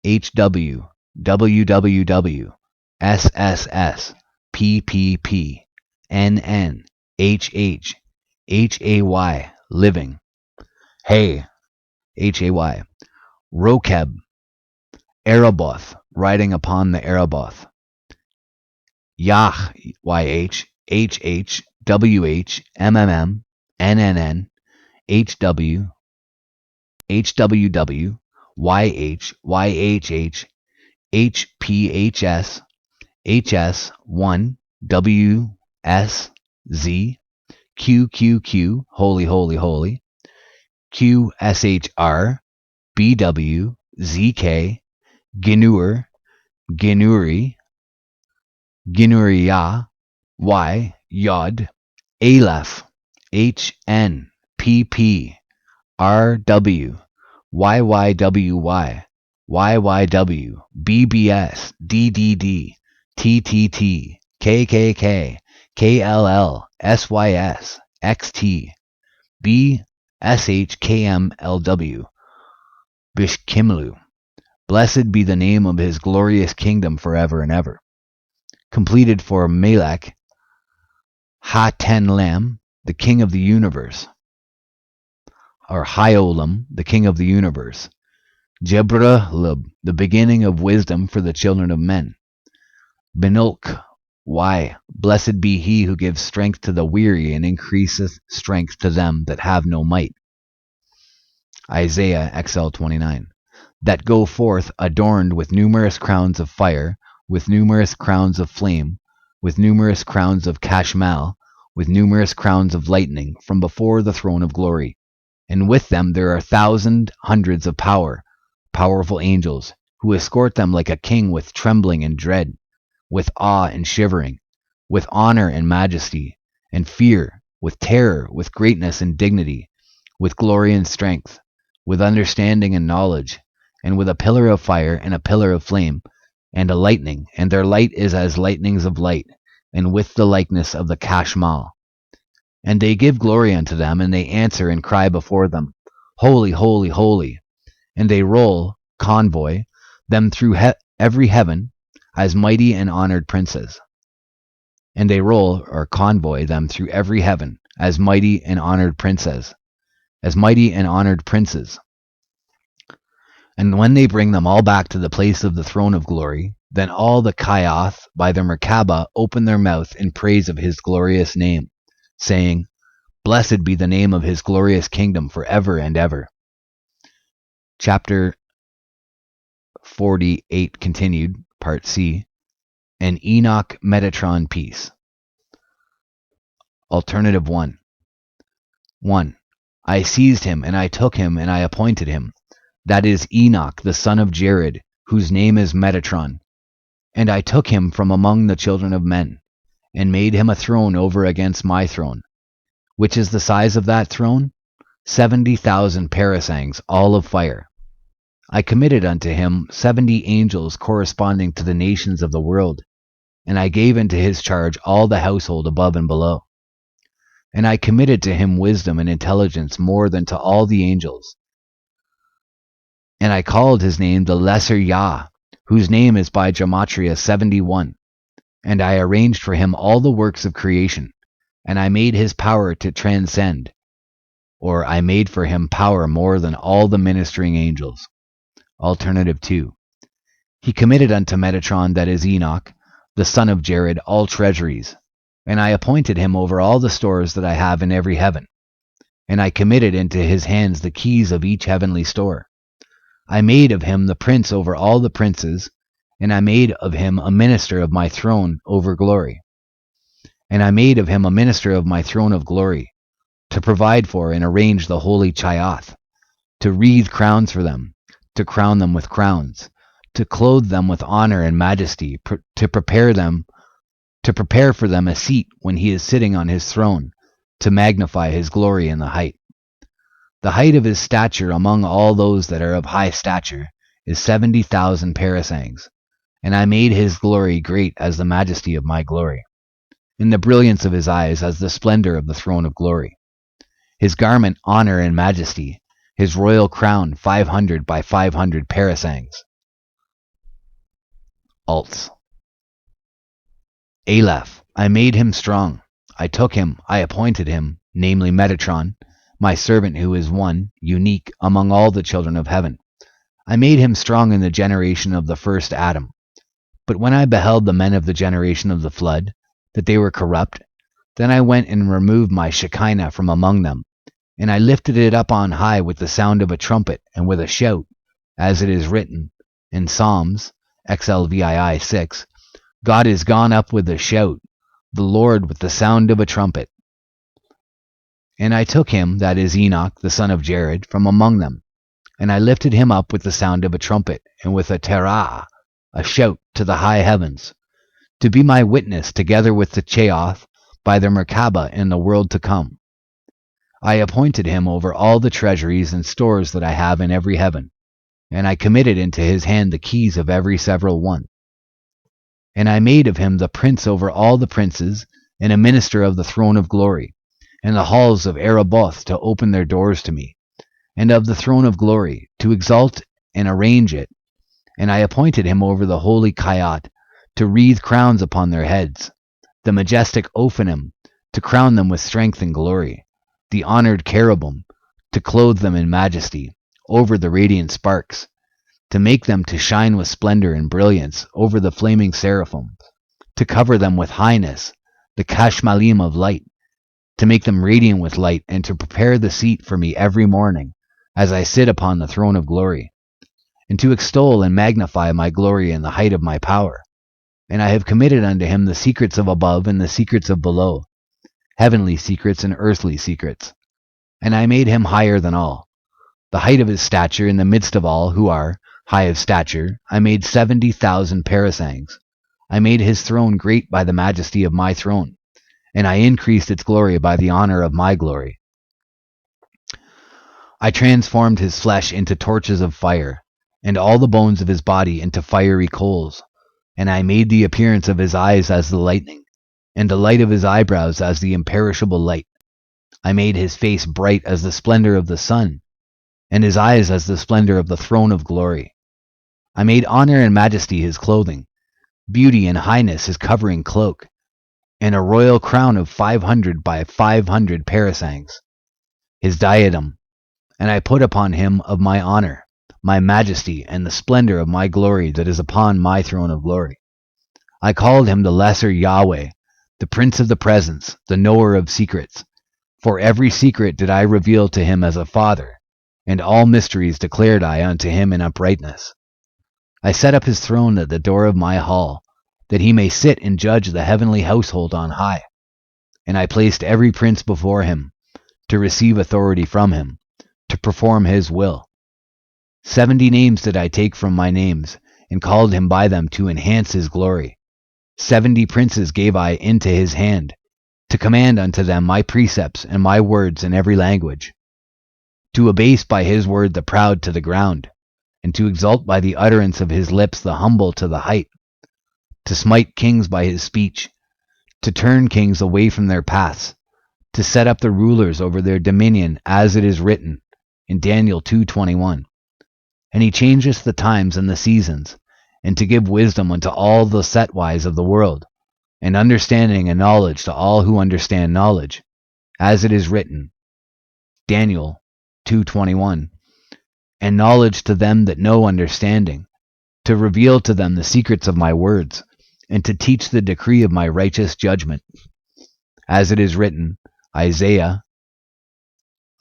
HW, WWW, SSS, PPP, NN, HH, HAY, living. Hay, HAY, Rokeb, Araboth, riding upon the Araboth. Yah, YH, HH, WH, MMM, NNN, HW, HWW, YH, YHH, HPHS, HS1, WSZ, QQQ, holy, holy, holy, QSHR, BW, ZK, Ginur, Ginuri, Ginuria, Y, Yod, Aleph, HN, PP, RW, YYWY, YYW, BBS, DDD, TTT, KKK, KLL, SYS, XT, BSHKMLW, Bishkimlu. Blessed be the name of his glorious kingdom forever and ever. Completed for Melech, Ha-Ten Lam, the king of the universe, or Hyolam, the king of the universe. Jebralub, the beginning of wisdom for the children of men. Benulk, Why, blessed be he who gives strength to the weary and increaseth strength to them that have no might. Isaiah XL 29. That go forth adorned with numerous crowns of fire, with numerous crowns of flame, with numerous crowns of cashmal, with numerous crowns of lightning, from before the throne of glory. And with them there are hundreds of powerful angels, who escort them like a king with trembling and dread, with awe and shivering, with honor and majesty, and fear, with terror, with greatness and dignity, with glory and strength, with understanding and knowledge, and with a pillar of fire and a pillar of flame, and a lightning, and their light is as lightnings of light, and with the likeness of the Kashmal. And they give glory unto them, and they answer and cry before them, Holy, holy, holy. And they roll, convoy, them through every heaven, as mighty and honored princes. And they roll, or convoy, them through every heaven, as mighty and honored princes. As mighty and honored princes. And when they bring them all back to the place of the throne of glory, then all the Kayath by the Merkabah open their mouth in praise of his glorious name, saying, Blessed be the name of his glorious kingdom forever and ever. Chapter 48 continued, Part C, an Enoch Metatron piece. Alternative 1. 1. I seized him, and I took him, and I appointed him. That is Enoch, the son of Jared, whose name is Metatron. And I took him from among the children of men, and made him a throne over against my throne. Which is the size of that throne? 70,000 parasangs, all of fire. I committed unto him 70 angels corresponding to the nations of the world, and I gave into his charge all the household above and below. And I committed to him wisdom and intelligence more than to all the angels. And I called his name the Lesser Yah, whose name is by gematria 71. And I arranged for him all the works of creation, and I made his power to transcend, or I made for him power more than all the ministering angels. Alternative 2. He committed unto Metatron, that is Enoch, the son of Jared, all treasuries, and I appointed him over all the stores that I have in every heaven. And I committed into his hands the keys of each heavenly store. I made of him the prince over all the princes, and I made of him a minister of my throne over glory. And I made of him a minister of my throne of glory, to provide for and arrange the holy Chayath, to wreathe crowns for them, to crown them with crowns, to clothe them with honor and majesty, to prepare for them a seat when he is sitting on his throne, to magnify his glory in the height. The height of his stature among all those that are of high stature is 70,000 parasangs, and I made his glory great as the majesty of my glory, in the brilliance of his eyes as the splendor of the throne of glory. His garment honor and majesty, his royal crown 500 by 500 parasangs. Alts. Aleph, I made him strong. I took him, I appointed him, namely Metatron, my servant who is one, unique, among all the children of heaven. I made him strong in the generation of the first Adam. But when I beheld the men of the generation of the flood, that they were corrupt, then I went and removed my Shekinah from among them, and I lifted it up on high with the sound of a trumpet and with a shout, as it is written in Psalms, XLVII 6, God is gone up with a shout, the Lord with the sound of a trumpet. And I took him, that is Enoch, the son of Jared, from among them, and I lifted him up with the sound of a trumpet, and with a terah, a shout to the high heavens, to be my witness together with the Chayath by the Merkabah in the world to come. I appointed him over all the treasuries and stores that I have in every heaven, and I committed into his hand the keys of every several one. And I made of him the prince over all the princes, and a minister of the throne of glory, and the halls of Araboth to open their doors to me, and of the throne of glory, to exalt and arrange it. And I appointed him over the holy Kayat, to wreathe crowns upon their heads, the majestic Ophanim, to crown them with strength and glory, the honored cherubim, to clothe them in majesty, over the radiant sparks, to make them to shine with splendor and brilliance over the flaming seraphim, to cover them with highness, the kashmalim of light, to make them radiant with light, and to prepare the seat for me every morning, as I sit upon the throne of glory, and to extol and magnify my glory in the height of my power. And I have committed unto him the secrets of above and the secrets of below, heavenly secrets and earthly secrets. And I made him higher than all. The height of his stature in the midst of all who are high of stature, I made 70,000 parasangs. I made his throne great by the majesty of my throne, and I increased its glory by the honor of my glory. I transformed his flesh into torches of fire, and all the bones of his body into fiery coals. And I made the appearance of his eyes as the lightning, and the light of his eyebrows as the imperishable light. I made his face bright as the splendor of the sun, and his eyes as the splendor of the throne of glory. I made honor and majesty his clothing, beauty and highness his covering cloak, and a royal crown of 500 by 500 parasangs, his diadem. And I put upon him of my honor, my majesty, and the splendor of my glory that is upon my throne of glory. I called him the lesser Yahweh, the prince of the presence, the knower of secrets. For every secret did I reveal to him as a father, and all mysteries declared I unto him in uprightness. I set up his throne at the door of my hall, that he may sit and judge the heavenly household on high. And I placed every prince before him, to receive authority from him, to perform his will. 70 names did I take from my names, and called him by them to enhance his glory. 70 princes gave I into his hand, to command unto them my precepts and my words in every language, to abase by his word the proud to the ground, and to exalt by the utterance of his lips the humble to the height, to smite kings by his speech, to turn kings away from their paths, to set up the rulers over their dominion, as it is written in Daniel 2:21. And he changeth the times and the seasons, and to give wisdom unto all the setwise of the world, and understanding and knowledge to all who understand knowledge, as it is written, Daniel 2:21, and knowledge to them that know understanding, to reveal to them the secrets of my words, and to teach the decree of my righteous judgment, as it is written, Isaiah,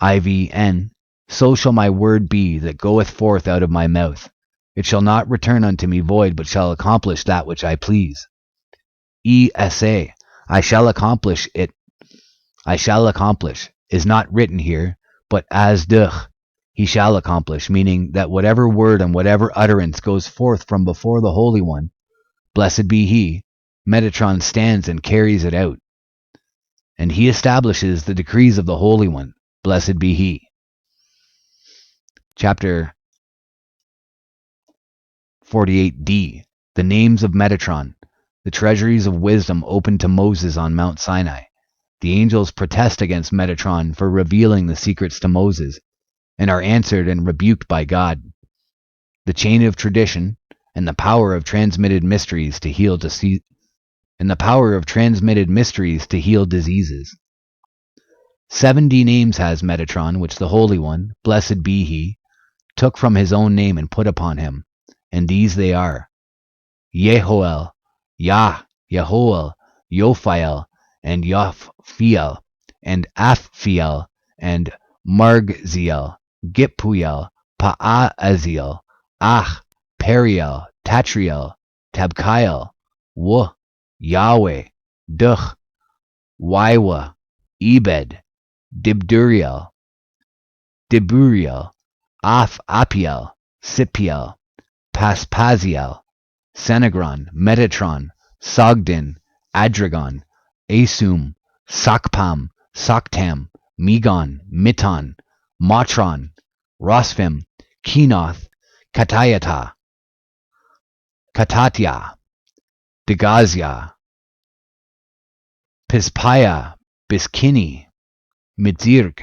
IVN, so shall my word be that goeth forth out of my mouth. It shall not return unto me void, but shall accomplish that which I please. ESA, I shall accomplish it. I shall accomplish is not written here, but as duch, he shall accomplish, meaning that whatever word and whatever utterance goes forth from before the Holy One, blessed be he, Metatron stands and carries it out. And he establishes the decrees of the Holy One, blessed be he. Chapter 48d, the names of Metatron, the treasuries of wisdom opened to Moses on Mount Sinai. The angels protest against Metatron for revealing the secrets to Moses, and are answered and rebuked by God. The chain of tradition, and the power of transmitted mysteries to heal diseases. 70 names has Metatron, which the Holy One, blessed be he, took from his own name and put upon him, and these they are: Yehoel, Yah, Yehoel, Yophiel, and Yophiel, and Aphiel, and Margziel, Gippuel, Pa'aziel, Ach, Periel, Tatriel, Tabkiel, Yahweh, Duch, Waiwa, Ebed, Dibduriel, Apiel, Sipiel, Paspaziel, Senegron, Metatron, Sogdin, Adragon, Asum, Sakpam, Soktam, Megon, Miton, Matron, Rosfim, Kenoth, Katayata, Katatya, Degazia, Pispaya, Biskini, Midzirk,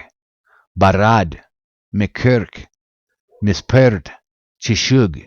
Barad, Mikirk, Mispert, Chishub,